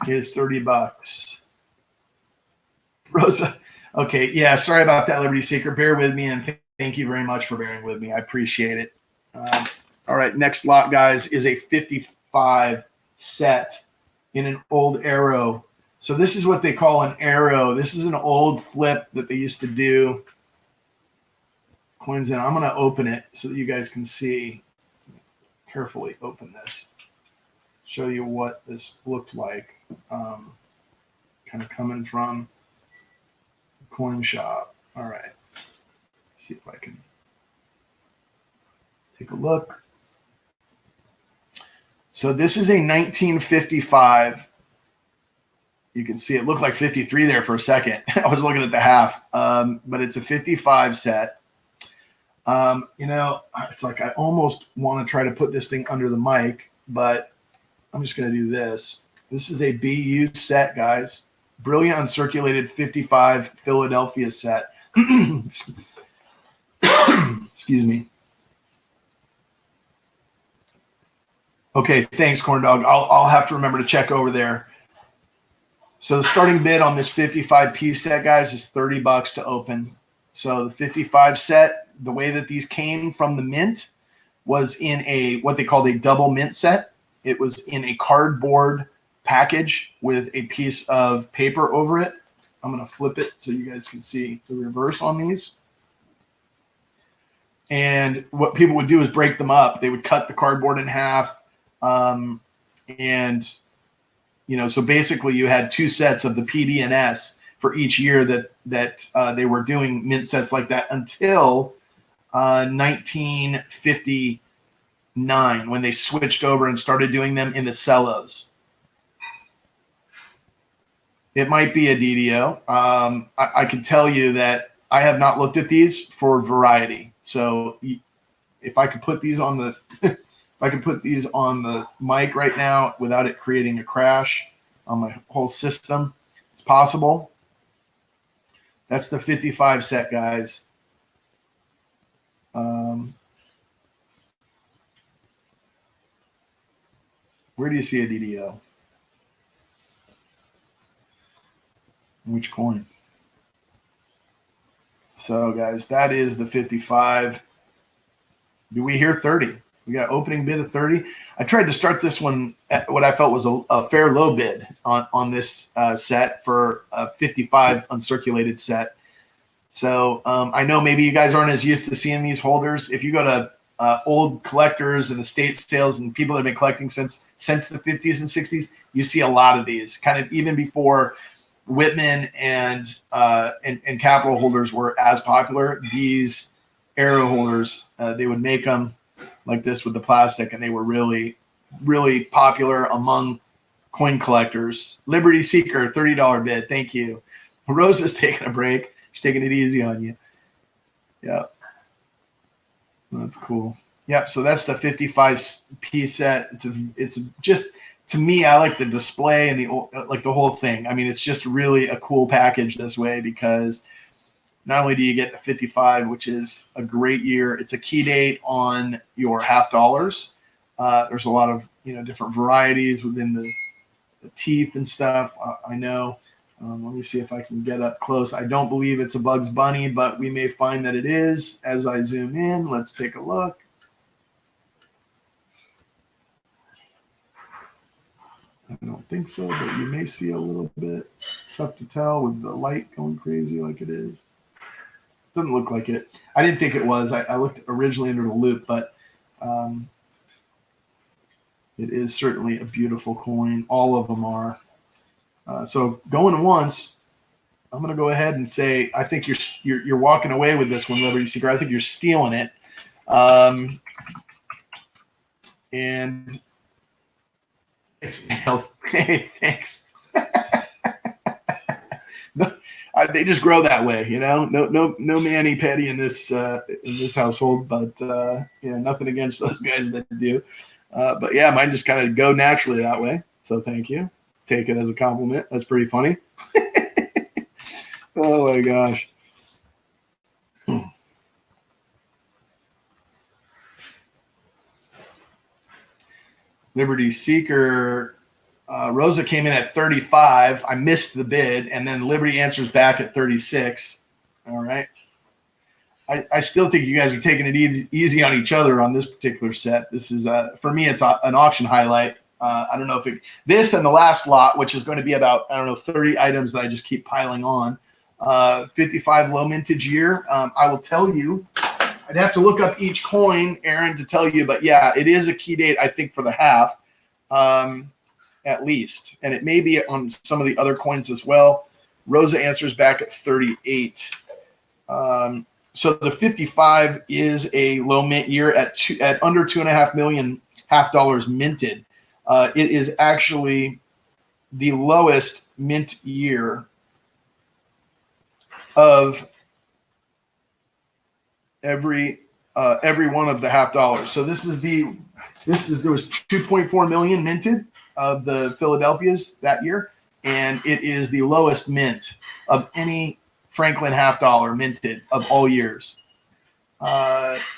is $30. Rosa. Okay, yeah, sorry about that, Liberty Seeker. Bear with me, and thank you very much for bearing with me. I appreciate it. All right, next lot, guys, is a 55 set in an old Arrow So this is what they call an arrow. This is an old flip that they used to do. Coins in. I'm going to open it so that you guys can see. Carefully open this. Show you what this looked like. Kind of coming from the coin shop. All right. See if I can take a look. So this is a 1955. You can see it looked like 53 there for a second. I was looking at the half, but it's a 55 set. You know, it's like I almost want to try to put this thing under the mic, but I'm just going to do this. This is a BU set, guys. Brilliant uncirculated 55 Philadelphia set. Excuse me. Okay, thanks, Corn Dog. I'll have to remember to check over there. So the starting bid on this 55 piece set, guys, is $30 to open. So the 55 set, the way that these came from the mint was in a what they called a double mint set. It was in a cardboard package with a piece of paper over it. I'm going to flip it so you guys can see the reverse on these. And what people would do is break them up. They would cut the cardboard in half. And, you know, so basically you had two sets of the PD and S for each year that they were doing mint sets like that until 1959 when they switched over and started doing them in the cellos. It might be a DDO. I can tell you that I have not looked at these for variety. So if I could put these on the if I could put these on the mic right now without it creating a crash on my whole system, it's possible. That's the 55 set, guys. Where do you see a DDO? Which coin? So, guys, that is the 55. Do we hear 30? We got opening bid of 30. I tried to start this one at what I felt was a fair low bid on this set for a 55 uncirculated set. So I know maybe you guys aren't as used to seeing these holders. If you go to old collectors and estate sales and people that have been collecting since the 50s and 60s, you see a lot of these. Kind of even before Whitman and capital holders were as popular, these arrow holders, they would make them like this with the plastic, and they were really, really popular among coin collectors. Liberty Seeker, $30 bid. Thank you. Rose is taking a break. She's taking it easy on you. Yeah. That's cool. Yep. So that's the 55 piece set. It's just, to me, I like the display and the whole thing. I mean, it's just really a cool package this way because not only do you get the 55, which is a great year, it's a key date on your half dollars. There's a lot of different varieties within the teeth and stuff. I know. Let me see if I can get up close. I don't believe it's a Bugs Bunny, but we may find that it is as I zoom in. Let's take a look. I don't think so, but you may see a little bit. Tough to tell with the light going crazy like it is. Doesn't look like it. I didn't think it was. I looked originally under the loop, but it is certainly a beautiful coin. All of them are. So going once, I'm going to go ahead and say I think you're walking away with this one, Liberty Seeker. I think you're stealing it. And hey, thanks. They just grow that way, No mani petty in this household, but nothing against those guys that do. But yeah, mine just kind of go naturally that way. So thank you. Take it as a compliment. That's pretty funny. Oh my gosh. Liberty Seeker. Rosa came in at 35. I missed the bid, and then Liberty answers back at 36. All right. I still think you guys are taking it easy on each other on this particular set. This is for me, it's an auction highlight. I don't know if this and the last lot, which is going to be about, I don't know, 30 items that I just keep piling on. 55 low mintage year. I will tell you, I'd have to look up each coin, Aaron, to tell you, but yeah, it is a key date, I think, for the half, at least. And it may be on some of the other coins as well. Rosa answers back at 38. So the 55 is a low mint year at under 2.5 million half dollars minted. It is actually the lowest mint year of every one of the half dollars. So there was 2.4 million minted of the Philadelphias that year, and it is the lowest mint of any Franklin half dollar minted of all years.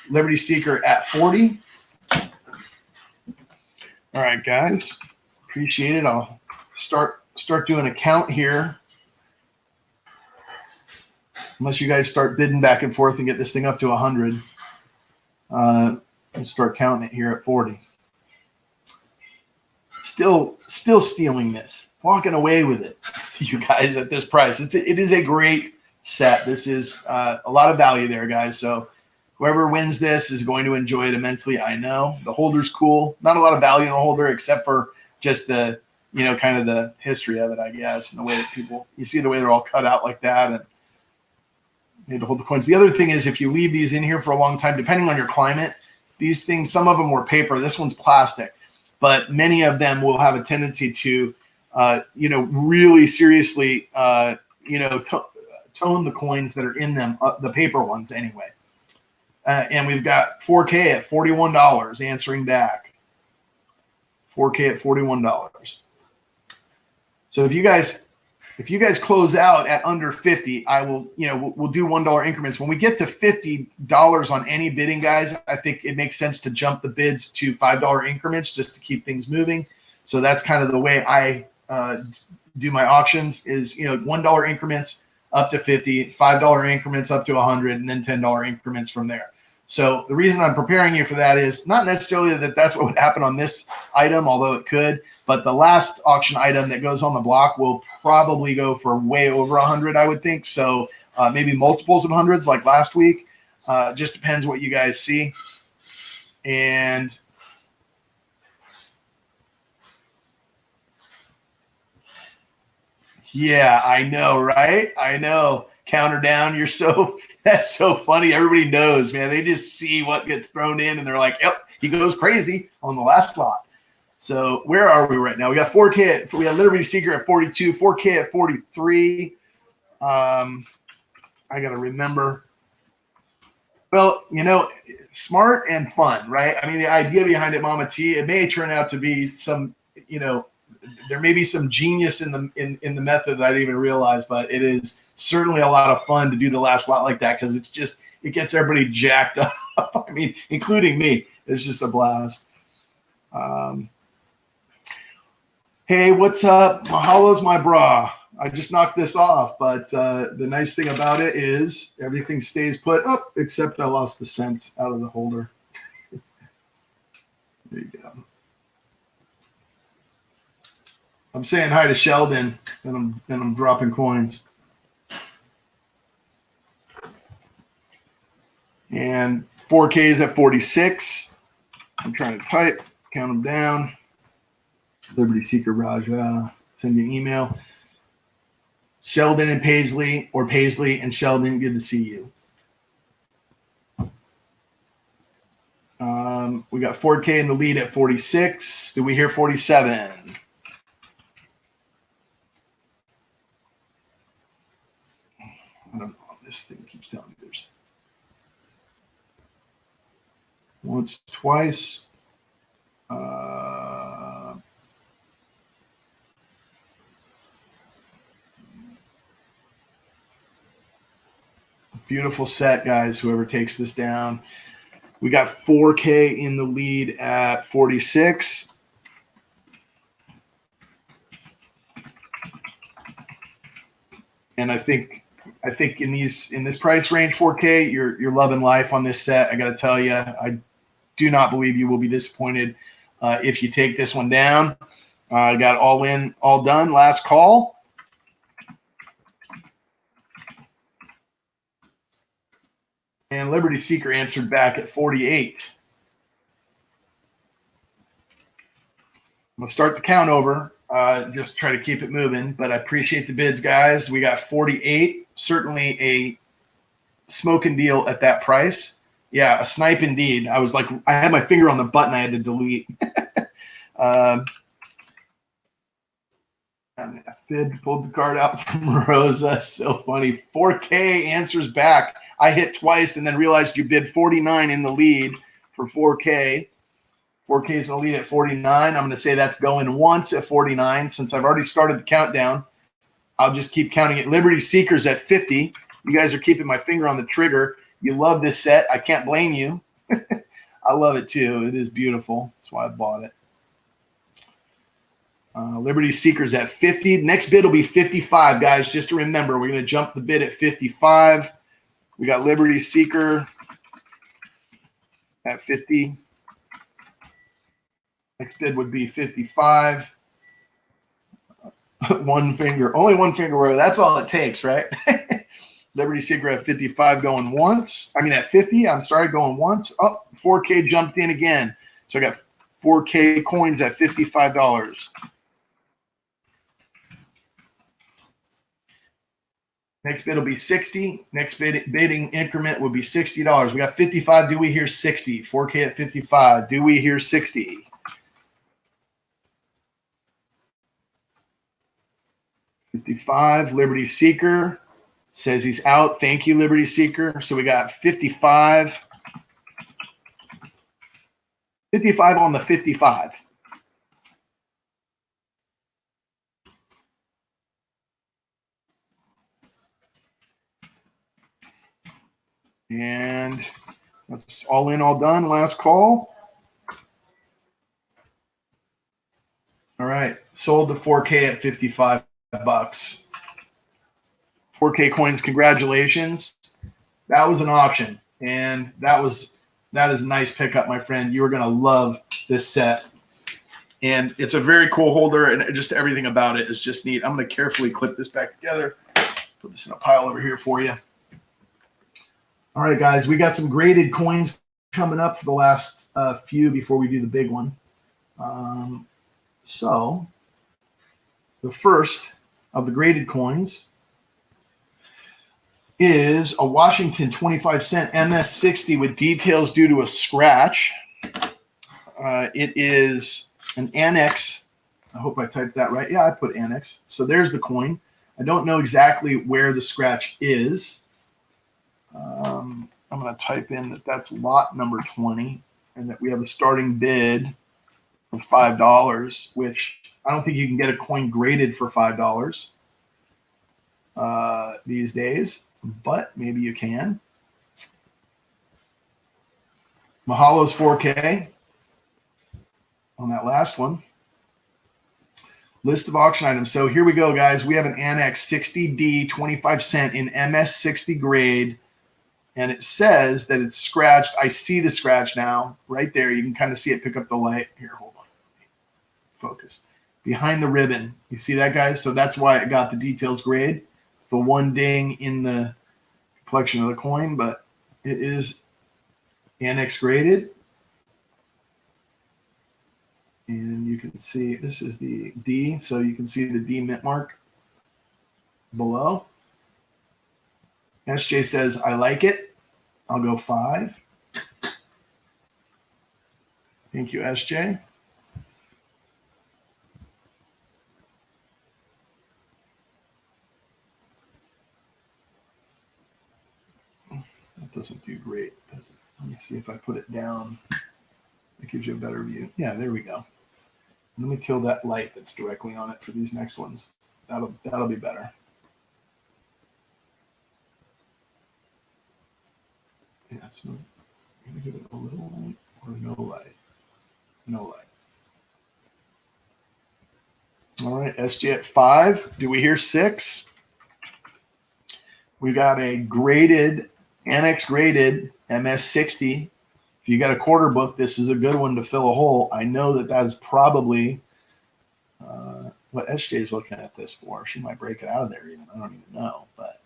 Liberty Seeker at 40. All right, guys, appreciate it. I'll start doing a count here. Unless you guys start bidding back and forth and get this thing up to 100. I'll start counting it here at 40. Still stealing this, walking away with it, you guys, at this price. It is a great set. This is a lot of value there, guys. So whoever wins this is going to enjoy it immensely. I know the holder's cool. Not a lot of value in the holder except for just the, kind of the history of it, I guess, and the way that you see the way they're all cut out like that, and need to hold the coins. The other thing is, if you leave these in here for a long time, depending on your climate, these things, some of them were paper. This one's plastic, but many of them will have a tendency to, really seriously, tone the coins that are in them, the paper ones anyway. And we've got 4K at $41 answering back. 4K at $41. So if you guys close out at under 50, I will, we'll do $1 increments. When we get to $50 on any bidding, guys, I think it makes sense to jump the bids to $5 increments just to keep things moving. So that's kind of the way I do my auctions is, $1 increments up to 50, $5 increments up to 100, and then $10 increments from there. So the reason I'm preparing you for that is not necessarily that that's what would happen on this item, although it could, but the last auction item that goes on the block will probably go for way over 100, I would think. So maybe multiples of hundreds like last week. Just depends what you guys see. And yeah, I know, right? I know. Counter down. That's so funny. Everybody knows, man. They just see what gets thrown in and they're like, yep, he goes crazy on the last lot. So where are we right now? We got 4K. We got Liberty Seeker at 42, 4K at 43. I got to remember. Well, smart and fun, right? I mean, the idea behind it, Mama T, it may turn out to be some, there may be some genius in the method that I didn't even realize, but it is certainly a lot of fun to do the last lot like that because it gets everybody jacked up. I mean, including me. It's just a blast. Hey, what's up? Mahalo's my bra. I just knocked this off, but the nice thing about it is everything stays put up except I lost the cents out of the holder. There you go. I'm saying hi to Sheldon, and I'm dropping coins. And 4K is at 46. I'm trying to type, count them down. Liberty Seeker Raja, send you an email. Sheldon and Paisley, or Paisley and Sheldon, good to see you. We got 4K in the lead at 46. Did we hear 47? I don't know. This thing keeps telling me there's once, twice. Beautiful set, guys, whoever takes this down. We got 4K in the lead at 46. And I think in this price range, 4K, you're loving life on this set. I got to tell you, I do not believe you will be disappointed. if you take this one down. Got all in, all done. Last call. And Liberty Seeker answered back at 48. I'm going to start the count over. Just try to keep it moving. But I appreciate the bids, guys. We got 48. Certainly a smoking deal at that price. Yeah, a snipe indeed. I was like, I had my finger on the button I had to delete. Fid pulled the card out from Rosa. So funny. 4K answers back. I hit twice and then realized you bid 49 in the lead for 4K. 4K is in the lead at 49. I'm going to say that's going once at 49. Since I've already started the countdown, I'll just keep counting it. Liberty Seekers at 50. You guys are keeping my finger on the trigger. You love this set. I can't blame you. I love it too. It is beautiful. That's why I bought it. Liberty Seekers at 50. Next bid will be 55, guys. Just to remember, we're going to jump the bid at 55. We got Liberty Seeker at 50. Next bid would be 55. One finger. Only one finger. That's all it takes, right? Liberty Seeker at 55 going once. I mean, at 50. I'm sorry, going once. Oh, 4K jumped in again. So I got 4K coins at $55. Next bid will be 60. Next bidding increment will be $60. We got 55. Do we hear 60? 4K at 55. Do we hear 60? $55. Liberty Seeker says he's out. Thank you, Liberty Seeker. So we got 55. 55 on the 55. And that's all in, all done. Last call. All right. Sold to 4K at 55 bucks. 4K coins, congratulations. That was an auction. And that is a nice pickup, my friend. You are going to love this set. And it's a very cool holder, and just everything about it is just neat. I'm going to carefully clip this back together. Put this in a pile over here for you. All right, guys, we got some graded coins coming up for the last few before we do the big one. So the first of the graded coins is a Washington 25-cent MS60 with details due to a scratch. It is an annex. I hope I typed that right. Yeah, I put annex. So there's the coin. I don't know exactly where the scratch is. I'm going to type in that that's lot number 20 and that we have a starting bid of $5, which I don't think you can get a coin graded for $5 these days, but maybe you can. Mahalo's 4K on that last one. List of auction items. So here we go, guys. We have an Annex 60D 25 cent in MS60 grade. And it says that it's scratched. I see the scratch now right there. You can kind of see it pick up the light. Here, hold on. Focus. Behind the ribbon. You see that, guys? So that's why it got the details grade. It's the one ding in the collection of the coin, but it is annex graded. And you can see this is the D. So you can see the D mint mark below. SJ says, I like it. I'll go 5. Thank you, SJ. That doesn't do great, does it? Let me see if I put it down. It gives you a better view. Yeah, there we go. Let me kill that light that's directly on it for these next ones. That'll be better. Yeah, so I'm going to give it a little light or no light. No light. All right, SJ at 5. Do we hear 6? We got a graded, annex graded MS60 If you got a quarter book, this is a good one to fill a hole. I know that that's probably what SJ is looking at this for. She might break it out of there even. I don't even know, but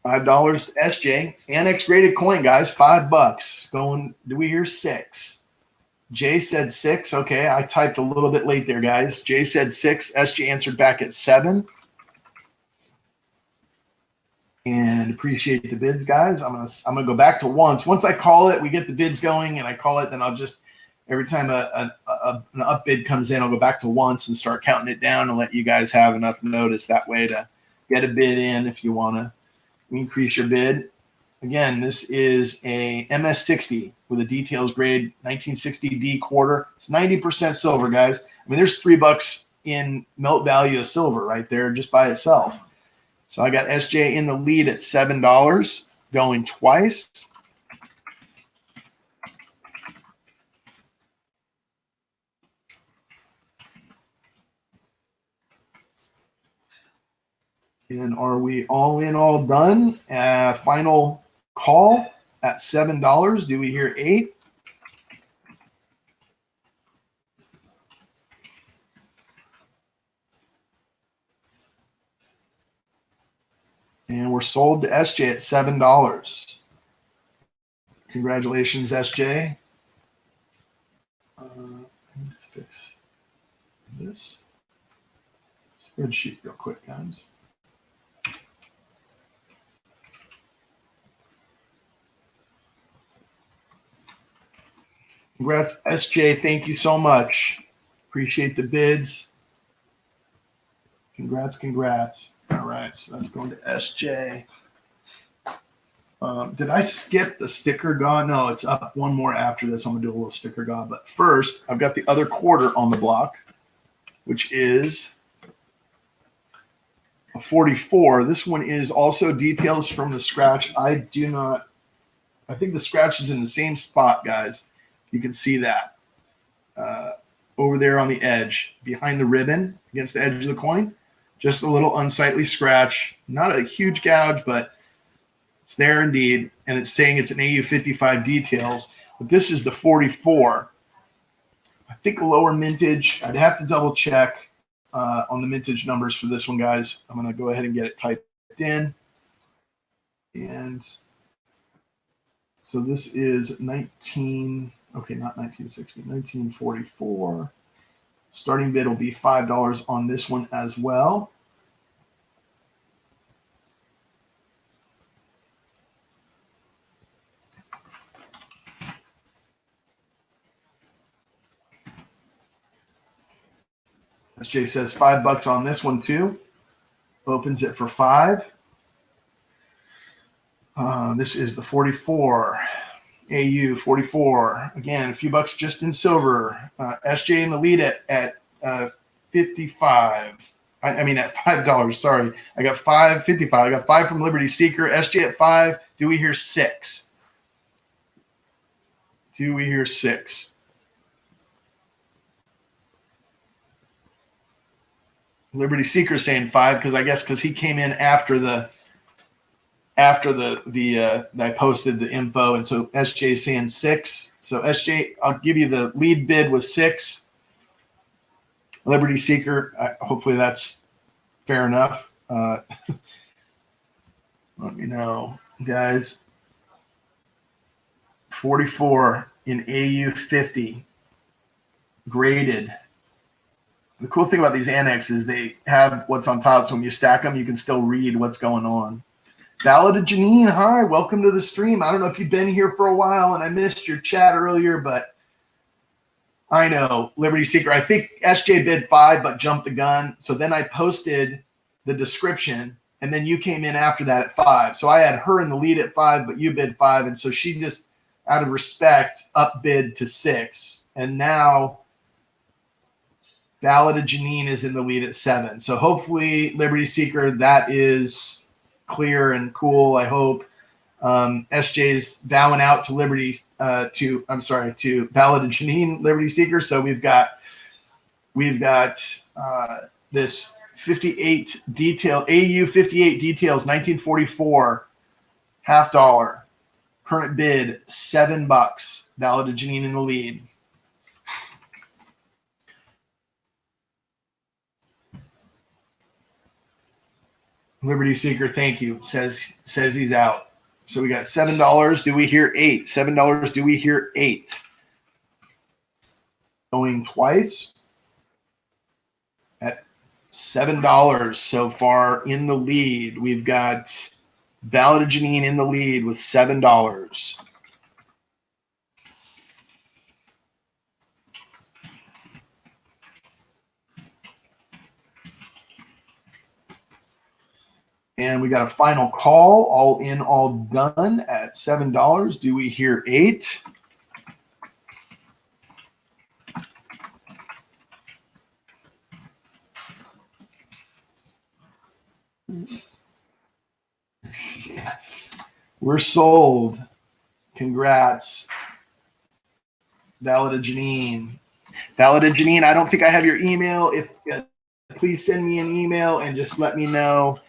$5 to SJ. Annex graded coin, guys. $5. Going, do we hear 6? Jay said 6. Okay, I typed a little bit late there, guys. Jay said 6. SJ answered back at 7. And appreciate the bids, guys. I'm gonna go back to once. Once I call it, we get the bids going, and I call it, then I'll just every time an up bid comes in, I'll go back to once and start counting it down and let you guys have enough notice that way to get a bid in if you want to increase your bid. Again, this is a MS60 with a details grade 1960D quarter. It's 90% silver, guys. I mean, there's $3 in melt value of silver right there just by itself. So I got SJ in the lead at $7, going twice. And are we all in, all done? Final call at $7. Do we hear 8? And we're sold to SJ at $7. Congratulations, SJ. Let me fix this spreadsheet real quick, guys. Congrats, SJ. Thank you so much. Appreciate the bids. Congrats, congrats. All right, so that's going to SJ. Did I skip the sticker god? No, it's up one more after this. I'm going to do a little sticker god. But first, I've got the other quarter on the block, which is a 44. This one is also details from the scratch. I think the scratch is in the same spot, guys. You can see that over there on the edge, behind the ribbon, against the edge of the coin. Just a little unsightly scratch. Not a huge gouge, but it's there indeed. And it's saying it's an AU55 details. But this is the 44. I think lower mintage. I'd have to double check on the mintage numbers for this one, guys. I'm going to go ahead and get it typed in. And so this is 19. Okay, not 1960, 1944. Starting bid will be $5 on this one as well. SJ says $5 on this one too. Opens it for 5. This is the 44. AU 44. Again, a few bucks just in silver. SJ in the lead at 55. I mean at $5. Sorry, I got 5.55. I got 5 from Liberty Seeker. SJ at 5. Do we hear 6? Do we hear 6? Liberty Seeker saying 5 because he came in after I posted the info, and so SJ is saying 6. So SJ, I'll give you the lead bid was 6. Liberty Seeker, hopefully that's fair enough. Let me know, guys. 44 in AU50 graded. The cool thing about these annexes, they have what's on top, so when you stack them, you can still read what's going on. Valid Janine, hi, welcome to the stream. I don't know if you've been here for a while and I missed your chat earlier, but I know Liberty Seeker. I think SJ bid 5 but jumped the gun. So then I posted the description and then you came in after that at 5. So I had her in the lead at 5, but you bid 5. And so she just, out of respect, up bid to 6. And now Valid Janine is in the lead at 7. So hopefully Liberty Seeker, that is clear and cool, I hope. SJ's bowing out to Liberty to Valid and Janine, Liberty Seeker. So we've got this 58 detail, AU 58 details, 1944 Half dollar. Current bid, $7. Valid to Janine in the lead. Liberty Seeker, thank you. Says he's out. So we got $7. Do we hear 8? $7. Do we hear 8? Going twice at $7 so far in the lead. We've got Valid to Janine in the lead with $7. And we got a final call, all in, all done at $7. Do we hear 8? Yeah. We're sold. Congrats. Valid to Janine. Valid to Janine, I don't think I have your email. If please send me an email and just let me know.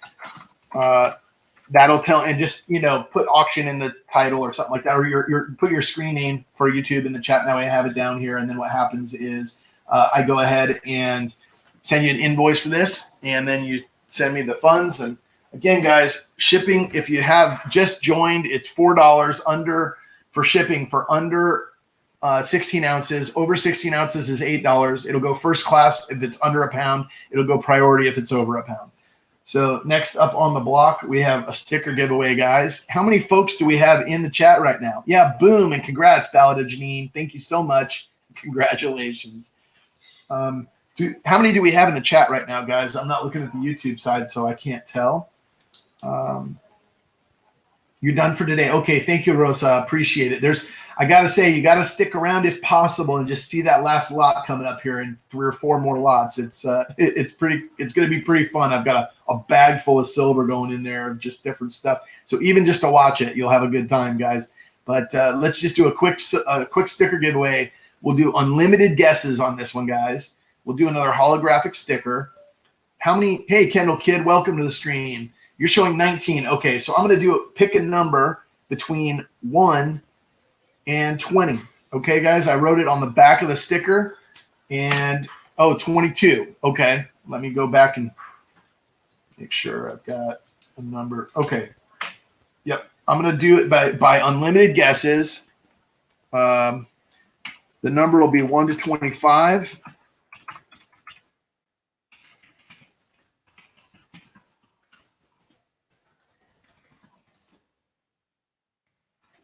That'll tell, and just, you know, put auction in the title or something like that, or your put your screen name for YouTube in the chat. Now I have it down here, and then what happens is I go ahead and send you an invoice for this, and then you send me the funds. And again, guys, shipping, if you have just joined, it's $4 under for shipping for under 16 ounces. Over 16 ounces is $8. It'll go first class if it's under a pound. It'll go priority if it's over a pound. So next up on the block, we have a sticker giveaway, guys. How many folks do we have in the chat right now? Yeah, boom, and congrats, Valid to Janine. Thank you so much. Congratulations. How many do we have in the chat right now, guys? I'm not looking at the YouTube side, so I can't tell. You're done for today. Okay, thank you, Rosa. Appreciate it. I got to say, you got to stick around if possible and just see that last lot coming up here in 3 or 4 more lots. It's going to be pretty fun. I've got a bag full of silver going in there, just different stuff. So even just to watch it, you'll have a good time, guys. But let's just do a quick sticker giveaway. We'll do unlimited guesses on this one, guys. We'll do another holographic sticker. How many? Hey, Kendall Kid, welcome to the stream. You're showing 19. Okay, so I'm going to pick a number between 1 and 20. Okay, guys, I wrote it on the back of the sticker. And, 22. Okay, let me go back and make sure I've got a number. Okay, yep, I'm going to do it by unlimited guesses. The number will be 1 to 25.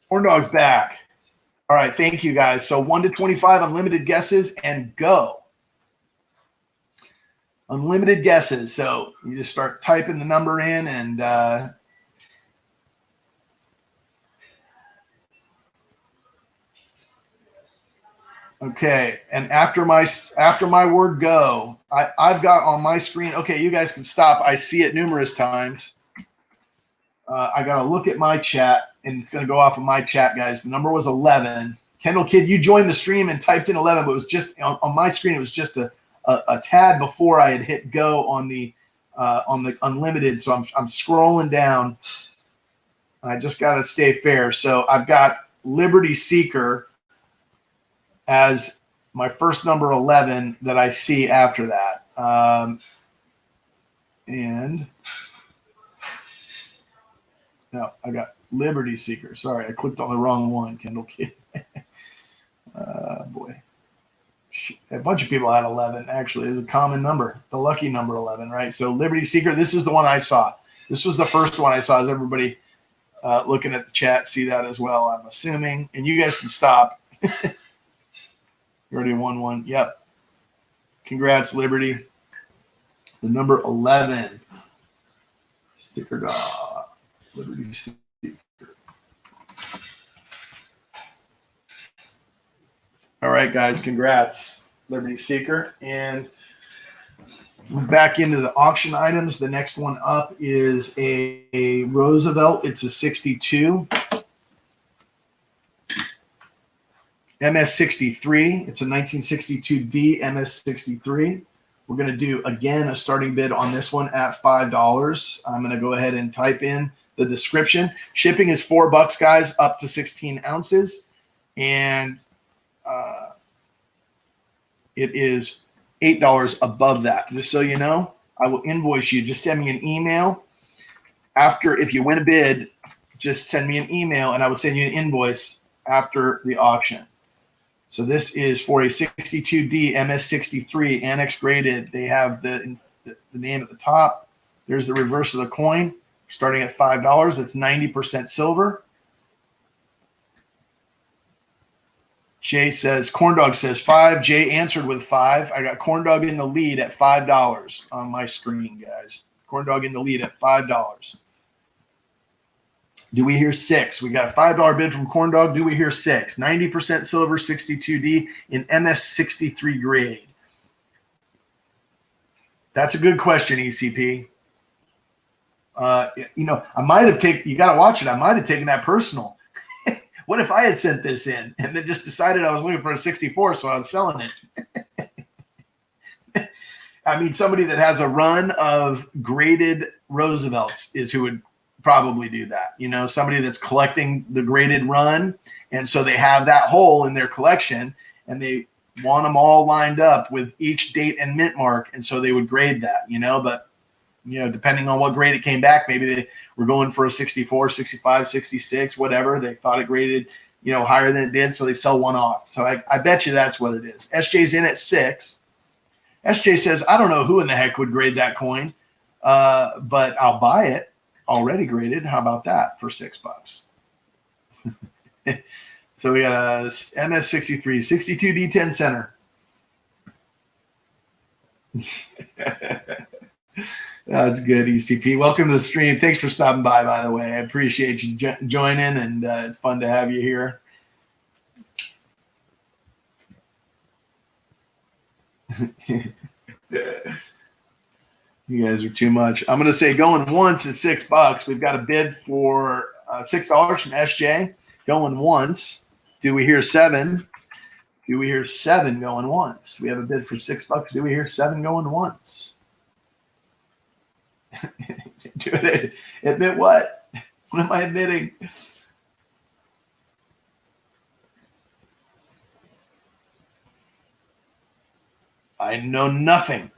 Horn Dog's back. All right, thank you, guys. So 1 to 25, unlimited guesses, and go. Unlimited guesses. So you just start typing the number in, and okay. And after my word go, I've got on my screen. Okay, you guys can stop. I see it numerous times. I got to look at my chat, and it's going to go off of my chat, guys. The number was 11. Kendall Kid, you joined the stream and typed in 11, but it was just on my screen. It was just a tad before I had hit go on the unlimited. So I'm scrolling down. I just got to stay fair. So I've got Liberty Seeker as my first number 11 that I see after that. And no, I got Liberty Seeker. Sorry, I clicked on the wrong one, Kendall Kid. Boy. A bunch of people had 11, actually. It's a common number, the lucky number 11, right? So Liberty Seeker, this is the one I saw. This was the first one I saw. Is everybody looking at the chat see that as well, I'm assuming? And you guys can stop. You already won one. Yep. Congrats, Liberty. The number 11. Sticker dog. Liberty Seeker. All right, guys, congrats, Liberty Seeker. And back into the auction items. The next one up is a Roosevelt. It's a 62. MS63. It's a 1962D MS63. We're going to do, again, a starting bid on this one at $5. I'm going to go ahead and type in the description. Shipping is $4, guys, up to 16 ounces. And it is $8 above that. Just so you know, I will invoice you. Just send me an email. After, if you win a bid, just send me an email and I will send you an invoice after the auction. So this is for a 62D MS63 annex graded. They have the name at the top. There's the reverse of the coin, starting at $5. It's 90% silver. Jay says, Corndog says 5. Jay answered with 5. I got Corndog in the lead at $5 on my screen, guys. Corndog in the lead at $5. Do we hear 6? We got a $5 bid from Corndog. Do we hear 6? 90% silver, 62D in MS63 grade. That's a good question, ECP. You know, I might have taken, you got to watch it. I might have taken that personal. What if I had sent this in and then just decided I was looking for a 64, so I was selling it? I mean, somebody that has a run of graded Roosevelts is who would probably do that. You know, somebody that's collecting the graded run, and so they have that hole in their collection, and they want them all lined up with each date and mint mark, and so they would grade that, you know. But, you know, depending on what grade it came back, maybe they were going for a 64, 65, 66, whatever. They thought it graded, you know, higher than it did, so they sell one off. So I bet you that's what it is. SJ's in at 6. SJ says, I don't know who in the heck would grade that coin, but I'll buy it already graded. How about that for $6? So we got a MS63, 62D10 center. That's good, ECP. Welcome to the stream. Thanks for stopping by the way. I appreciate you joining, and it's fun to have you here. You guys are too much. I'm going to say going once at $6. We've got a bid for $6 from SJ. Going once. Do we hear 7? Do we hear 7 going once? We have a bid for $6. Do we hear 7 going once? Admit what? What am I admitting? I know nothing.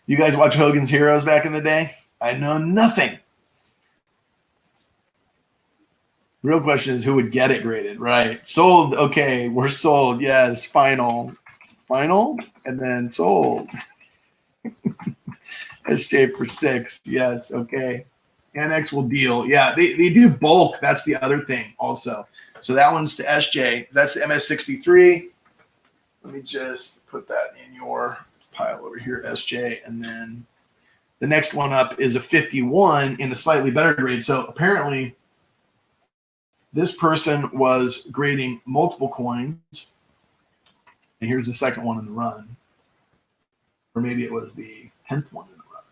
You guys watch Hogan's Heroes back in the day? I know nothing. Real question is who would get it graded, right? Sold. Okay, we're sold. Yes, final, and then sold. SJ for 6. Yes, okay. Annex will deal. Yeah, they do bulk. That's the other thing also. So that one's to SJ. That's the MS63. Let me just put that in your pile over here, SJ. And then the next one up is a 51 in a slightly better grade. So apparently this person was grading multiple coins. And here's the second one in the run. Or maybe it was the 10th one in the run.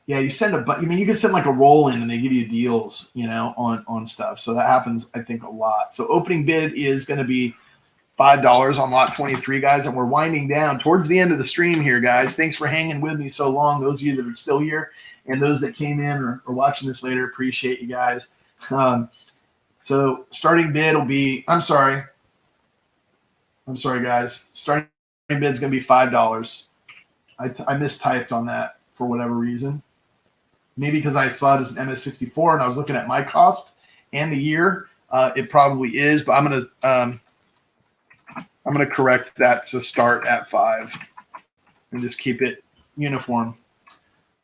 Yeah, you send I mean, you can send like a roll in and they give you deals, you know, on stuff. So that happens, I think, a lot. So opening bid is going to be $5 on lot 23, guys, and we're winding down towards the end of the stream here, guys. Thanks for hanging with me so long, those of you that are still here, and those that came in or watching this later. Appreciate you guys. So starting bid will be, I'm sorry, guys. Starting bid is going to be $5. I mistyped on that for whatever reason. Maybe because I saw it as an MS64 and I was looking at my cost and the year. It probably is, but I'm going to correct that to start at 5 and just keep it uniform.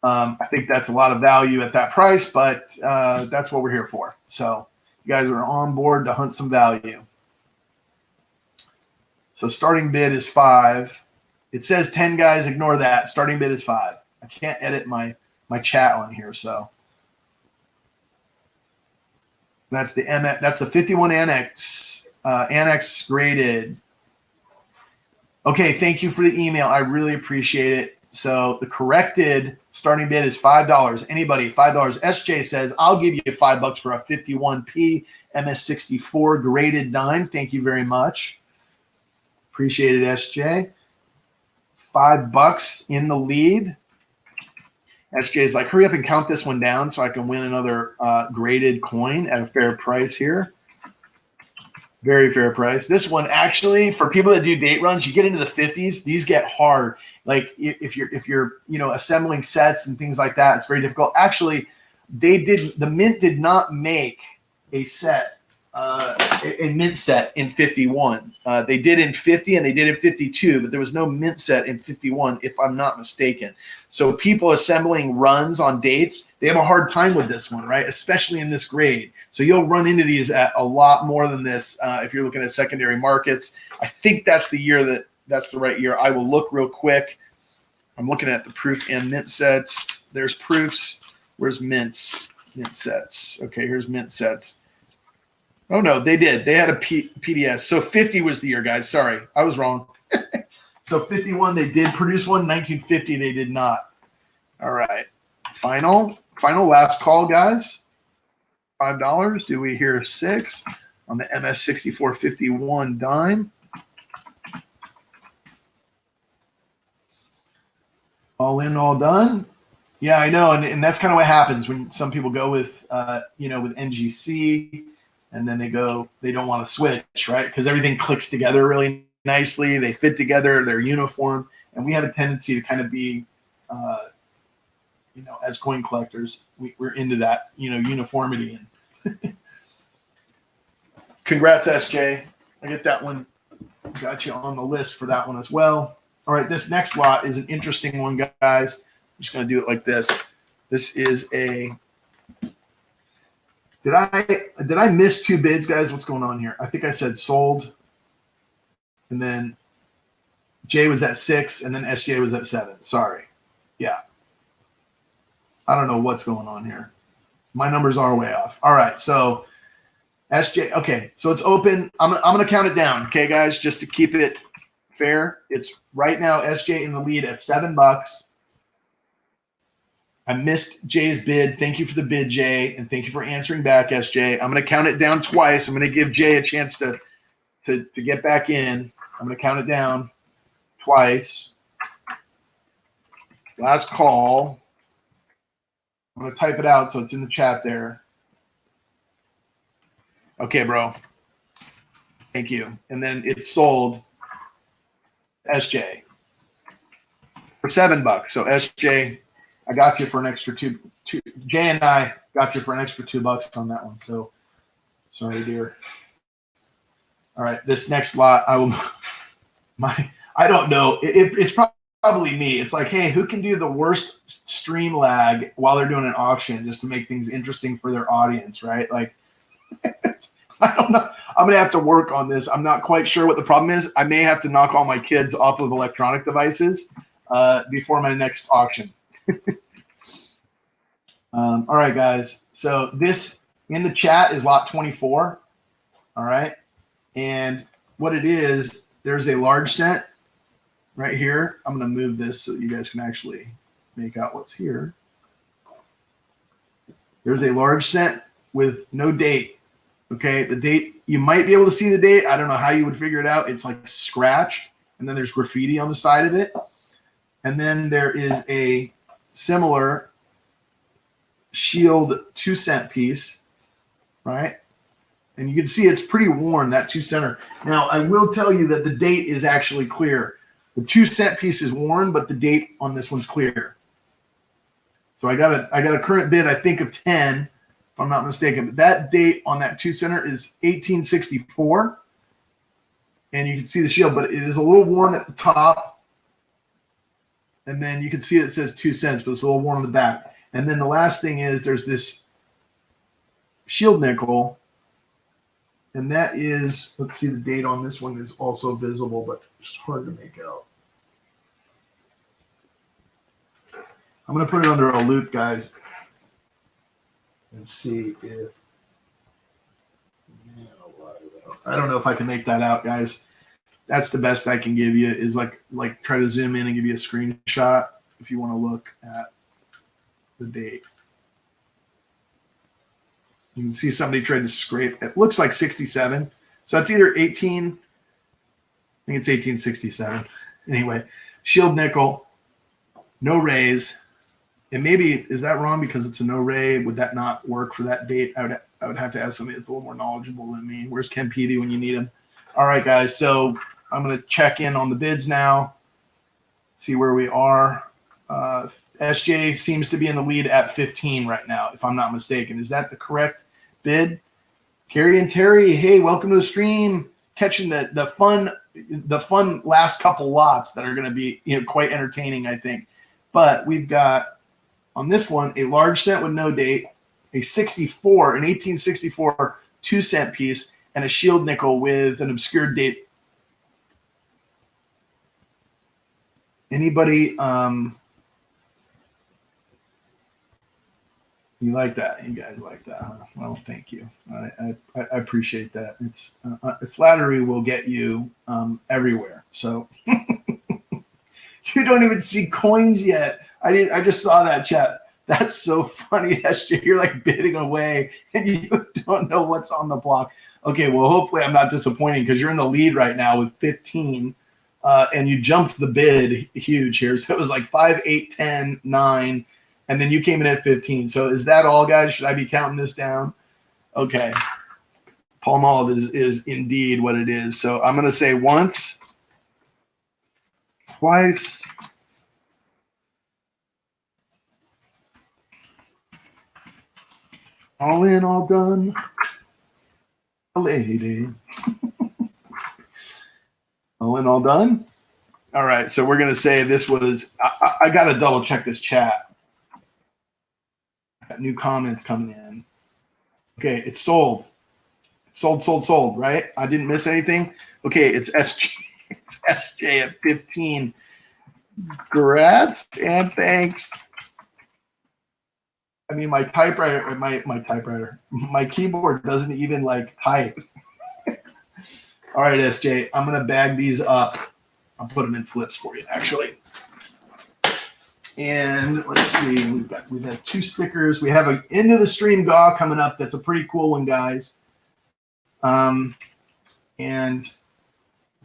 I think that's a lot of value at that price, but that's what we're here for. So you guys are on board to hunt some value. So starting bid is 5. It says 10, guys. Ignore that. Starting bid is 5. I can't edit my chat on here, so that's the 51 annex graded. Okay, thank you for the email. I really appreciate it. So the corrected starting bid is $5. Anybody, $5. SJ says, I'll give you $5 for a 51P MS64 graded dime. Thank you very much. Appreciate it, SJ. $5 in the lead. SJ is like, hurry up and count this one down so I can win another graded coin at a fair price here. Very fair price. This one actually, for people that do date runs, you get into the 50s. These get hard. Like if you're assembling sets and things like that, it's very difficult. Actually, the Mint did not make a set, a Mint set in 51. They did in 50 and they did in 52, but there was no Mint set in 51, if I'm not mistaken. So people assembling runs on dates, they have a hard time with this one, right? Especially in this grade. So you'll run into these at a lot more than this if you're looking at secondary markets. I think that's the year that's the right year. I will look real quick. I'm looking at the proof and Mint sets. There's proofs. Where's mints? Mint sets. Okay, here's Mint sets. Oh, no, they did. They had a PDS. So 50 was the year, guys. Sorry, I was wrong. So 51, they did produce one. 1950, they did not. All right. Final last call, guys. $5. Do we hear 6 on the MS6451 dime? All in, all done. Yeah, I know, and that's kind of what happens when some people go with, with NGC, and then they don't want to switch, right? Because everything clicks together really nicely. They fit together. They're uniform, and we have a tendency to kind of be, as coin collectors, we're into that, uniformity. And congrats, SJ. I get that one. Got you on the list for that one as well. All right, this next lot is an interesting one, guys. I'm just going to do it like this. This is a – did I miss 2 bids, guys? What's going on here? I think I said sold, and then J was at 6, and then SJ was at 7. Sorry. Yeah. I don't know what's going on here. My numbers are way off. All right, so SJ – okay, so it's open. I'm going to count it down, okay, guys, just to keep it fair. It's right now SJ in the lead at $7. I missed Jay's bid. Thank you for the bid, Jay, and thank you for answering back, SJ. I'm going to count it down twice. I'm going to give Jay a chance to get back in. I'm going to count it down twice. Last call. I'm going to type it out so it's in the chat there. Okay, bro. Thank you. And then it's sold. SJ for $7. So SJ, I got you for an extra two. Jay and I got you for an extra $2 on that one. So sorry, dear. All right, this next lot, I don't know. It's probably me. It's like, hey, who can do the worst stream lag while they're doing an auction just to make things interesting for their audience, right? Like, I don't know. I'm going to have to work on this. I'm not quite sure what the problem is. I may have to knock all my kids off of electronic devices before my next auction. All right, guys. So this in the chat is lot 24. All right. And what it is, there's a large set right here. I'm going to move this so that you guys can actually make out what's here. There's a large set with no date. Okay, the date, you might be able to see the date. I don't know how you would figure it out. It's like scratched, and then there's graffiti on the side of it. And then there is a similar shield 2-cent piece, right? And you can see it's pretty worn, that 2-center. Now, I will tell you that the date is actually clear. The 2-cent piece is worn, but the date on this one's clear. So I got a current bid, I think, of 10. If I'm not mistaken, but that date on that 2-center is 1864, and you can see the shield, but it is a little worn at the top, and then you can see it says 2 cents, but it's a little worn on the back. And then the last thing is there's this shield nickel, and that is, let's see, the date on this one is also visible, but it's hard to make out. I'm going to put it under a loop, guys, and see if I don't know if I can make that out, guys. That's the best I can give you is like try to zoom in and give you a screenshot if you want to look at the date. You can see somebody tried to scrape. It looks like 67. So it's either 18. I think it's 1867. Anyway, shield nickel, no raise. And maybe, is that wrong because it's a no ray? Would that not work for that date? I would have to ask somebody that's a little more knowledgeable than me. Where's Ken Peavy when you need him? All right, guys. So I'm going to check in on the bids now, see where we are. SJ seems to be in the lead at 15 right now, if I'm not mistaken. Is that the correct bid? Carrie and Terry, hey, welcome to the stream. Catching the fun last couple lots that are going to be quite entertaining, I think. But we've got on this one a large cent with no date, a 1864 2-cent piece, and a shield nickel with an obscured date. Anybody? You like that? You guys like that? Huh? Well, thank you. I appreciate that. It's flattery will get you everywhere. So you don't even see coins yet. I just saw that chat. That's so funny, SJ. You're like bidding away and you don't know what's on the block. Okay, well, hopefully I'm not disappointing because you're in the lead right now with 15, and you jumped the bid huge here. So it was like 5, 8, 10, 9. And then you came in at 15. So is that all, guys? Should I be counting this down? Okay. Palmolive is indeed what it is. So I'm going to say once, twice, all in, all done. A lady. All in, all done. All right. So we're going to say this was, I got to double check this chat. Got new comments coming in. Okay, it's sold. Sold, right? I didn't miss anything. Okay, it's SJ. It's SJ at 15. Congrats and thanks. I mean, my typewriter, my keyboard doesn't even like type. All right, SJ, I'm gonna bag these up. I'll put them in flips for you, actually. And let's see, we've had 2 stickers. We have an Into the Stream GAW coming up. That's a pretty cool one, guys. And let's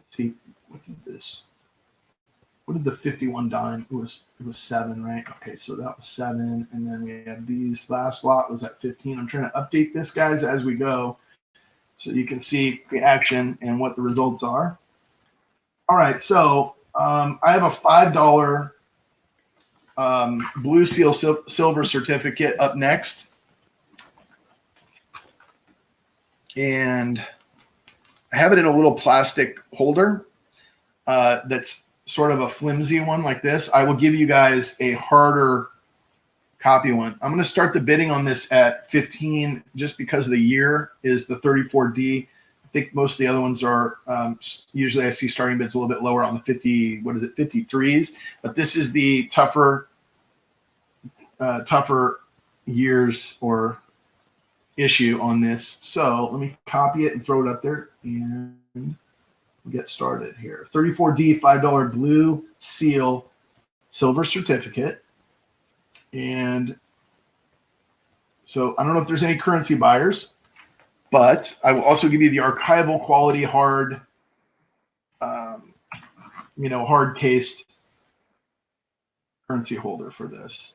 see, what did this? What did the 51 dime? It was 7, right? Okay, so that was 7, and then we have these. Last lot was at 15. I'm trying to update this, guys, as we go, so you can see the action and what the results are. All right, so I have a $5. Blue Seal Silver Certificate up next. And I have it in a little plastic holder that's sort of a flimsy one like this. I will give you guys a harder copy one. I'm going to start the bidding on this at 15 just because of the year is the 34D. I think most of the other ones are usually I see starting bids a little bit lower on the 53s, but this is the tougher years or issue on this. So let me copy it and throw it up there and we'll get started here. 34D $5 Blue Seal Silver Certificate. And so I don't know if there's any currency buyers, but I will also give you the archival quality hard, hard cased currency holder for this.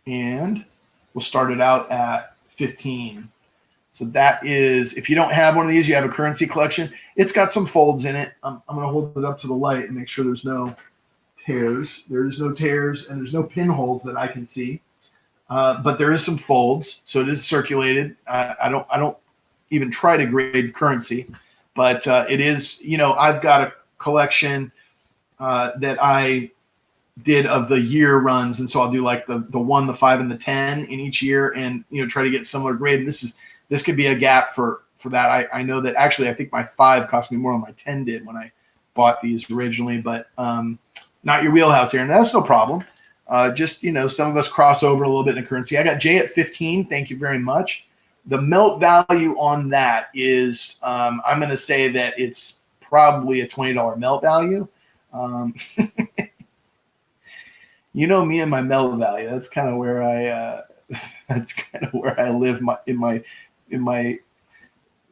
And we'll start it out at 15. So that is, if you don't have one of these, you have a currency collection. It's got some folds in it. I'm going to hold it up to the light and make sure there's no tears. There's no tears and there's no pinholes that I can see. But there is some folds, so it is circulated. I don't even try to grade currency, but it is. I've got a collection that I did of the year runs, and so I'll do like the 1, the 5, and the 10 in each year, and try to get similar grade. And this could be a gap for that. I know that actually I think my 5 cost me more than my 10 did when I bought these originally, but not your wheelhouse here, and that's no problem. Just, some of us cross over a little bit in currency. I got Jay at 15. Thank you very much. The melt value on that is, I'm going to say that it's probably a $20 melt value. Me and my melt value. That's kind of where I live in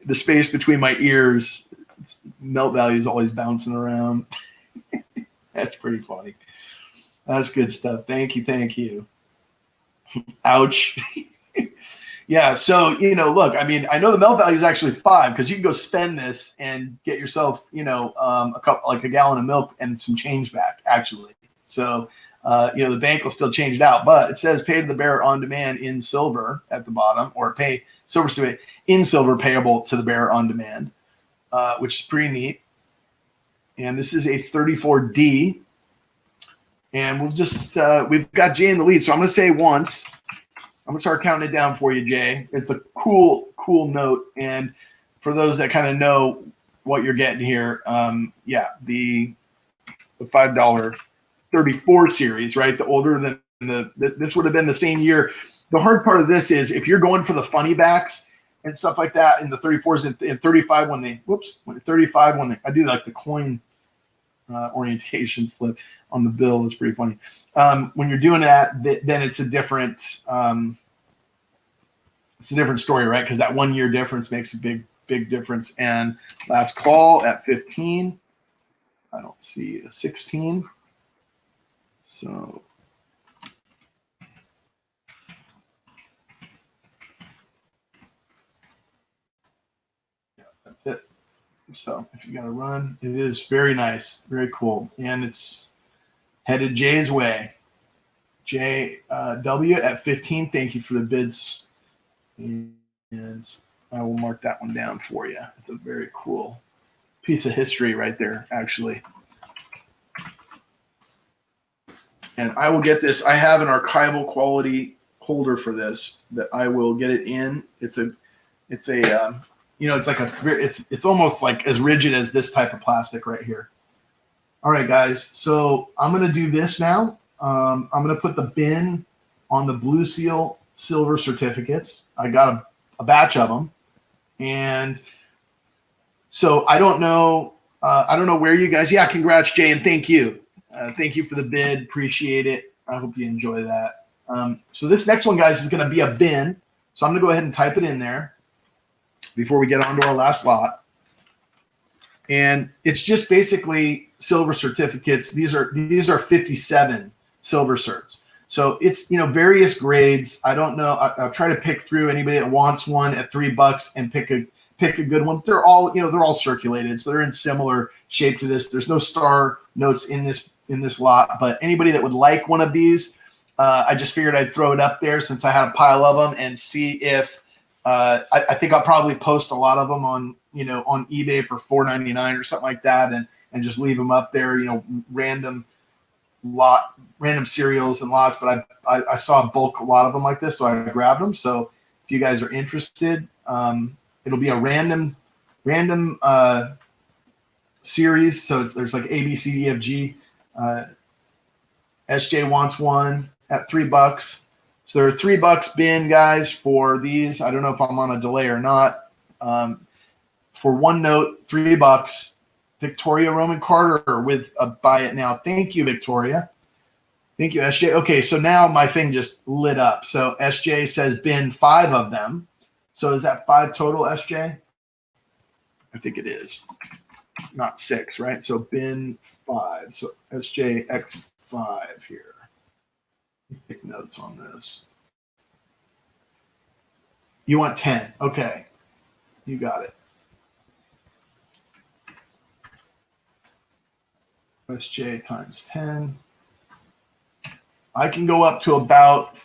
the space between my ears. Melt value is always bouncing around. That's pretty funny. That's good stuff. Thank you. Thank you. Ouch. Yeah. So, look, I mean, I know the melt value is actually 5 because you can go spend this and get yourself, like a gallon of milk and some change back, actually. So, the bank will still change it out, but it says pay to the bearer on demand in silver at the bottom, or pay silver in silver payable to the bearer on demand, which is pretty neat. And this is a 34D. And we'll just, we've got Jay in the lead. So I'm going to say once. I'm going to start counting it down for you, Jay. It's a cool note. And for those that kind of know what you're getting here, the $5 34 series, right? The older than this would have been the same year. The hard part of this is if you're going for the funny backs and stuff like that in the 34s and 35 when I do like the coin orientation flip on the bill. It's pretty funny. When you're doing that, then it's a different story, right? Because that 1 year difference makes a big difference. And last call at 15. I don't see a 16. So yeah, that's it. So if you got to run, it is very nice, very cool. And it's headed Jay's way. JW at 15. Thank you for the bids. And I will mark that one down for you. It's a very cool piece of history right there, actually. And I will get this. I have an archival quality holder for this that I will get it in. It's almost like as rigid as this type of plastic right here. All right, guys. So I'm going to do this now. I'm going to put the bin on the Blue Seal silver certificates. I got a batch of them. And so I don't know where you guys, congrats, Jay, and thank you. Thank you for the bid. Appreciate it. I hope you enjoy that. So this next one, guys, is going to be a bin. So I'm going to go ahead and type it in there before we get on to our last lot. And it's just basically silver certificates. These are 57 silver certs. So it's, various grades. I don't know. I'll try to pick through anybody that wants one at $3 and pick a good one. They're all circulated. So they're in similar shape to this. There's no star notes in this lot, but anybody that would like one of these, I just figured I'd throw it up there since I had a pile of them and see if, I think I'll probably post a lot of them on eBay for $4.99 or something like that, and just leave them up there, random serials and lots. But I saw a lot of them like this, so I grabbed them. So if you guys are interested, it'll be a random series. So there's like A, B, C, D, F, G. SJ wants one at $3. So there are $3 bin, guys, for these. I don't know if I'm on a delay or not. For one note, $3. Victoria Roman Carter with a buy it now. Thank you, Victoria. Thank you, SJ. Okay, so now my thing just lit up. So SJ says bin 5 of them. So is that 5 total, SJ? I think it is. Not 6, right? So bin 5. So SJX5 here. Take notes on this. You want 10. Okay. You got it. SJ times 10. I can go up to about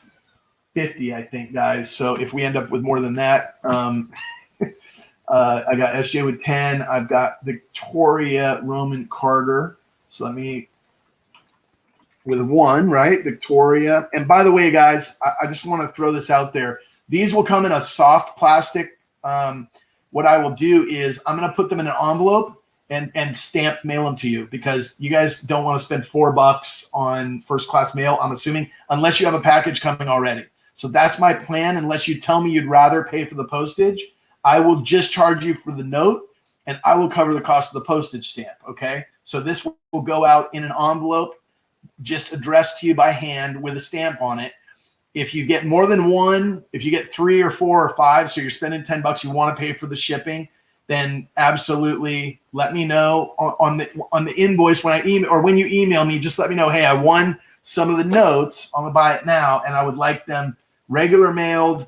50, I think, guys. So if we end up with more than that, I got SJ with 10. I've got Victoria Roman Carter. So with 1, right? Victoria. And by the way, guys, I just want to throw this out there. These will come in a soft plastic. What I will do is I'm going to put them in an envelope and stamp mail them to you, because you guys don't want to spend $4 on first class mail, I'm assuming, unless you have a package coming already. So that's my plan. Unless you tell me you'd rather pay for the postage, I will just charge you for the note and I will cover the cost of the postage stamp. Okay. So this will go out in an envelope, just addressed to you by hand with a stamp on it. If you get more than 1, if you get 3 or 4 or 5, so you're spending $10, you want to pay for the shipping, then absolutely let me know on the invoice when I email, or when you email me, just let me know, hey, I won some of the notes on the buy it now, and I would like them regular mailed,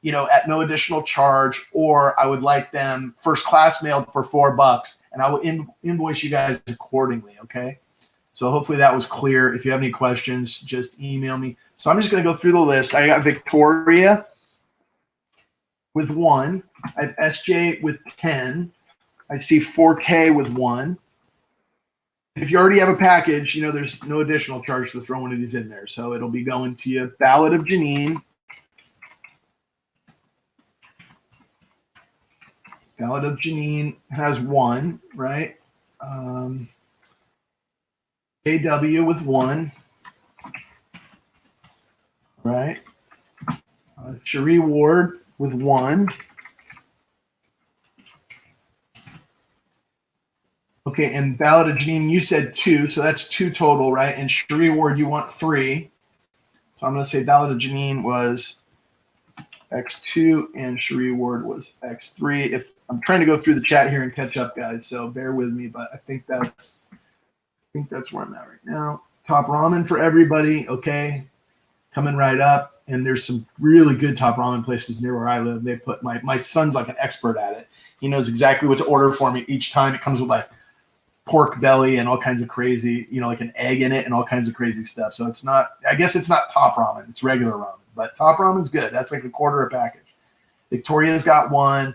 you know, at no additional charge, or I would like them first class mailed for $4, and I will invoice you guys accordingly. Okay. So hopefully that was clear. If you have any questions, just email me. So I'm just going to go through the list. I got Victoria with 1. I have SJ with 10. I see 4K with 1. If you already have a package, you know, there's no additional charge to throw one of these in there. So it'll be going to you. Ballad of Janine. Ballad of Janine has 1, right? AW with 1, right? Cherie Ward with 1. Okay, and Ballad of Janine, you said 2, so that's 2 total, right? And Cherie Ward, you want 3. So I'm going to say Ballad of Janine was X2 and Cherie Ward was X3. If I'm trying to go through the chat here and catch up, guys, so bear with me, but I think that's where I'm at right now. Top ramen for everybody, okay? Coming right up. And there's some really good top ramen places near where I live. They put my son's like an expert at it. He knows exactly what to order for me each time. It comes with like pork belly and all kinds of crazy, you know, like an egg in it and all kinds of crazy stuff. So it's not, I guess it's not top ramen. It's regular ramen. But top ramen's good. That's like $1/4 a package. Victoria's got 1.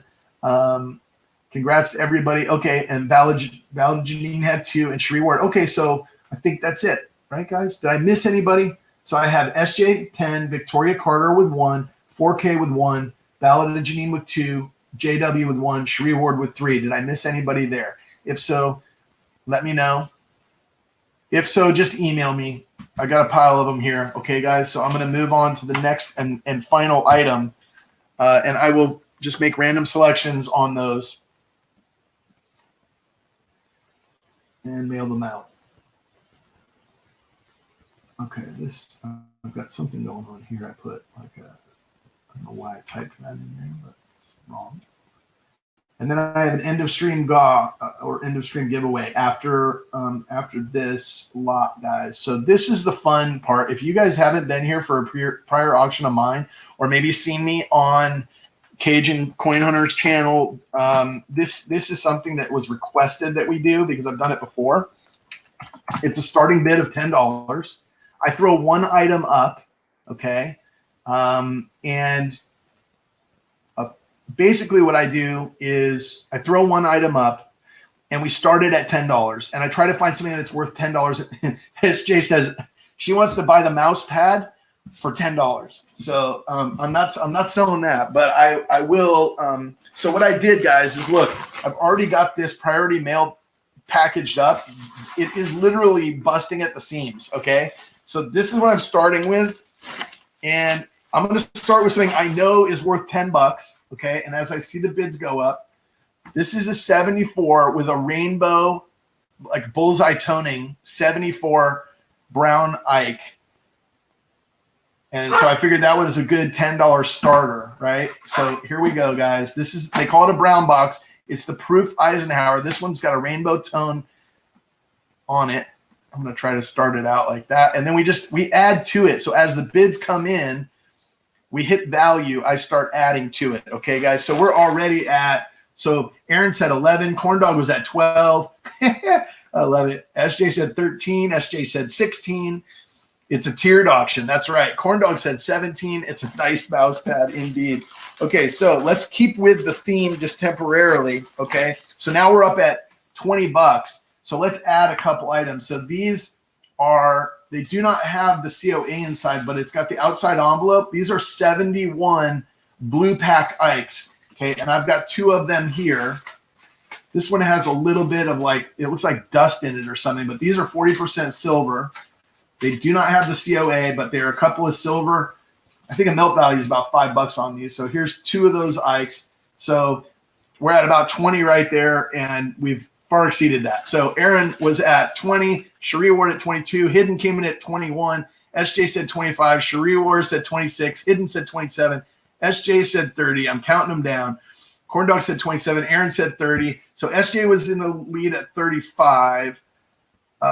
Congrats to everybody. Okay, and Ballad Janine had 2, and Cherie Ward. Okay, so I think that's it, right, guys? Did I miss anybody? So I have SJ 10, Victoria Carter with 1, 4K with 1, Ballad of Janine with 2, JW with 1, Cherie Ward with 3. Did I miss anybody there? If so, let me know. If so, just email me. I got a pile of them here. Okay, guys, so I'm going to move on to the next and final item, and I will just make random selections on those and mail them out. Okay, this I've got something going on here. I put like a, I don't know why I typed that in there, but it's wrong. And then I have an end of stream end of stream giveaway after this lot, guys. So this is the fun part. If you guys haven't been here for a prior auction of mine, or maybe seen me on Cajun Coin Hunters channel, this is something that was requested that we do because I've done it before. It's a starting bid of $10. I throw 1 item up, okay, and basically what I do is I throw 1 item up, and we start it at $10, and I try to find something that's worth $10. SJ says she wants to buy the mouse pad for $10. So I'm not selling that, but I will. So what I did, guys, is look, I've already got this priority mail packaged up. It is literally busting at the seams. Okay, so this is what I'm starting with, and I'm going to start with something I know is worth $10. Okay, and as I see the bids go up, this is a 74 with a rainbow, like bullseye toning, 74 brown Ike. And so I figured that was a good $10 starter, right? So here we go, guys. This is, they call it a brown box. It's the Proof Eisenhower. This one's got a rainbow tone on it. I'm going to try to start it out like that. And then we add to it. So as the bids come in, we hit value, I start adding to it. Okay, guys? So we're already at, so Aaron said 11. Corn Dog was at 12. I love it. SJ said 13. SJ said 16. It's a tiered auction. That's right. Corn Dog said 17. It's a nice mouse pad indeed. Okay, so let's keep with the theme just temporarily. Okay, so now we're up at $20. So let's add a couple items. So these are, they do not have the COA inside, but it's got the outside envelope. These are 71 blue pack Ikes. Okay, and I've got 2 of them here. This one has a little bit of like, it looks like dust in it or something, but these are 40% silver. They do not have the COA, but they're a couple of silver. I think a melt value is about $5 on these. So here's 2 of those Ikes. So we're at about 20 right there, and we've far exceeded that. So Aaron was at 20, Cherie Ward at 22, Hidden came in at 21, SJ said 25, Cherie Ward said 26, Hidden said 27, SJ said 30. I'm counting them down. Corn Dog said 27, Aaron said 30. So SJ was in the lead at 35.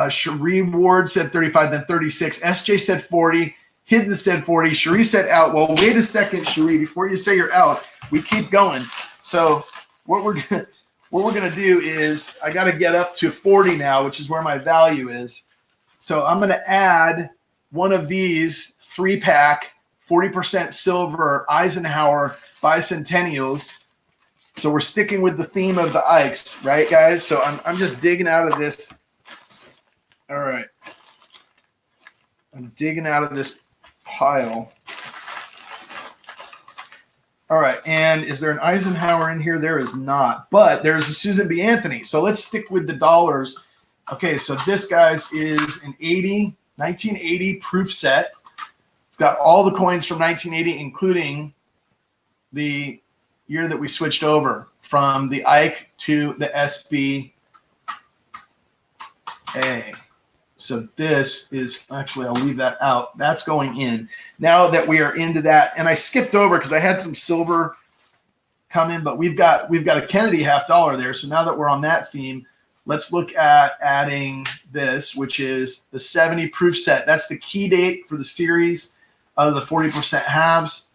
Cherie Ward said 35, then 36. SJ said 40. Hidden said 40. Cherie said out. Well, wait a second, Cherie. Before you say you're out, we keep going. So what we're gonna do is I got to get up to 40 now, which is where my value is. So I'm gonna add one of these 3-pack 40% silver Eisenhower bicentennials. So we're sticking with the theme of the Ikes, right, guys? So I'm just digging out of this. All right. I'm digging out of this pile. All right. And is there an Eisenhower in here? There is not. But there's a Susan B. Anthony. So let's stick with the dollars. Okay. So this, guys, is an 1980 proof set. It's got all the coins from 1980, including the year that we switched over from the Ike to the SBA. So this is actually, I'll leave that out. That's going in. Now that we are into that, and I skipped over because I had some silver come in, but we've got a Kennedy $50 there. So now that we're on that theme, let's look at adding this, which is the 70 proof set. That's the key date for the series of the 40% halves.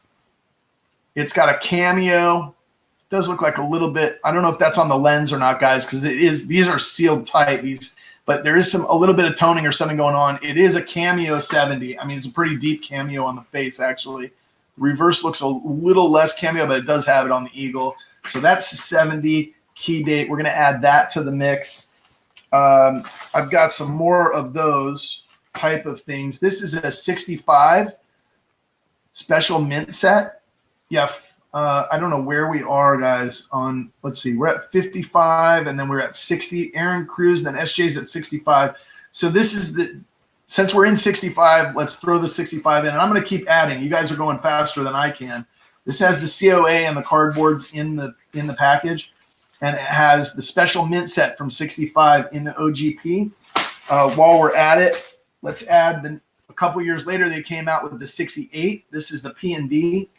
It's got a cameo. It does look like a little bit. I don't know if that's on the lens or not, guys, because it is. These are sealed tight. But there is a little bit of toning or something going on. It is a cameo 70. I mean, it's a pretty deep cameo on the face, actually. Reverse looks a little less cameo, but it does have it on the eagle. So that's the 70 key date. We're going to add that to the mix. I've got some more of those type of things. This is a 65 special mint set. Yeah, I don't know where we are, guys, on, let's see, we're at 55, and then we're at 60. Aaron Cruz, and then SJ's at 65. So this is since we're in 65, let's throw the 65 in, and I'm going to keep adding. You guys are going faster than I can. This has the COA and the cardboards in the package, and it has the special mint set from 65 in the OGP. While we're at it, let's add a couple years later, they came out with the 68. This is the P&D.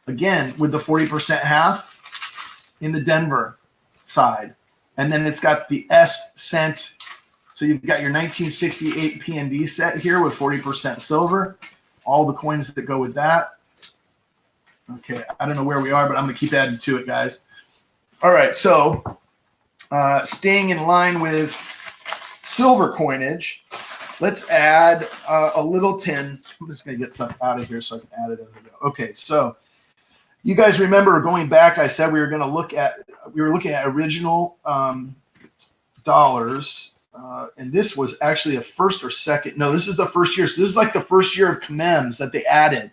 Again, with the 40% half in the Denver side. And then it's got the S cent. So you've got your 1968 P&D set here with 40% silver. All the coins that go with that. Okay, I don't know where we are, but I'm going to keep adding to it, guys. All right, so staying in line with silver coinage, let's add a little tin. I'm just going to get stuff out of here so I can add it as we go. Okay, so you guys remember going back, I said we were looking at original dollars, and this was actually a first or second. No, this is the first year. So this is like the first year of commems that they added.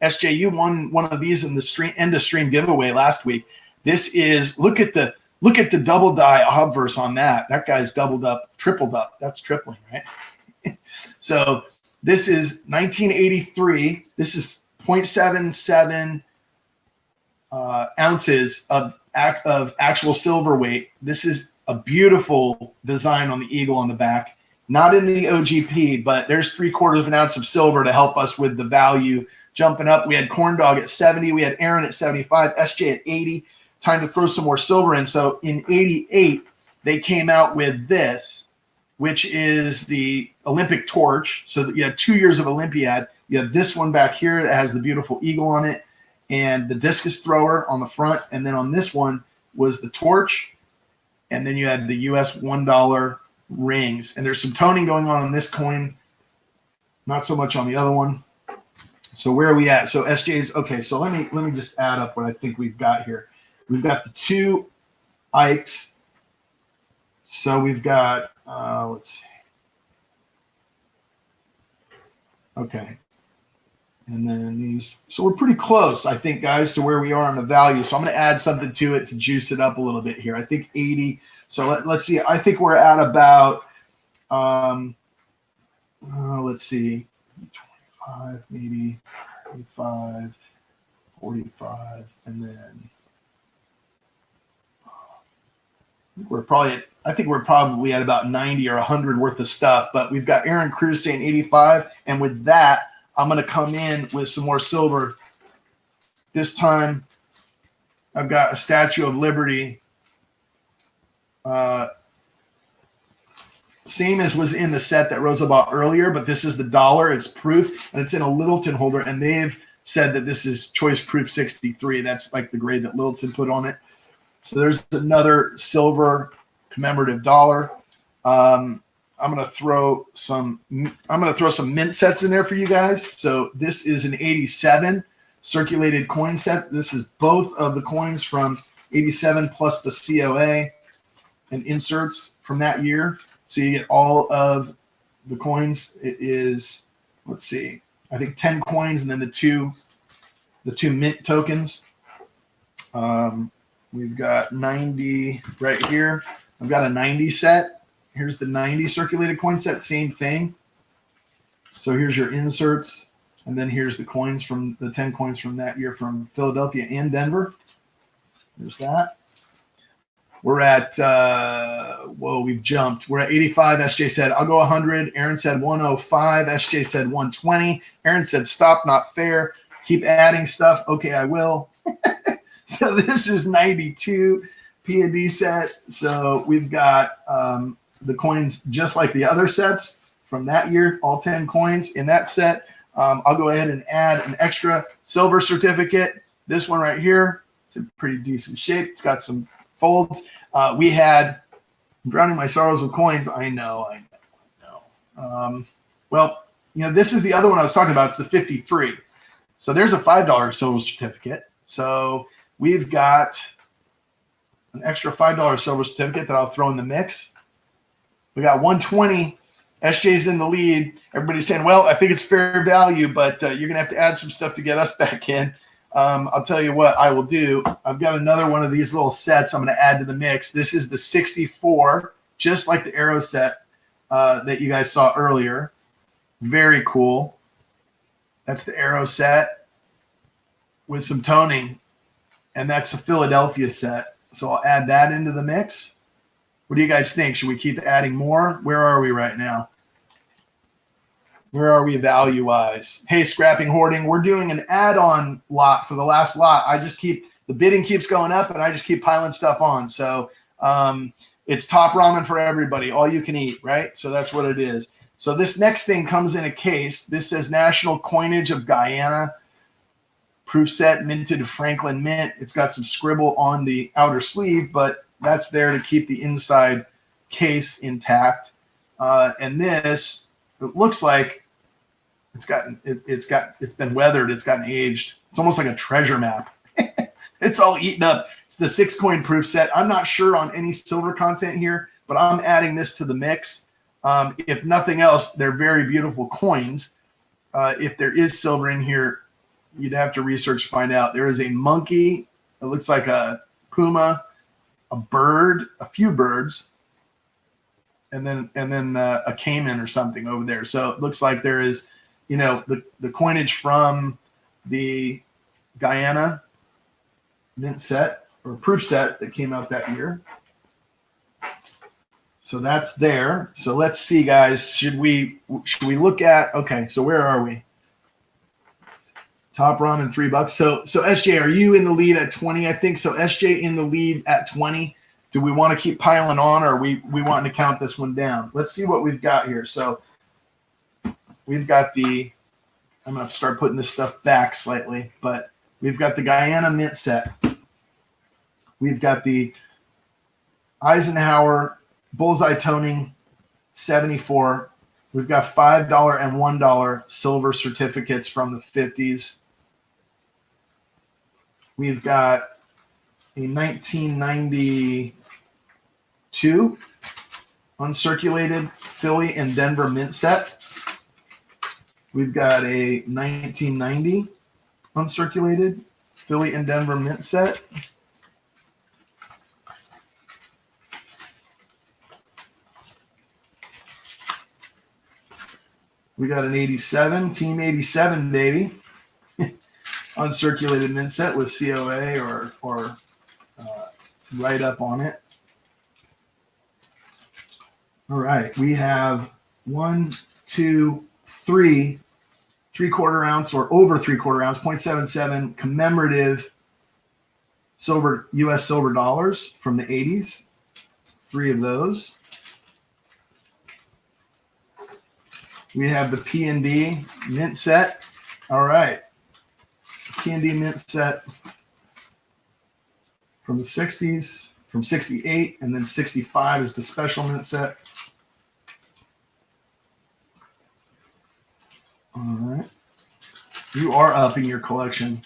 SJ, you won one of these in the end of stream giveaway last week. This is look at the double die obverse on that. That guy's doubled up, tripled up. That's tripling, right? So this is 1983. This is 0.77 ounces of actual silver weight. This is a beautiful design on the eagle on the back. Not in the OGP, but there's 3/4 of an ounce of silver to help us with the value jumping up. We had Corn Dog at 70. We had Aaron at 75. SJ at 80. Time to throw some more silver in. So in 88, they came out with this, which is the Olympic torch. So you had 2 years of Olympiad. You have this one back here that has the beautiful eagle on it and the discus thrower on the front. And then on this one was the torch. And then you had the US $1 rings. And there's some toning going on this coin. Not so much on the other one. So where are we at? So SJ's, okay, so let me just add up what I think we've got here. We've got the 2 Ikes. So we've got, let's see. Okay. And then these. So we're pretty close, I think, guys, to where we are on the value. So I'm going to add something to it to juice it up a little bit here. I think 80. So let's see. I think we're at about, let's see, 25, maybe 35, 45, and then I think we're probably at about 90 or 100 worth of stuff. But we've got Aaron Cruz saying 85, and with that, I'm going to come in with some more silver. This time, I've got a Statue of Liberty. Same as was in the set that Rosa bought earlier, but this is the dollar. It's proof, and it's in a Littleton holder, and they've said that this is choice proof 63. That's like the grade that Littleton put on it. So there's another silver commemorative dollar. I'm gonna throw some mint sets in there for you guys. So this is an 87 circulated coin set. This is both of the coins from 87 plus the COA and inserts from that year. So you get all of the coins. It is, let's see, I think 10 coins and then the two mint tokens. We've got 90 right here. I've got a 90 set. Here's the 90 circulated coin set, same thing. So here's your inserts, and then here's the coins from the 10 coins from that year from Philadelphia and Denver. There's that. We're at, we've jumped. We're at 85. SJ said, I'll go 100. Aaron said 105. SJ said 120. Aaron said, stop, not fair. Keep adding stuff. Okay, I will. So this is 92 P&D set. So we've got the coins just like the other sets from that year, all 10 coins in that set. I'll go ahead and add an extra silver certificate. This one right here, it's in pretty decent shape. It's got some folds. We had, I'm drowning my sorrows with coins. I know. Well, this is the other one I was talking about. It's the 53. So there's a $5 silver certificate. So we've got an extra $5 silver certificate that I'll throw in the mix. We got 120. SJ's in the lead. Everybody's saying, well, I think it's fair value, but you're going to have to add some stuff to get us back in. I'll tell you what I will do. I've got another one of these little sets I'm going to add to the mix. This is the 64, just like the arrow set that you guys saw earlier. Very cool. That's the arrow set with some toning, and that's a Philadelphia set. So I'll add that into the mix. What do you guys think? Should we keep adding more? Where are we right now? Where are we value-wise? Hey, Scrapping Hoarding, we're doing an add-on lot for the last lot. The bidding keeps going up, and I just keep piling stuff on. So it's top ramen for everybody, all you can eat, right? So that's what it is. So this next thing comes in a case. This says National Coinage of Guyana, proof set, minted Franklin Mint. It's got some scribble on the outer sleeve, but that's there to keep the inside case intact. And this, it looks like it's been weathered. It's gotten aged. It's almost like a treasure map. It's all eaten up. It's the 6-coin proof set. I'm not sure on any silver content here, but I'm adding this to the mix. If nothing else, they're very beautiful coins. If there is silver in here, you'd have to research to find out. There is a monkey. It looks like a puma, a bird, a few birds, and then a caiman or something over there. So it looks like there is, the coinage from the Guyana mint set or proof set that came out that year. So that's there. So let's see, guys. Should we look at? Okay. So where are we? Top ramen $3. So SJ, are you in the lead at 20? I think so. SJ in the lead at 20. Do we want to keep piling on, or are we wanting to count this one down? Let's see what we've got here. So we've got I'm going to start putting this stuff back slightly, but we've got the Guyana mint set. We've got the Eisenhower bullseye toning 74. We've got $5 and $1 silver certificates from the 50s. We've got a 1992 uncirculated Philly and Denver mint set. We've got a 1990 uncirculated Philly and Denver mint set. We got an 87, Team 87, baby. Uncirculated mint set with COA or write-up on it. All right, we have 1, 2, 3 3/4 ounce or over 3/4 ounce, 0.77 commemorative silver, U.S. silver dollars from the 80s. 3 of those. We have the P&D mint set. All right. P&D mint set from the 60s, from 68, and then 65 is the special mint set. All right. You are upping your collection.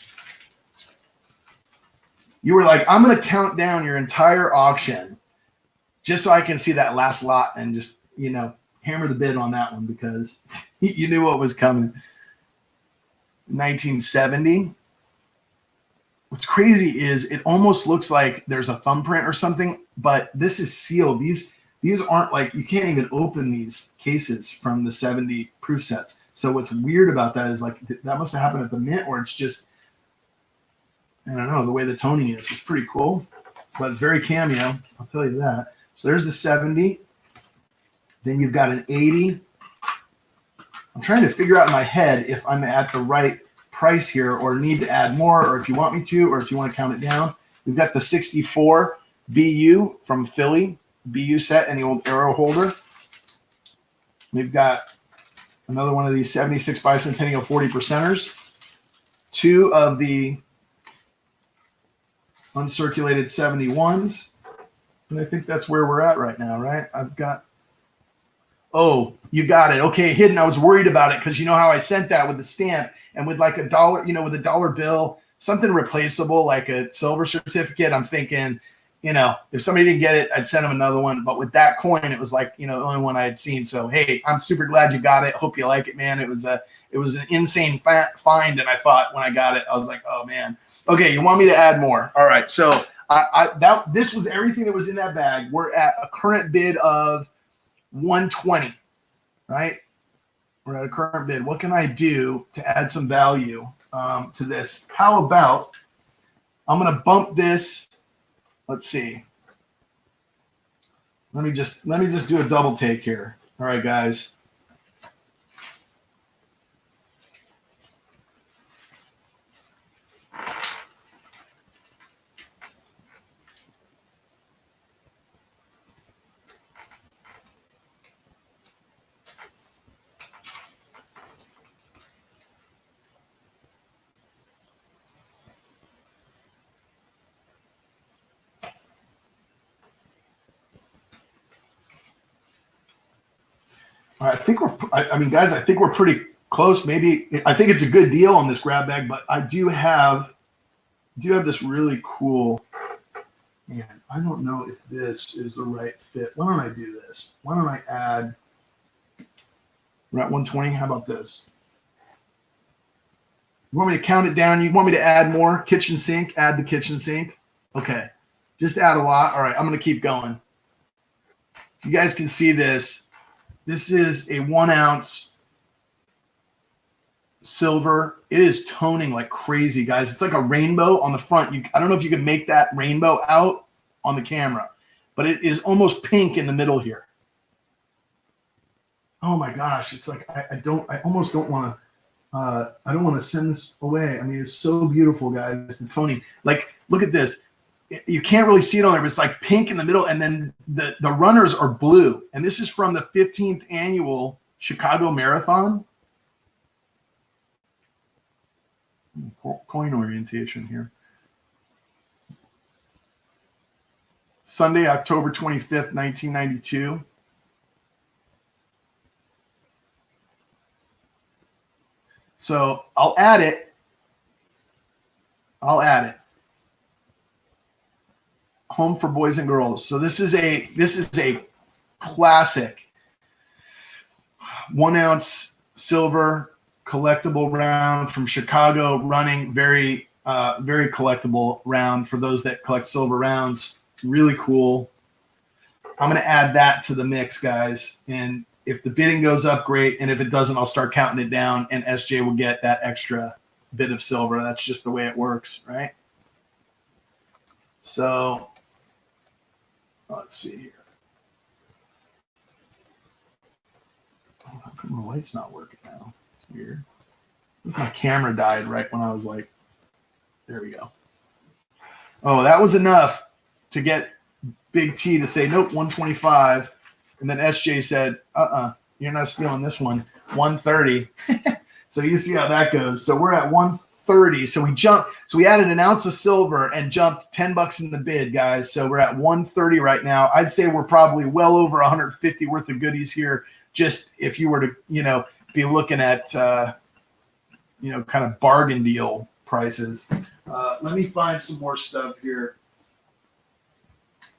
You were like, I'm going to count down your entire auction just so I can see that last lot and just, you know, hammer the bid on that one because you knew what was coming. 1970. What's crazy is it almost looks like there's a thumbprint or something, but this is sealed. These aren't like, you can't even open these cases from the 70 proof sets. So what's weird about that is like that must have happened at the mint, or it's just, I don't know, the way the toning is. It's pretty cool, but it's very cameo. I'll tell you that. So there's the 70. Then you've got an 80. I'm trying to figure out in my head if I'm at the right price here or need to add more, or if you want me to, or if you want to count it down. We've got the 64 BU from Philly, BU set and the old arrow holder. We've got another one of these 76 bicentennial 40 percenters. Two of the uncirculated 71s. And I think that's where we're at right now, right? I've got, oh, you got it. Okay, hidden. I was worried about it because you know how I sent that with the stamp and with like $1, you know, with $1 bill, something replaceable like a silver certificate. I'm thinking, you know, if somebody didn't get it, I'd send them another one. But with that coin, it was like, you know, the only one I had seen. So, hey, I'm super glad you got it. Hope you like it, man. It was an insane find. And I thought when I got it, I was like, oh, man. Okay, you want me to add more? All right. So this was everything that was in that bag. We're at a current bid of 120, right? We're at a current bid. What can I do to add some value to this? How about I'm going to bump this. Let's see. Let me just do a double take here. All right, guys. I think guys, I think we're pretty close. Maybe I think it's a good deal on this grab bag, but I do have this really cool, man, I don't know if this is the right fit. Why don't I do this? Why don't I add, we're at 120. How about this? You want me to count it down? You want me to add more? Kitchen sink, add the kitchen sink. Okay, just add a lot. All right, I'm going to keep going. You guys can see this. This is a 1 ounce silver. It is toning like crazy, guys. It's like a rainbow on the front. I don't know if you can make that rainbow out on the camera, but it is almost pink in the middle here. Oh my gosh. It's like, I almost don't want to, I don't want to send this away. I mean, it's so beautiful, guys. The toning, like, look at this. You can't really see it on there, but it's like pink in the middle, and then the runners are blue. And this is from the 15th annual Chicago Marathon. Coin orientation here. Sunday, October 25th, 1992. So I'll add it. Home for boys and girls. So this is a classic 1 ounce silver collectible round from Chicago, running, very collectible round for those that collect silver rounds. Really cool. I'm going to add that to the mix, guys. And if the bidding goes up, great. And if it doesn't, I'll start counting it down, and SJ will get that extra bit of silver. That's just the way it works, right? So let's see here. Oh, how come the light's not working now? It's weird. My camera died right when I was like, there we go. Oh, that was enough to get Big T to say, nope, 125. And then SJ said, you're not stealing this one. 130. So you see how that goes. So we're at 130. So we jumped. So we added an ounce of silver and jumped $10 in the bid, guys. So we're at 130 right now. I'd say we're probably well over 150 worth of goodies here. Just if you were to, be looking at, kind of bargain deal prices. Let me find some more stuff here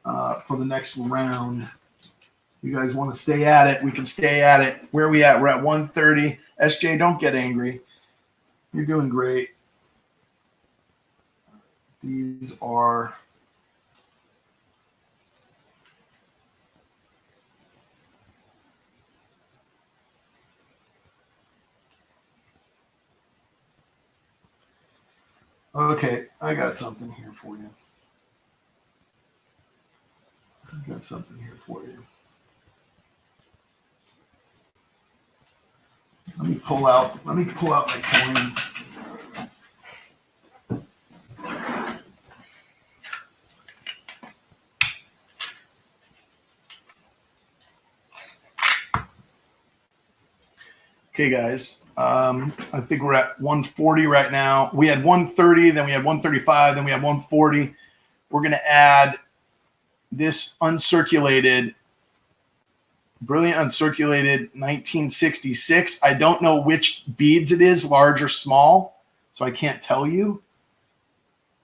for the next round. You guys want to stay at it? We can stay at it. Where are we at? We're at 130. SJ, don't get angry. You're doing great. These are okay. I got something here for you. Let me pull out my coin. Okay, guys. I think we're at 140 right now. We had 130, then we had 135, then we had 140. We're going to add this brilliant uncirculated 1966. I don't know which beads it is, large or small, so I can't tell you.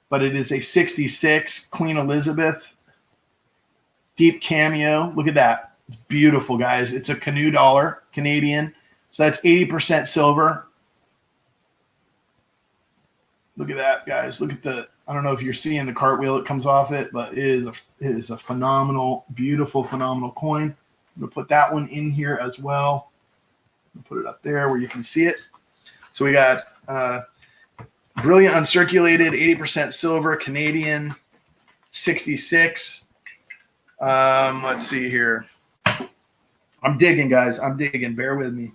But it is a 66 Queen Elizabeth deep cameo. Look at that. It's beautiful, guys. It's a canoe dollar, Canadian. So that's 80% silver. Look at that, guys. Look at I don't know if you're seeing the cartwheel that comes off it, but it is a phenomenal, beautiful, phenomenal coin. I'm going to put that one in here as well. Put it up there where you can see it. So we got brilliant uncirculated, 80% silver, Canadian, 66. Let's see here. I'm digging, guys. I'm digging. Bear with me.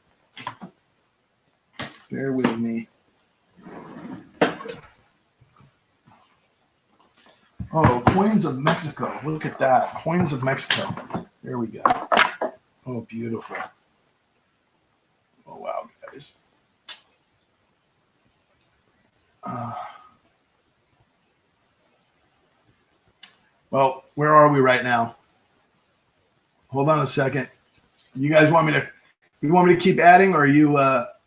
Oh, coins of Mexico. Look at that. Coins of Mexico. There we go. Oh, beautiful. Oh, wow, guys. Well, where are we right now? Hold on a second. You guys want me to keep adding, or are you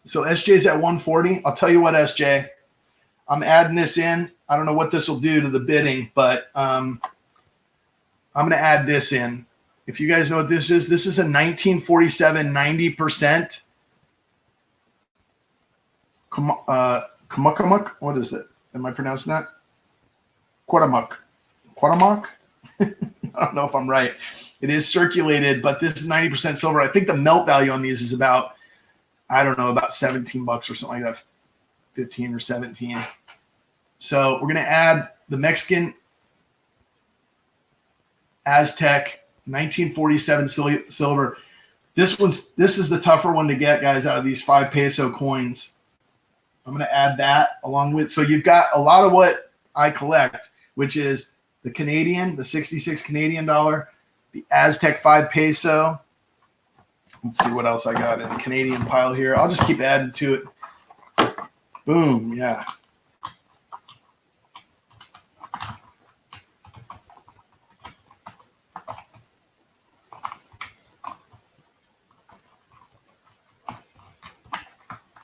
so SJ's at 140? I'll tell you what, SJ. I'm adding this in. I don't know what this will do to the bidding, but I'm going to add this in. If you guys know what this is a 1947 90%. Kamukamuk? What is it? Am I pronouncing that? Quatamuk. I don't know if I'm right. It is circulated, but this is 90% silver. I think the melt value on these is about, I don't know, about $17 or something like that, 15 or 17. So we're going to add the Mexican Aztec 1947 silver. This is the tougher one to get, guys, out of these 5 peso coins. I'm going to add that along with, so you've got a lot of what I collect, which is the Canadian, the 66 Canadian dollar, the Aztec 5 peso. Let's see what else I got in the Canadian pile here. I'll just keep adding to it. Boom, yeah.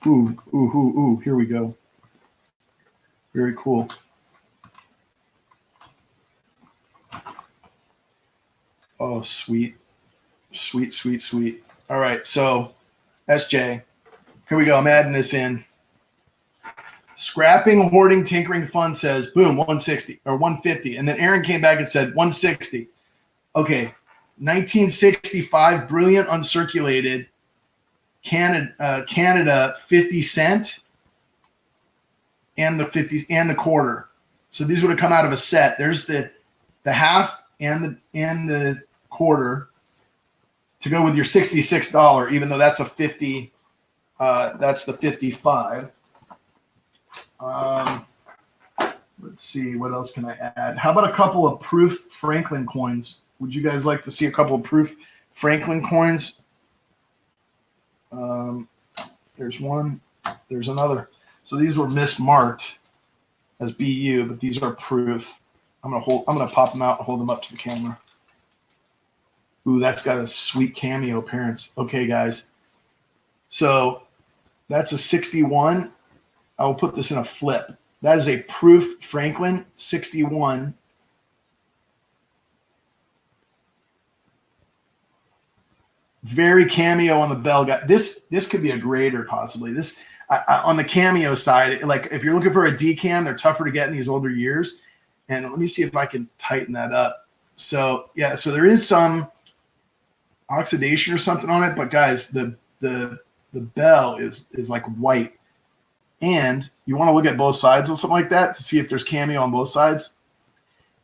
Ooh, here we go. Very cool. Oh, sweet. All right, so SJ, here we go. I'm adding this in. Scrapping, hoarding, tinkering fund says, boom, 160 or 150. And then Aaron came back and said 160. Okay, 1965, brilliant uncirculated, Canada 50 cent and the 50 and the quarter. So these would have come out of a set. There's the half and the quarter to go with your $66, even though that's a 50. That's the 55. Let's see, what else can I add? How about a couple of proof Franklin coins? Would you guys like to see a couple of proof Franklin coins? There's one. There's another. So these were mismarked as BU, but these are proof. I'm gonna pop them out and hold them up to the camera. Ooh, that's got a sweet cameo appearance. Okay, guys. So that's a 61. I will put this in a flip. That is a proof Franklin 61. Very cameo on the bell. This could be a grader possibly. This on the cameo side, like if you're looking for a decam, they're tougher to get in these older years. And let me see if I can tighten that up. So yeah, so there is some oxidation or something on it, but guys, the bell is like white. And you want to look at both sides of something like that to see if there's cameo on both sides.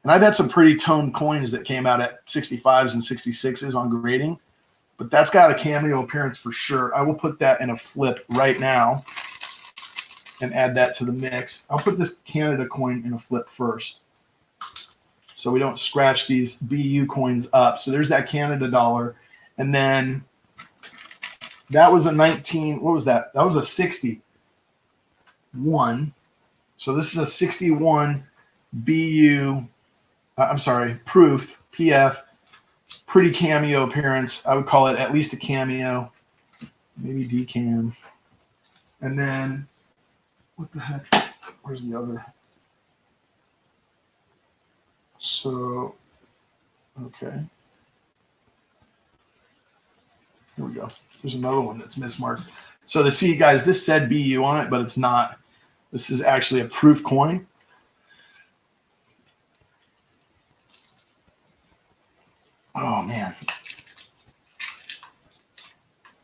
And I've had some pretty toned coins that came out at 65s and 66s on grading, but that's got a cameo appearance for sure. I will put that in a flip right now and add that to the mix. I'll put this Canada coin in a flip first so we don't scratch these BU coins up. So there's that Canada dollar. And then that was a 19, what was that? That was a 61. So this is a 61 BU, I'm sorry, proof, PF, pretty cameo appearance. I would call it at least a cameo, maybe decam. And then, what the heck? Where's the other? So, okay. Here we go. There's another one that's mismarked. So to see, guys, this said BU on it, but it's not. This is actually a proof coin. Oh, man.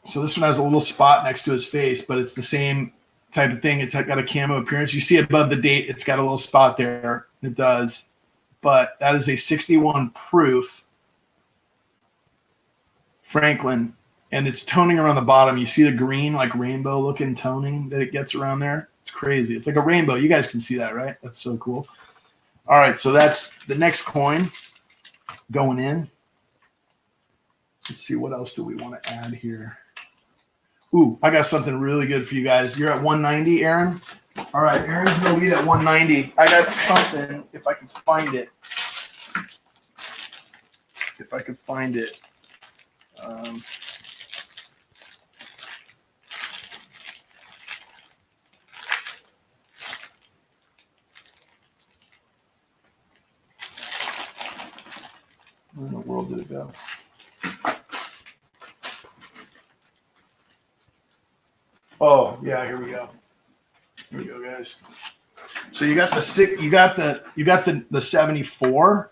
So this one has a little spot next to his face, but it's the same type of thing. It's got a camo appearance. You see above the date, it's got a little spot there. It does. But that is a 61 proof Franklin. And it's toning around the bottom. You see the green, like rainbow looking toning that it gets around there? It's crazy. It's like a rainbow. You guys can see that, right? That's so cool. All right, so that's the next coin going in. Let's see, what else do we want to add here? Ooh, I got something really good for you guys. You're at 190, Aaron? All right, Aaron's going to lead at 190. I got something, if I can find it. If I could find it. Where in the world did it go? Oh, yeah, here we go. Here we go, guys. So you got the 74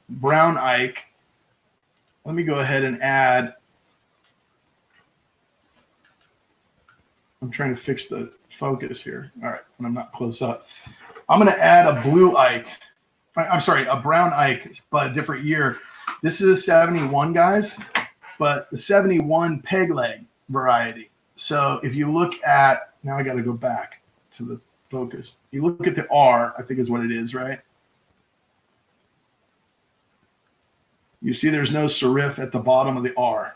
brown Ike. Let me go ahead and add. I'm trying to fix the focus here. All right, when I'm not close up. I'm going to add a blue Ike. I'm sorry, a brown Ike, but a different year. This is a 71, guys, but the 71 peg leg variety. So if you look at, now I got to go back to the focus. You look at the R, I think is what it is, right? You see there's no serif at the bottom of the R.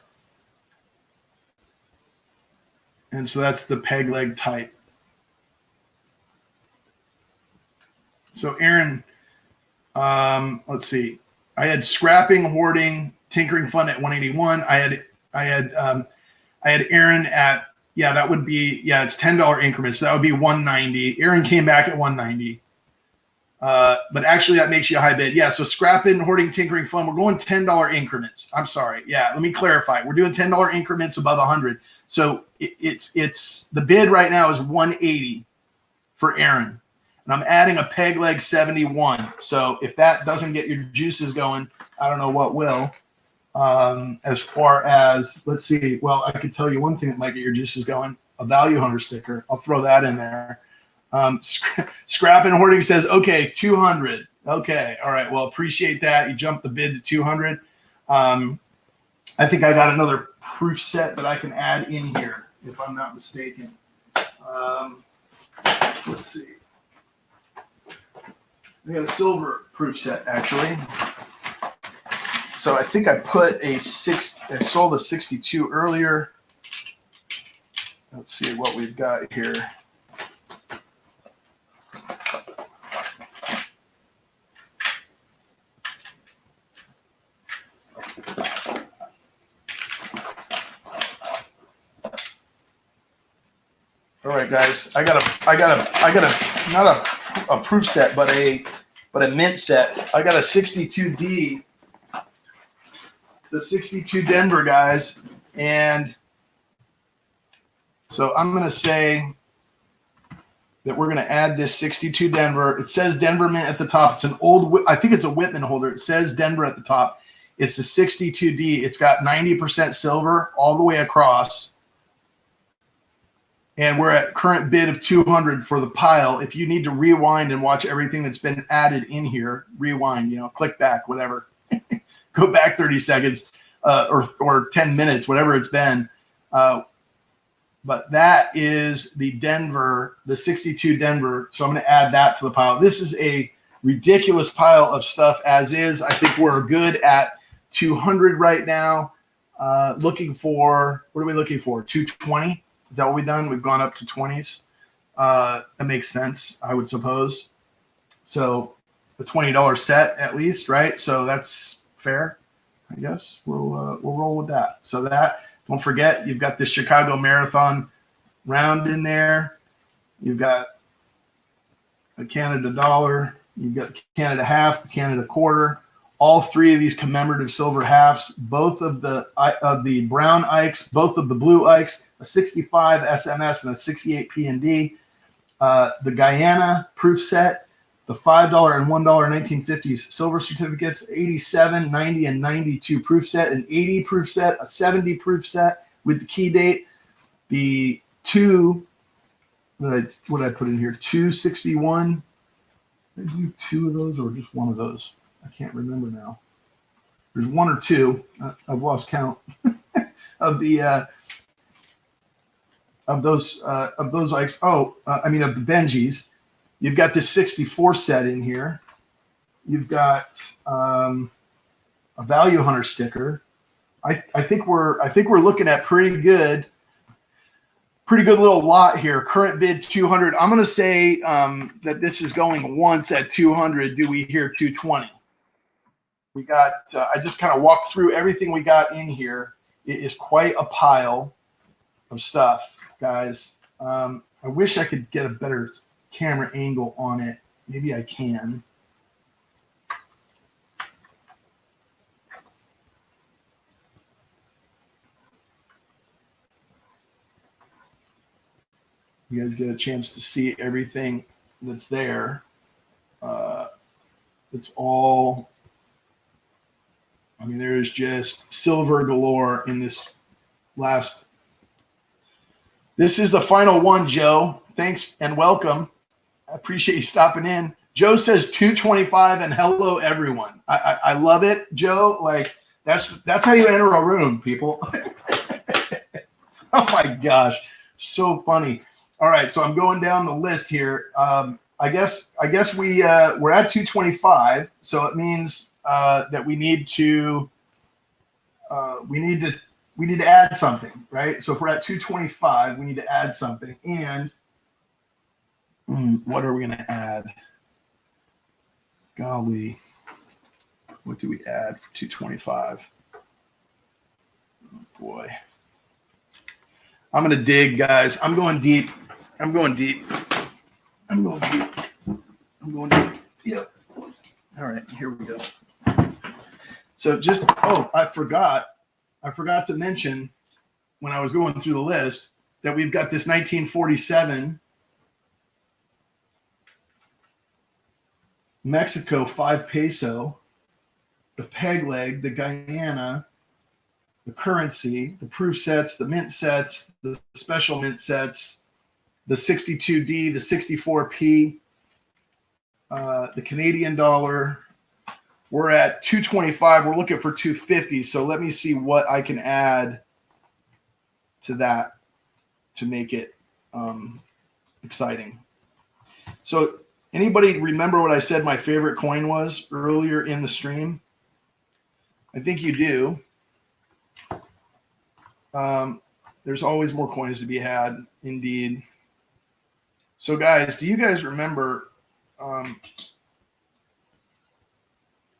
And so that's the peg leg type. So Aaron, let's see. I had scrapping, hoarding, tinkering fun at 181. I had Aaron at, yeah, that would be, yeah, it's $10 increments. So that would be 190. Aaron came back at 190. But actually that makes you a high bid. Yeah, so scrapping, hoarding, tinkering fun, we're going $10 increments. I'm sorry. Yeah, let me clarify. We're doing $10 increments above 100. So it's the bid right now is 180 for Aaron. And I'm adding a peg leg 71. So if that doesn't get your juices going, I don't know what will. As far as, let's see, well, I could tell you one thing that might get your juices going, a Value Hunter sticker. I'll throw that in there. Scrap and Hoarding says, okay, 200. Okay, all right, well, appreciate that. You jumped the bid to 200. I think I got another proof set that I can add in here, if I'm not mistaken. Let's see. We got a silver proof set, actually. So I think I put I sold a 62 earlier. Let's see what we've got here. All right, guys, I got a not a proof set, but a mint set. I got a 62D. It's a 62 Denver, guys, and so I'm gonna say that we're gonna add this 62 Denver. It says Denver mint at the top. It's an old, I think it's a Whitman holder. It says Denver at the top. It's a 62D. It's got 90% silver all the way across. And we're at current bid of 200 for the pile. If you need to rewind and watch everything that's been added in here, rewind, click back, whatever. Go back 30 seconds or 10 minutes, whatever it's been. But that is the Denver, the 62 Denver. So I'm going to add that to the pile. This is a ridiculous pile of stuff as is. I think we're good at 200 right now. Looking for, what are we looking for? 220? Is that what we've done? We've gone up to 20s. That makes sense, I would suppose. So a $20 set at least, right? So that's fair, I guess. We'll roll with that. So that, don't forget, you've got the Chicago Marathon round in there. You've got a Canada dollar. You've got Canada half, the Canada quarter. All three of these commemorative silver halves, both of the brown Ikes, both of the blue Ikes, a 65 SMS and a 68 P&D. The Guyana proof set, the $5 and $1 1950s silver certificates, 87, 90, and 92 proof set, an 80 proof set, a 70 proof set with the key date. The two, what did I put in here? 261. Did I do two of those or just one of those? I can't remember now. There's one or two. I've lost count of the of those Ikes. I mean of the Benjis. You've got this 64 set in here. You've got a Value Hunter sticker. I think we're looking at pretty good little lot here. Current bid 200. I'm going to say that this is going once at 200. Do we hear 220? We got, I just kind of walked through everything we got in here. It is quite a pile of stuff, guys. I wish I could get a better camera angle on it. Maybe I can. You guys get a chance to see everything that's there. It's all, I mean, there is just silver galore in this last. This is the final one, Joe. Thanks and welcome. I appreciate you stopping in. Joe says 225 and hello, everyone. I love it, Joe. Like, that's how you enter a room, people. Oh, my gosh. So funny. All right, so I'm going down the list here. I guess we're at 225, so it means that we need to add something, right? So if we're at 225, we need to add something. And what are we going to add? Golly, what do we add for 225? Oh boy, I'm going to dig, guys. I'm going deep. Yep. All right, here we go. So just, I forgot to mention when I was going through the list that we've got this 1947 Mexico 5 peso, the peg leg, the Guyana, the currency, the proof sets, the mint sets, the special mint sets, the 62D, the 64P, the Canadian dollar. We're at 225. We're looking for 250. So let me see what I can add to that to make it exciting. So anybody remember what I said my favorite coin was earlier in the stream? I think you do. There's always more coins to be had, indeed. So, guys, do you guys remember?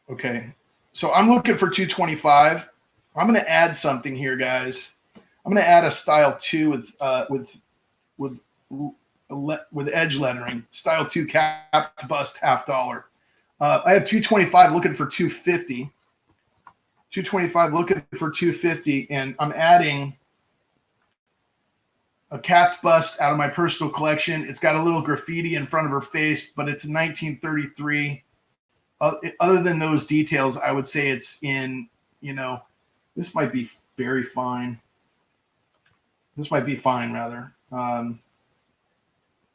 Okay, so I'm looking for 225. I'm going to add something here, guys. I'm going to add a style 2 with edge lettering. Style 2 capped bust $50. I have 225 looking for 250. 225 looking for 250, and I'm adding a capped bust out of my personal collection. It's got a little graffiti in front of her face, but it's 1933. Other than those details, I would say it's in, this might be very fine. This might be fine, rather.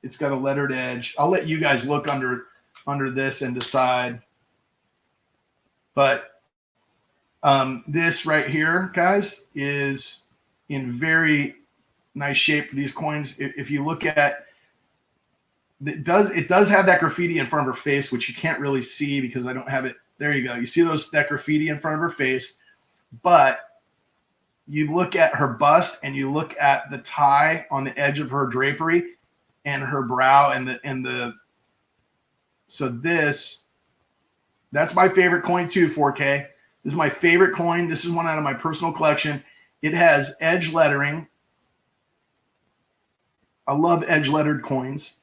It's got a lettered edge. I'll let you guys look under this and decide. But this right here, guys, is in very nice shape for these coins. If you look at it, does have that graffiti in front of her face, which you can't really see because I don't have it. There you go. You see that graffiti in front of her face, but you look at her bust and you look at the tie on the edge of her drapery and her brow so that's my favorite coin too, 4K. This is my favorite coin. This is one out of my personal collection. It has edge lettering. I love edge lettered coins.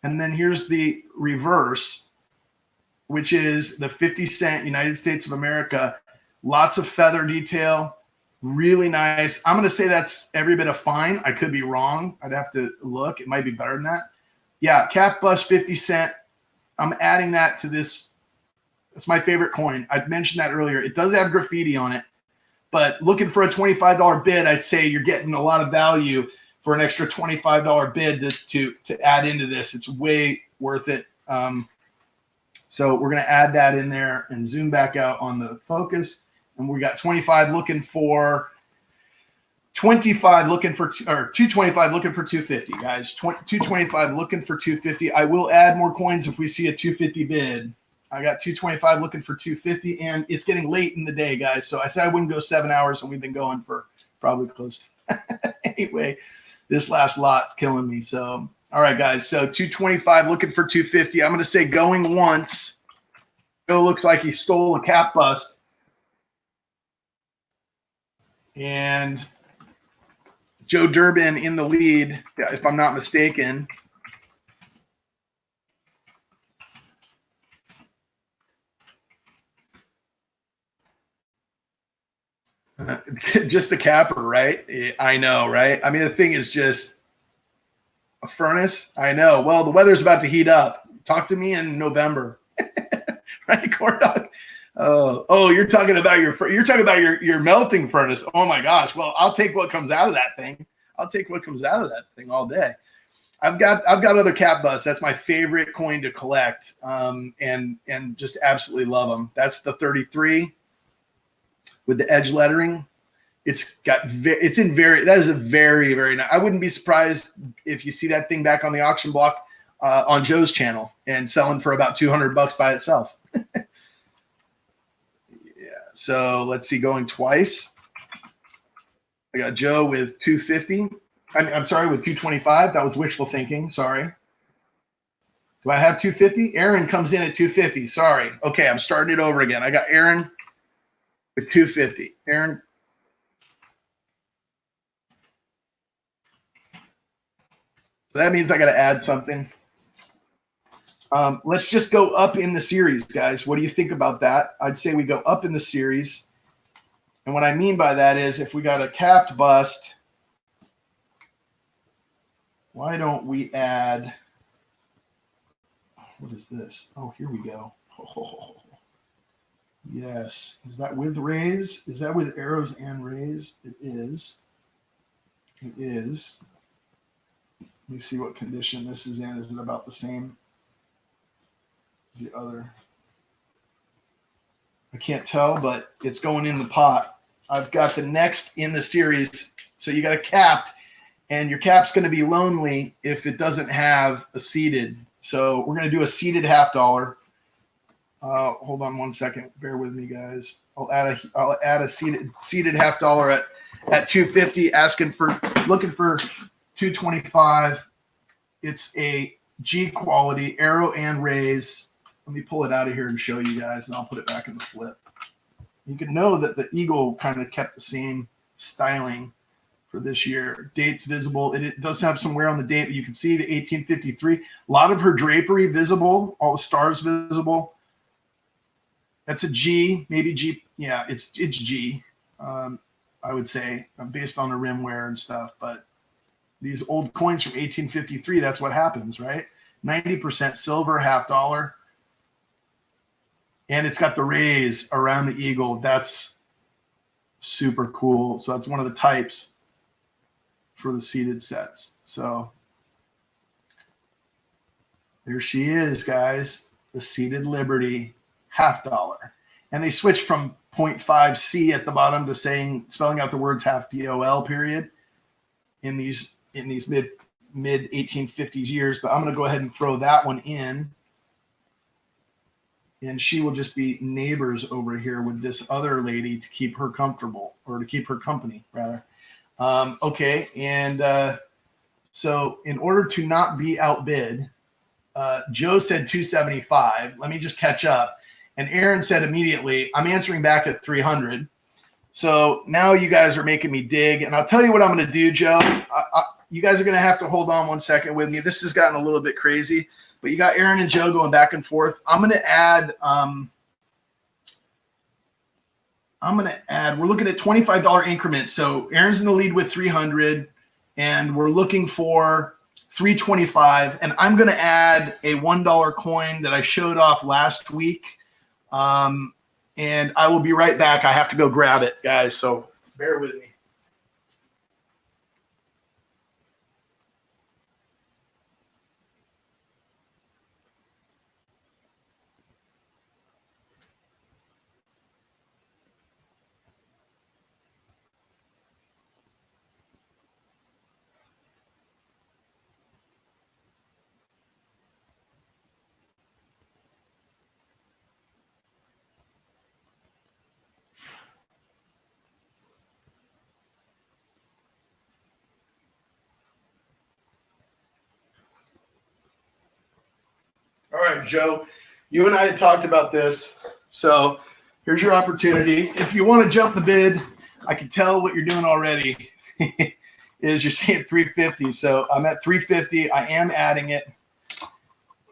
And then here's the reverse, which is the 50-cent United States of America. Lots of feather detail. Really nice. I'm going to say that's every bit of fine. I could be wrong. I'd have to look. It might be better than that. Yeah, cap bust 50 cent. I'm adding that to this. That's my favorite coin. I mentioned that earlier. It does have graffiti on it, but looking for a $25 bid, I'd say you're getting a lot of value for an extra $25 bid to add into this. It's way worth it. So we're going to add that in there and zoom back out on the focus. And we got 25 looking for 25 looking for, or 225 looking for 250, guys. 225 looking for 250. I will add more coins if we see a 250 bid. I got 225 looking for 250, and it's getting late in the day, guys. So I said I wouldn't go 7 hours, and we've been going for probably close to anyway, this last lot's killing me. So, all right, guys. So 225 looking for 250. I'm going to say going once. It looks like he stole a cap bust. And Joe Durbin in the lead, if I'm not mistaken. Just the capper, right? I know, right? I mean, the thing is just a furnace. I know. Well, the weather's about to heat up. Talk to me in November, right, Corn Dog? Oh, you're talking about your melting furnace. Oh my gosh. Well, I'll take what comes out of that thing. I'll take what comes out of that thing all day. I've got other cap busts. That's my favorite coin to collect, and just absolutely love them. That's the 33 with the edge lettering. That is a very, very nice. I wouldn't be surprised if you see that thing back on the auction block on Joe's channel and selling for about $200 by itself. So let's see, going twice. I got Joe with 250. I'm sorry, with 225. That was wishful thinking. Sorry. Do I have 250? Aaron comes in at 250. Sorry. Okay, I'm starting it over again. I got Aaron with 250. Aaron. So that means I got to add something. Let's just go up in the series, guys. What do you think about that? I'd say we go up in the series. And what I mean by that is if we got a capped bust, why don't we add, what is this? Oh, here we go. Oh, yes. Is that with rays? Is that with arrows and rays? It is. It is. Let me see what condition this is in. Is it about the same? The other, I can't tell, but it's going in the pot. I've got the next in the series. So you got a capped, and your cap's going to be lonely if it doesn't have a seated. So we're going to do a seated $50. Hold on one second. Bear with me, guys. I'll add a seated $50 at 250, looking for 225. It's a G quality arrow and raise. Let me pull it out of here and show you guys, and I'll put it back in the flip. You can know that the eagle kind of kept the same styling for this year. Dates visible. It does have some wear on the date, but you can see the 1853. A lot of her drapery visible, all the stars visible. That's a G, maybe G. Yeah, it's G. I would say, based on the rim wear and stuff. But these old coins from 1853, that's what happens, right? 90% silver, $50. And it's got the rays around the eagle. That's super cool. So that's one of the types for the seated sets. So there she is, guys. The seated Liberty, $50. And they switched from 0.5C at the bottom to spelling out the words half DOL period in these mid 1850s years. But I'm going to go ahead and throw that one in. And she will just be neighbors over here with this other lady to keep her comfortable, or to keep her company, rather. Okay, and so in order to not be outbid, Joe said 275. Let me just catch up. And Aaron said immediately, I'm answering back at 300. So now you guys are making me dig. And I'll tell you what I'm going to do, Joe. You guys are going to have to hold on one second with me. This has gotten a little bit crazy. But you got Aaron and Joe going back and forth. I'm going to add, we're looking at $25 increments. So Aaron's in the lead with 300, and we're looking for 325. And I'm going to add a $1 coin that I showed off last week. And I will be right back. I have to go grab it, guys. So bear with me. All right, Joe, you and I had talked about this. So here's your opportunity. If you want to jump the bid, I can tell what you're doing already is you're saying 350. So I'm at 350. I am adding it.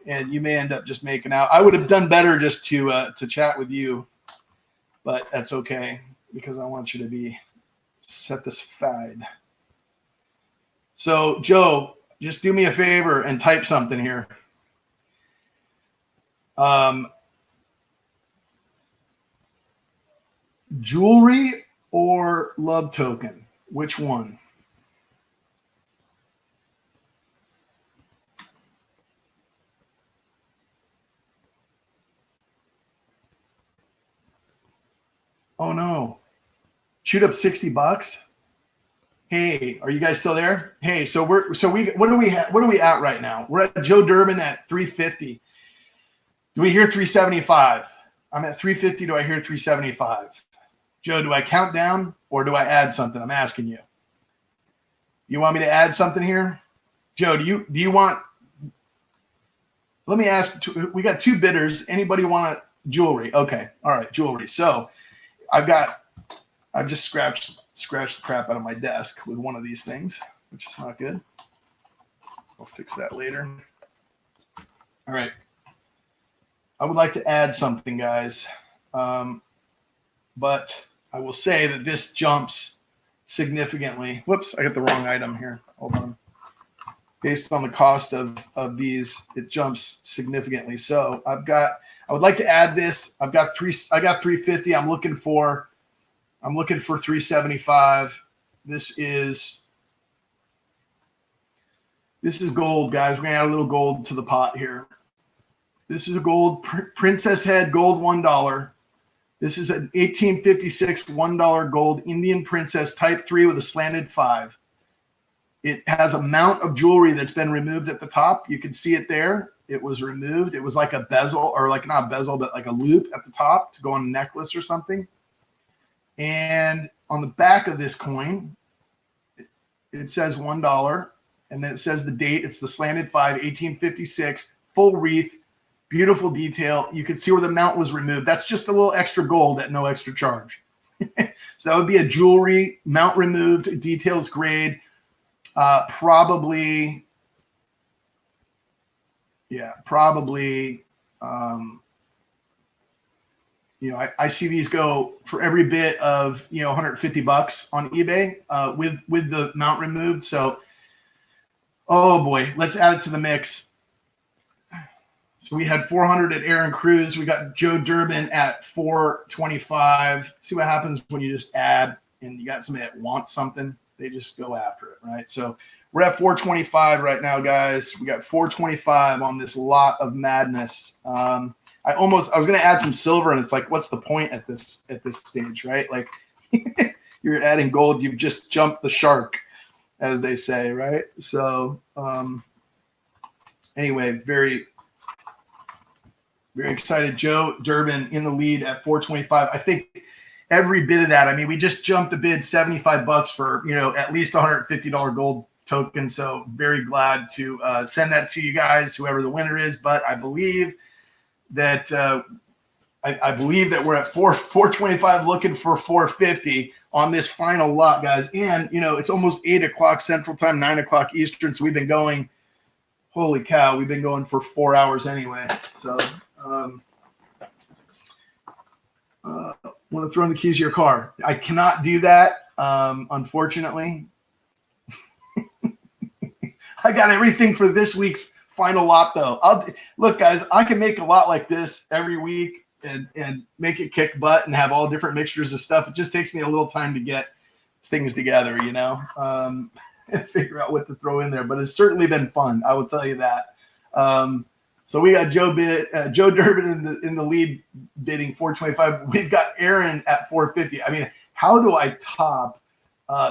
And you may end up just making out. I would have done better just to chat with you, but that's okay because I want you to be satisfied. So Joe, just do me a favor and type something here. Jewelry or love token? Which one? Oh no. Shoot up $60. Hey, are you guys still there? Hey, what are we at right now? We're at Joe Durbin at 350. Do we hear 375? I'm at 350. Do I hear 375? Joe, do I count down or do I add something? I'm asking you. You want me to add something here? Joe, do you want, let me ask, we got two bidders. Anybody want jewelry? Okay. All right. Jewelry. So I've just scratched the crap out of my desk with one of these things, which is not good. I'll fix that later. All right. I would like to add something, guys. But I will say that this jumps significantly. Whoops, I got the wrong item here. Hold on. Based on the cost of these, it jumps significantly. So I would like to add this. I got 350. I'm looking for 375. This is gold, guys. We're gonna add a little gold to the pot here. This is a gold princess head, gold $1. This is an 1856 $1 gold Indian princess type 3 with a slanted 5. It has a mount of jewelry that's been removed at the top. You can see it there. It was removed. It was like a bezel, or like not a bezel, but like a loop at the top to go on a necklace or something. And on the back of this coin, it says $1. And then it says the date. It's the slanted 5, 1856, full wreath, beautiful detail. You can see where the mount was removed. That's just a little extra gold at no extra charge. So that would be a jewelry, mount removed, details grade, probably. I see these go for every bit of, $150 on eBay with the mount removed. So, oh boy, let's add it to the mix. So we had 400 at Aaron Cruz. We got Joe Durbin at 425. See what happens when you just add and you got somebody that wants something. They just go after it, right? So we're at 425 right now, guys. We got 425 on this lot of madness. I was going to add some silver, and it's like, what's the point at this stage, right? Like you're adding gold, you've just jumped the shark, as they say, right? So anyway, very, very excited. Joe Durbin in the lead at 425. I think every bit of that, I mean, we just jumped the bid $75 for, at least $150 gold token. So very glad to send that to you guys, whoever the winner is. But I believe that I believe that we're at 425 looking for 450 on this final lot, guys. And, it's almost 8 o'clock Central Time, 9 o'clock Eastern. So we've been going, holy cow, we've been going for 4 hours anyway. So want to throw in the keys to your car. I cannot do that, unfortunately. I got everything for this week's final lot, though. Look, guys, I can make a lot like this every week and make it kick butt and have all different mixtures of stuff. It just takes me a little time to get things together, and figure out what to throw in there. But it's certainly been fun, I will tell you that. So we got Joe Durbin in the lead bidding 425. We've got Aaron at 450. I mean, how do I top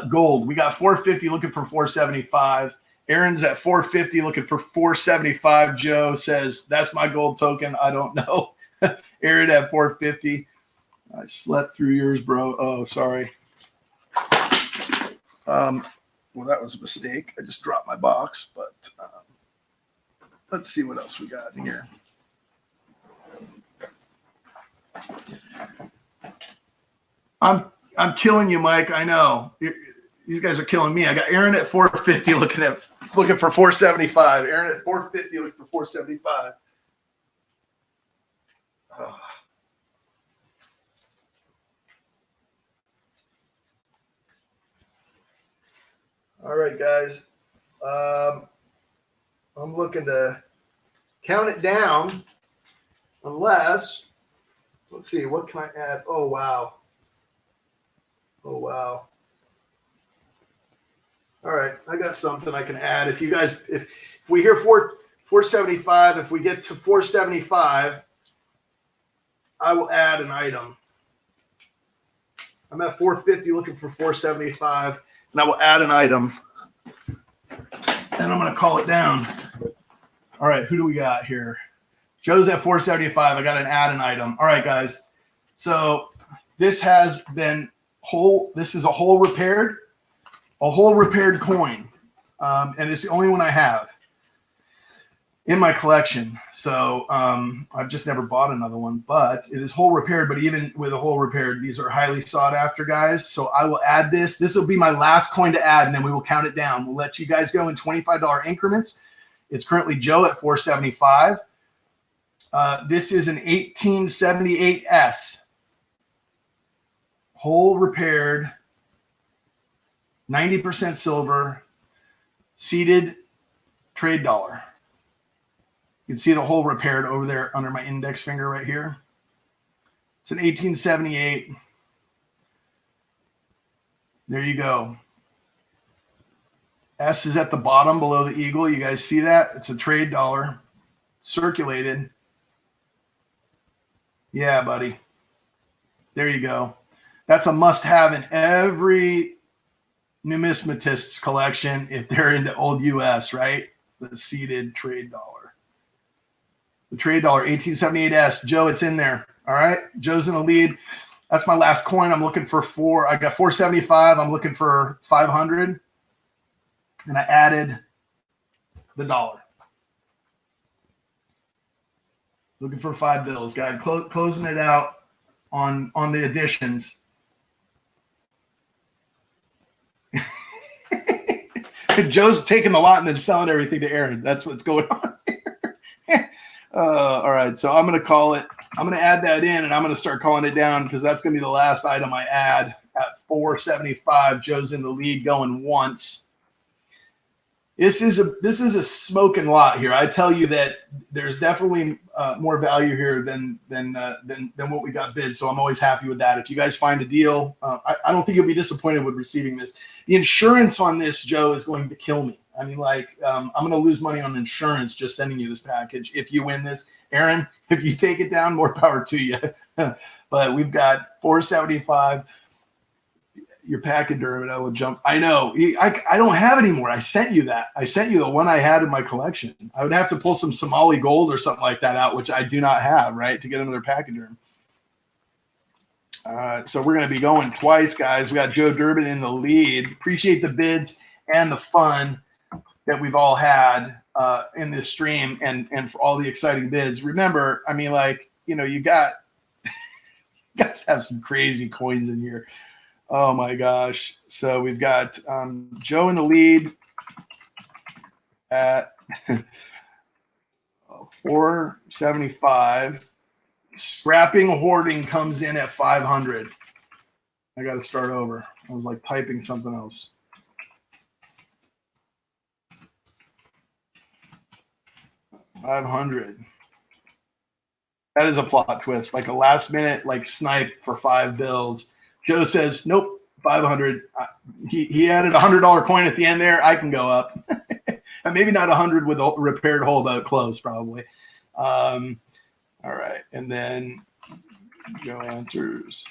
gold? We got 450 looking for 475. Aaron's at 450 looking for 475. Joe says, that's my gold token. I don't know. Aaron at 450. I slept through yours, bro. Oh, sorry. Well, that was a mistake. I just dropped my box, but let's see what else we got in here. I'm killing you, Mike. I know. These guys are killing me. I got Aaron at 450 looking for 475. Aaron at 450 looking for 475. Oh. All right, guys. I'm looking to count it down unless, let's see, what can I add? Oh, wow. All right, I got something I can add. If you guys, if we hear 475, if we get to 475, I will add an item. I'm at 450 looking for 475, and I will add an item. And I'm going to call it down. All right, who do we got here? Joe's at 475. I got to add an item. All right, guys. So this has been this is a whole repaired coin. And it's the only one I have in my collection. So I've just never bought another one, but it is whole repaired. But even with a whole repaired, these are highly sought after, guys. So I will add this. This will be my last coin to add, and then we will count it down. We'll let you guys go in $25 increments. It's currently Joe at 475. This is an 1878S. Whole repaired, 90% silver, seated trade dollar. You can see the hole repaired over there under my index finger right here. It's an 1878. There you go. S is at the bottom below the eagle. You guys see that? It's a trade dollar. Circulated. Yeah, buddy. There you go. That's a must-have in every numismatist's collection if they're into old US, right? The seated trade dollar. The trade dollar, 1878S. Joe, it's in there. All right. Joe's in the lead. That's my last coin. I'm looking for four. I got 475. I'm looking for 500. And I added the dollar. Looking for 5 bills, guys. Closing it out on the additions. Joe's taking the lot and then selling everything to Aaron. That's what's going on here. All right, so I'm going to call it. I'm going to add that in, and I'm going to start calling it down because that's going to be the last item I add at 475. Joe's in the lead going once. This is a smoking lot here. I tell you that there's definitely more value here than what we got bid. So I'm always happy with that. If you guys find a deal, I don't think you'll be disappointed with receiving this. The insurance on this, Joe, is going to kill me. I mean, like, I'm going to lose money on insurance just sending you this package. If you win this, Aaron, if you take it down, more power to you. But we've got 475. Your pachyderm, I will jump. I know. I don't have anymore. I sent you that. I sent you the one I had in my collection. I would have to pull some Somali gold or something like that out, which I do not have, right, to get another pachyderm. So we're going to be going twice, guys. We got Joe Durbin in the lead. Appreciate the bids and the fun that we've all had in this stream and for all the exciting bids. Remember, I mean, like, you know, you guys have some crazy coins in here. Oh my gosh. So we've got Joe in the lead at 475. Scrapping hoarding comes in at 500. I got to start over. I was like typing something else. $500. That is a plot twist, like a last minute like snipe for 5 bills. Joe says, nope, 500. He added a $100 coin at the end there. I can go up. And maybe not 100 with a repaired hole, but close probably. All right. And then Joe answers.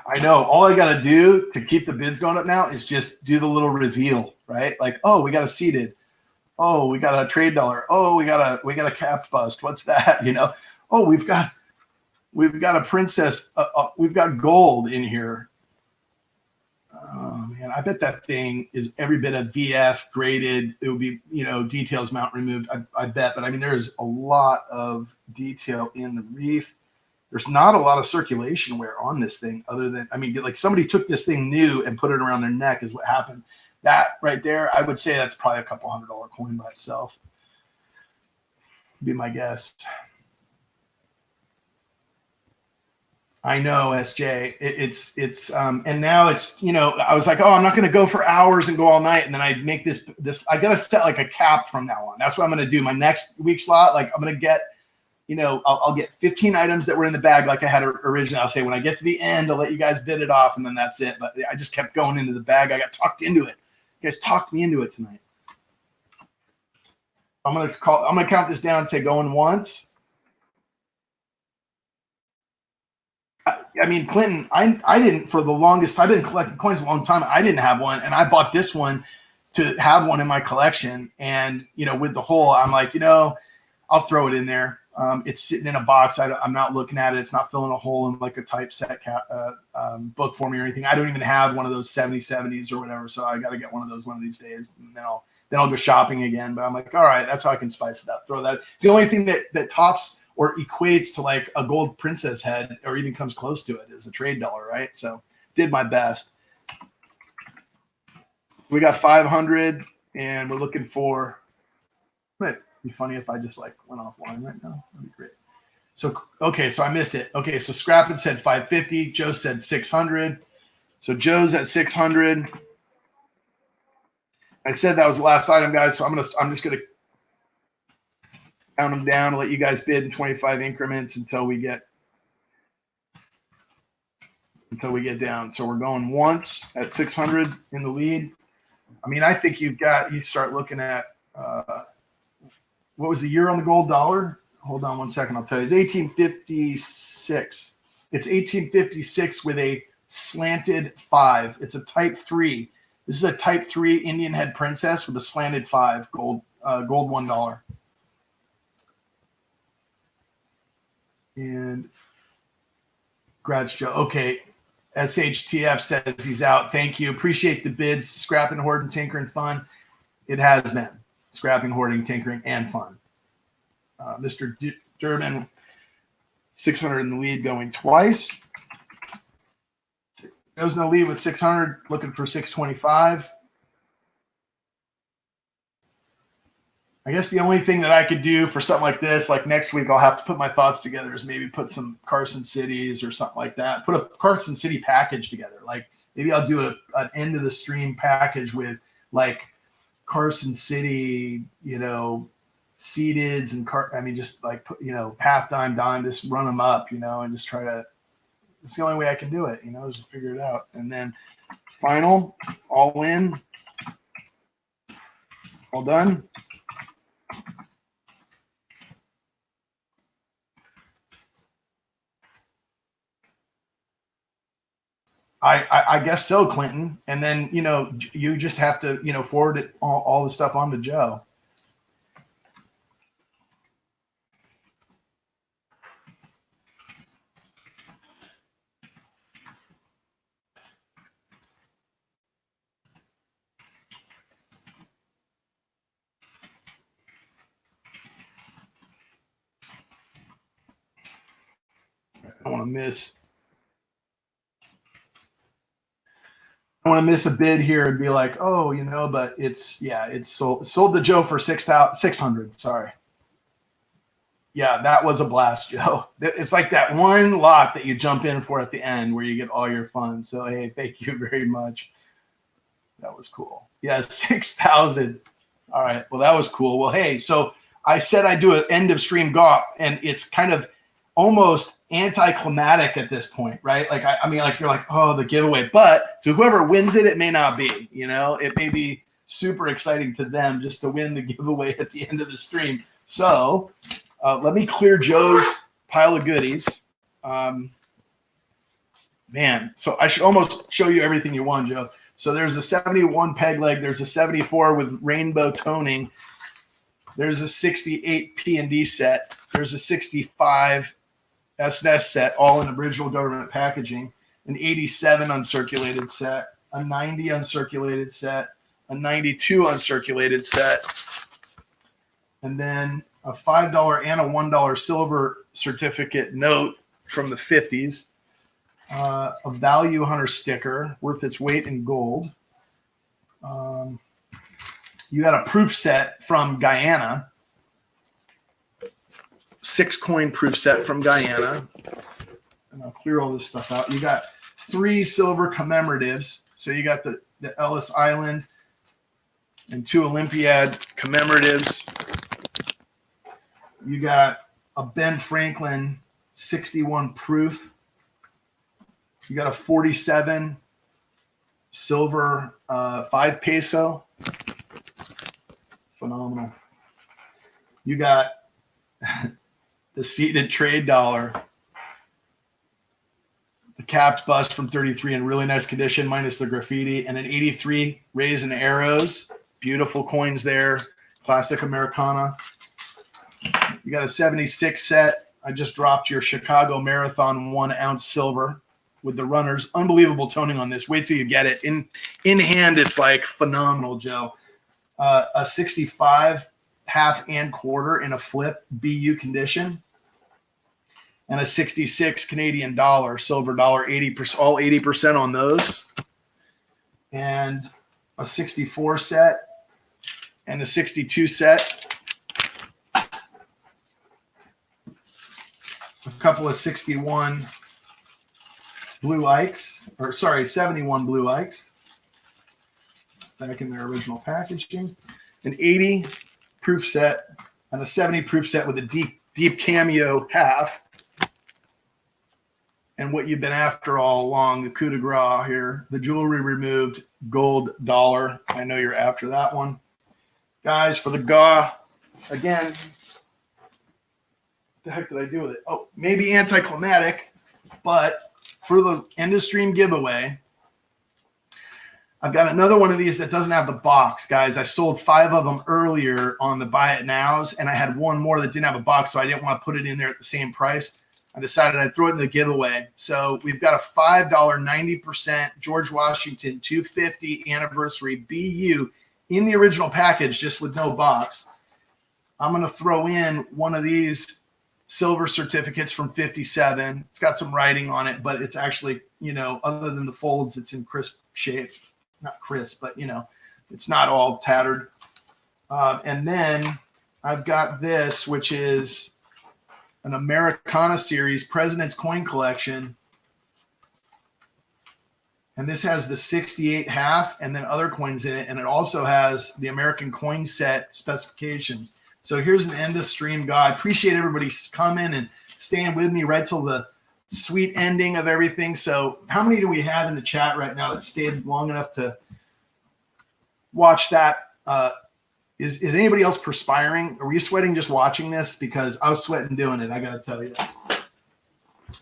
I know. All I got to do to keep the bids going up now is just do the little reveal, right? Like, oh, we got a seated. Oh, we got a trade dollar. Oh, we got a capped bust. What's that? You know? Oh, we've got a princess. We've got gold in here. Oh man, I bet that thing is every bit of VF graded. It would be, you know, details mount removed. I bet, but I mean, there is a lot of detail in the reef. There's not a lot of circulation wear on this thing, other than, I mean, like somebody took this thing new and put it around their neck is what happened. That right there, I would say that's probably a couple $100 coin by itself. Be my guess. I know, SJ. It's and now it's, you know, I was like, oh, I'm not going to go for hours and go all night, and then I make this. I got to set like a cap from now on. That's what I'm going to do. My next week's lot, like I'm going to get, you know, I'll get 15 items that were in the bag like I had originally. I'll say when I get to the end, I'll let you guys bid it off, and then that's it. But I just kept going into the bag. I got talked into it. You guys talked me into it tonight. I'm gonna count this down and say going once. I mean, Clinton, I didn't for the longest. I've been collecting coins a long time. I didn't have one, and I bought this one to have one in my collection. And you know, with the hole, I'm like, you know, I'll throw it in there. It's sitting in a box. I'm not looking at it. It's not filling a hole in like a typeset book for me or anything. I don't even have one of those 70s or whatever. So I got to get one of those one of these days. And then I'll go shopping again. But I'm like, all right, that's how I can spice it up. Throw that. It's the only thing that tops or equates to like a gold princess head or even comes close to it is a trade dollar, right? So did my best. We got 500 and we're looking for, it'd be funny if I just like went offline right now. That'd be great. So, okay, so I missed it. Okay, so Scrappin said 550. Joe said 600. So Joe's at 600. I said that was the last item, guys. So I'm just gonna count them down and let you guys bid in 25 increments until we get down. So we're going once at 600 in the lead. I mean, I think you start looking at what was the year on the gold dollar? Hold on one second, I'll tell you. It's 1856. It's 1856 with a slanted 5. It's a type 3. This is a type 3 Indian head princess with a slanted 5 gold $1. And Gratch Joe. Okay. SHTF says he's out. Thank you. Appreciate the bids. Scrapping, hoarding, tinkering, fun. It has been scrapping, hoarding, tinkering, and fun. Mr. Durbin, 600 in the lead, going twice. Goes in the lead with 600, looking for 625. I guess the only thing that I could do for something like this, like next week, I'll have to put my thoughts together, is maybe put some Carson Cities or something like that. Put a Carson City package together. Like maybe I'll do an end of the stream package with like Carson City, seededs and just like, half dime, just run them up, and just try to, it's the only way I can do it, just figure it out. And then final, all in, all done. I guess so, Clinton. And then, you just have to, forward it all the stuff on to Joe. I don't want to miss a bid here and be like, oh, but it's sold to Joe for 600. Sorry. Yeah, that was a blast, Joe. It's like that one lot that you jump in for at the end where you get all your funds. So, hey, thank you very much. That was cool. Yeah, 6,000. All right. Well, that was cool. Well, hey, so I said I'd do an end of stream GOP, and it's kind of almost anticlimactic at this point, right? Like, I mean, like you're like, oh, the giveaway. But to whoever wins it, it may not be, it may be super exciting to them just to win the giveaway at the end of the stream. So let me clear Joe's pile of goodies. Man, so I should almost show you everything you won, Joe. So there's a 71 peg leg. There's a 74 with rainbow toning. There's a 68 P&D set. There's a 65 S&S set, all in original government packaging. An 87 uncirculated set. A 90 uncirculated set. A 92 uncirculated set. And then a $5 and a $1 silver certificate note from the 50s. A Val Hunter sticker worth its weight in gold. You got a proof set from Guyana. 6-coin proof set from Guyana. And I'll clear all this stuff out. You got 3 silver commemoratives. So you got the Ellis Island and 2 Olympiad commemoratives. You got a Ben Franklin 61 proof. You got a 47 silver 5 peso. Phenomenal. You got the seated trade dollar. The capped bust from 33 in really nice condition, minus the graffiti. And an 83 rays and arrows. Beautiful coins there. Classic Americana. You got a 76 set. I just dropped your Chicago Marathon 1 ounce silver with the runners. Unbelievable toning on this. Wait till you get it. In hand, it's like phenomenal, Joe. A 65 half and quarter in a flip BU condition. And a 66 Canadian dollar, silver dollar, 80%, all 80% on those. And a 64 set and a 62 set. A couple of 61 blue Ikes, 71 blue Ikes back in their original packaging. An 80 proof set and a 70 proof set with a deep cameo half. And what you've been after all along, the coup de grace here, the jewelry removed gold dollar. I know you're after that one. Guys, for the GA, again, what the heck did I do with it? Oh, maybe anticlimactic, but for the end of stream giveaway, I've got another one of these that doesn't have the box, guys. I sold 5 of them earlier on the Buy It Nows, and I had one more that didn't have a box, so I didn't want to put it in there at the same price. I decided I'd throw it in the giveaway. So we've got a $5 90% George Washington 250 anniversary BU in the original package, just with no box. I'm going to throw in one of these silver certificates from 57. It's got some writing on it, but it's actually, you know, other than the folds, it's in crisp shape. Not crisp, but, you know, it's not all tattered. And then I've got this, which is an Americana series President's Coin Collection. And this has the 68 half and then other coins in it. And it also has the American coin set specifications. So here's an end of stream guide. Appreciate everybody coming and staying with me right till the sweet ending of everything. So how many do we have in the chat right now that stayed long enough to watch that? Is anybody else perspiring? Are you sweating just watching this? Because I was sweating doing it, I got to tell you.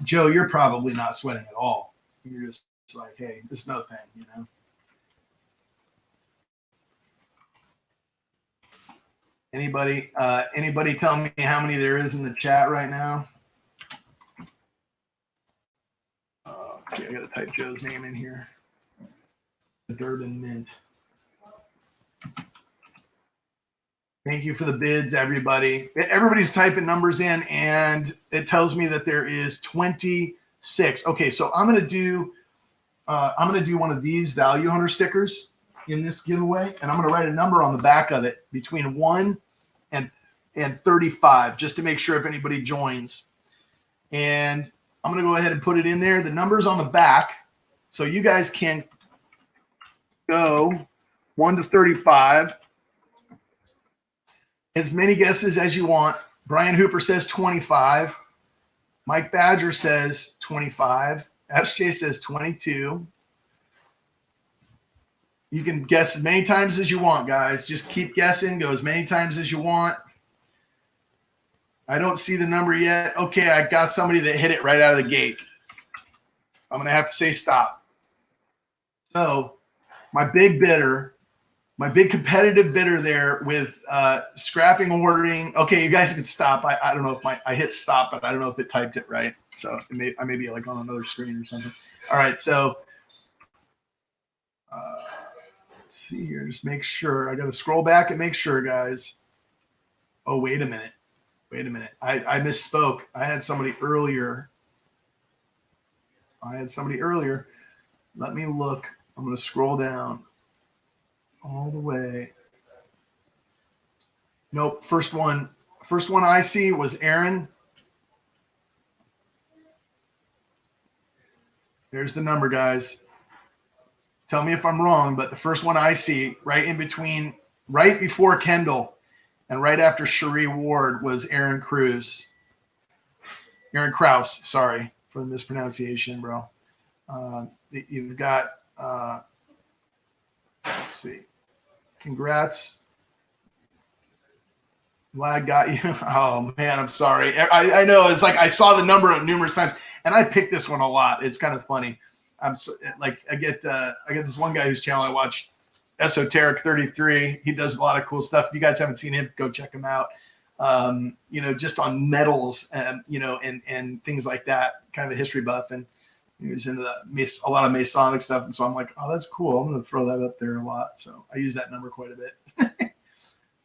Joe, you're probably not sweating at all. You're just like, hey, this is no thing, you know? Anybody tell me how many there is in the chat right now? See, I got to type Joe's name in here. The Durban Mint. Thank you for the bids, everybody. Everybody's typing numbers in, and it tells me that there is 26. Okay, so I'm gonna do one of these Value Hunter stickers in this giveaway, and I'm gonna write a number on the back of it between 1 and 35, just to make sure if anybody joins. And I'm gonna go ahead and put it in there. The number's on the back, so you guys can go 1 to 35. As many guesses as you want. Brian Hooper says 25. Mike Badger says 25. SJ says 22. You can guess as many times as you want, guys. Just keep guessing. Go as many times as you want. I don't see the number yet. Okay, I got somebody that hit it right out of the gate. I'm going to have to say stop. So my big bidder, my big competitive bidder there with scrapping ordering. Okay, you guys can stop. I don't know if I hit stop, but I don't know if it typed it right. So I may be like on another screen or something. All right, so let's see here. Just make sure. I got to scroll back and make sure, guys. Oh, wait a minute. Wait a minute. I misspoke. I had somebody earlier. Let me look. I'm going to scroll down all the way. Nope. First one I see was Aaron. There's the number, guys. Tell me if I'm wrong, but the first one I see right in between, right before Kendall and right after Cherie Ward was Aaron Krause, sorry for the mispronunciation, bro. You've got, let's see. Congrats. Glad got you. Oh man, I'm sorry. I know it's like I saw the number numerous times, and I picked this one a lot. It's kind of funny. I get this one guy whose channel I watch, Esoteric 33. He does a lot of cool stuff. If you guys haven't seen him, go check him out. Just on metals and and things like that. Kind of a history buff, and he was into a lot of Masonic stuff. And so I'm like, oh, that's cool. I'm going to throw that up there a lot. So I use that number quite a bit.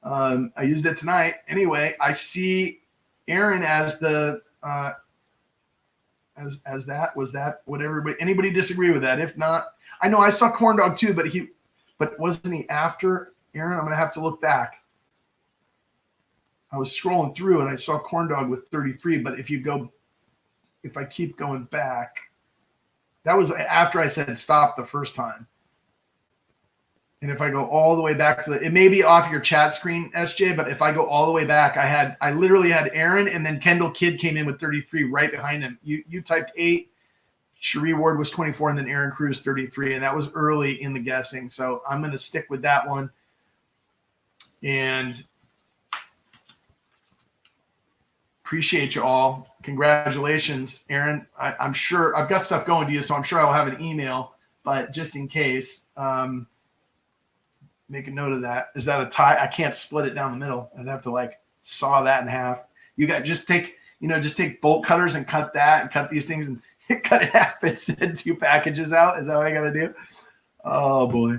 I used it tonight. Anyway, I see Aaron as the as that. Was that what anybody disagree with that? If not, I know I saw Corn Dog too, but wasn't he after Aaron? I'm gonna have to look back. I was scrolling through and I saw Corn Dog with 33, but if I keep going back, that was after I said stop the first time. And if I go all the way back to it may be off your chat screen, SJ, but if I go all the way back, I literally had Aaron and then Kendall Kidd came in with 33 right behind him. You typed 8, Cherie Ward was 24, and then Aaron Krause 33, and that was early in the guessing. So I'm going to stick with that one. And appreciate you all. Congratulations, Aaron. I'm sure I've got stuff going to you, so I'm sure I'll have an email, but just in case, make a note of that. Is that a tie? I can't split it down the middle. I'd have to saw that in half. You got just take, just take bolt cutters and cut that and cut these things and cut it half and send 2 packages out. Is that what I got to do? Oh boy.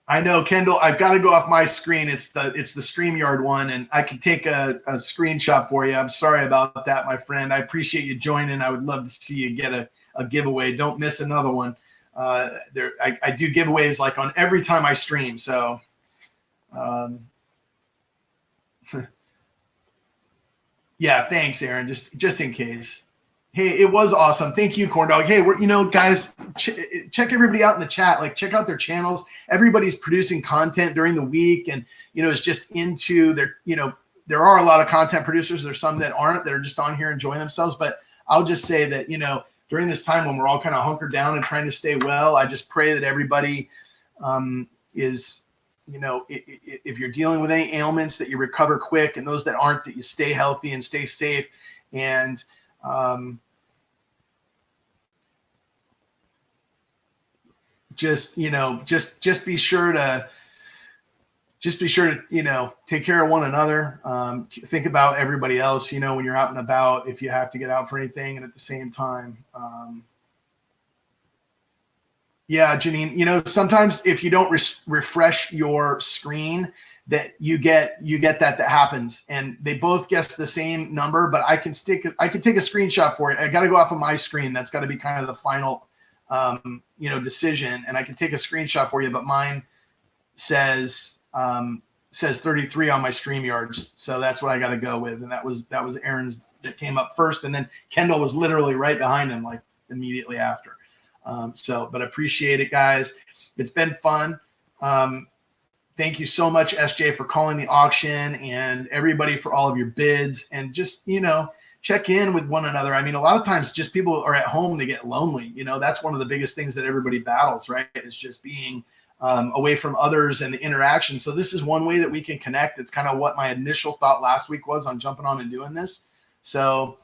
I know, Kendall, I've got to go off my screen. It's the StreamYard one, and I can take a screenshot for you. I'm sorry about that, my friend. I appreciate you joining. I would love to see you get a giveaway. Don't miss another one. I do giveaways like on every time I stream. So, yeah, thanks, Aaron. Just in case. Hey, it was awesome. Thank you, Corn Dog. Hey, guys, check everybody out in the chat. Like, check out their channels. Everybody's producing content during the week, and it's just into their. There are a lot of content producers. There's some that aren't. That are just on here enjoying themselves. But I'll just say that during this time when we're all kind of hunkered down and trying to stay well, I just pray that everybody is. If you're dealing with any ailments, that you recover quick, and those that aren't, that you stay healthy and stay safe, and just be sure to take care of one another. Think about everybody else, when you're out and about, if you have to get out for anything, and at the same time, yeah, Janine, sometimes if you don't refresh your screen, that you get that happens, and they both guess the same number, but I can take a screenshot for it. I got to go off of my screen. That's got to be kind of the final, decision. And I can take a screenshot for you, but mine says 33 on my StreamYards. So that's what I got to go with. And that was Aaron's that came up first. And then Kendall was literally right behind him, like immediately after. But appreciate it, guys. It's been fun. Thank you so much, SJ, for calling the auction, and everybody for all of your bids, and just, check in with one another. I mean, a lot of times just people are at home, they get lonely. That's one of the biggest things that everybody battles, right? Is just being away from others and the interaction. So this is one way that we can connect. It's kind of what my initial thought last week was on jumping on and doing this. So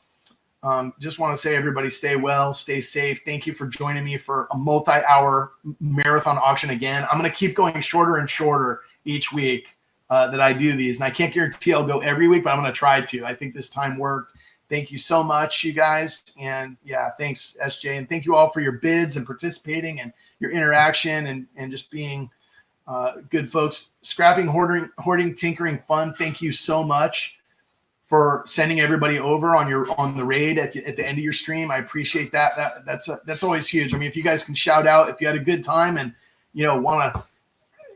just want to say, everybody, stay well, stay safe. Thank you for joining me for a multi-hour marathon auction again. I'm going to keep going shorter and shorter each week that I do these. And I can't guarantee I'll go every week, but I'm going to try to. I think this time worked. Thank you so much, you guys. And yeah, thanks, SJ. And thank you all for your bids and participating and your interaction and just being good folks. Scrapping, hoarding, tinkering, fun. Thank you so much for sending everybody over on the raid at the end of your stream. I appreciate that. That's always huge. I mean, if you guys can shout out if you had a good time and want to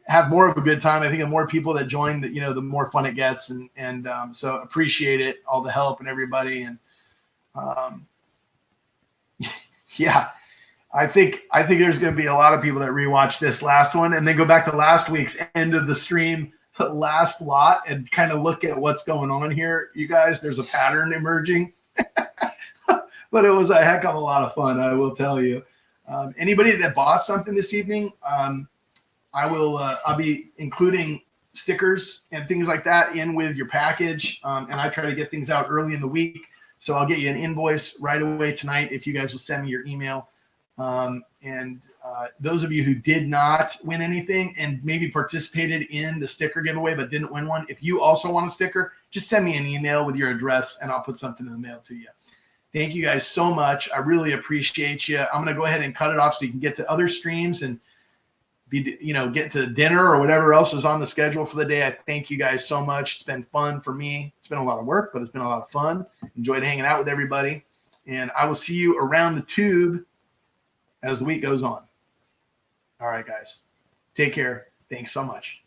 have more of a good time, I think the more people that join, that the more fun it gets, and so appreciate it, all the help and everybody, and yeah, I think there's going to be a lot of people that rewatch this last one and then go back to last week's end of the stream, last lot, and kind of look at what's going on here. You guys, there's a pattern emerging, but it was a heck of a lot of fun, I will tell you. Anybody that bought something this evening, I'll be including stickers and things like that in with your package. And I try to get things out early in the week. So I'll get you an invoice right away tonight if you guys will send me your email. Those of you who did not win anything and maybe participated in the sticker giveaway but didn't win one, if you also want a sticker, just send me an email with your address and I'll put something in the mail to you. Thank you guys so much. I really appreciate you. I'm going to go ahead and cut it off so you can get to other streams and get to dinner or whatever else is on the schedule for the day. I thank you guys so much. It's been fun for me. It's been a lot of work, but it's been a lot of fun. Enjoyed hanging out with everybody. And I will see you around the tube as the week goes on. All right, guys. Take care. Thanks so much.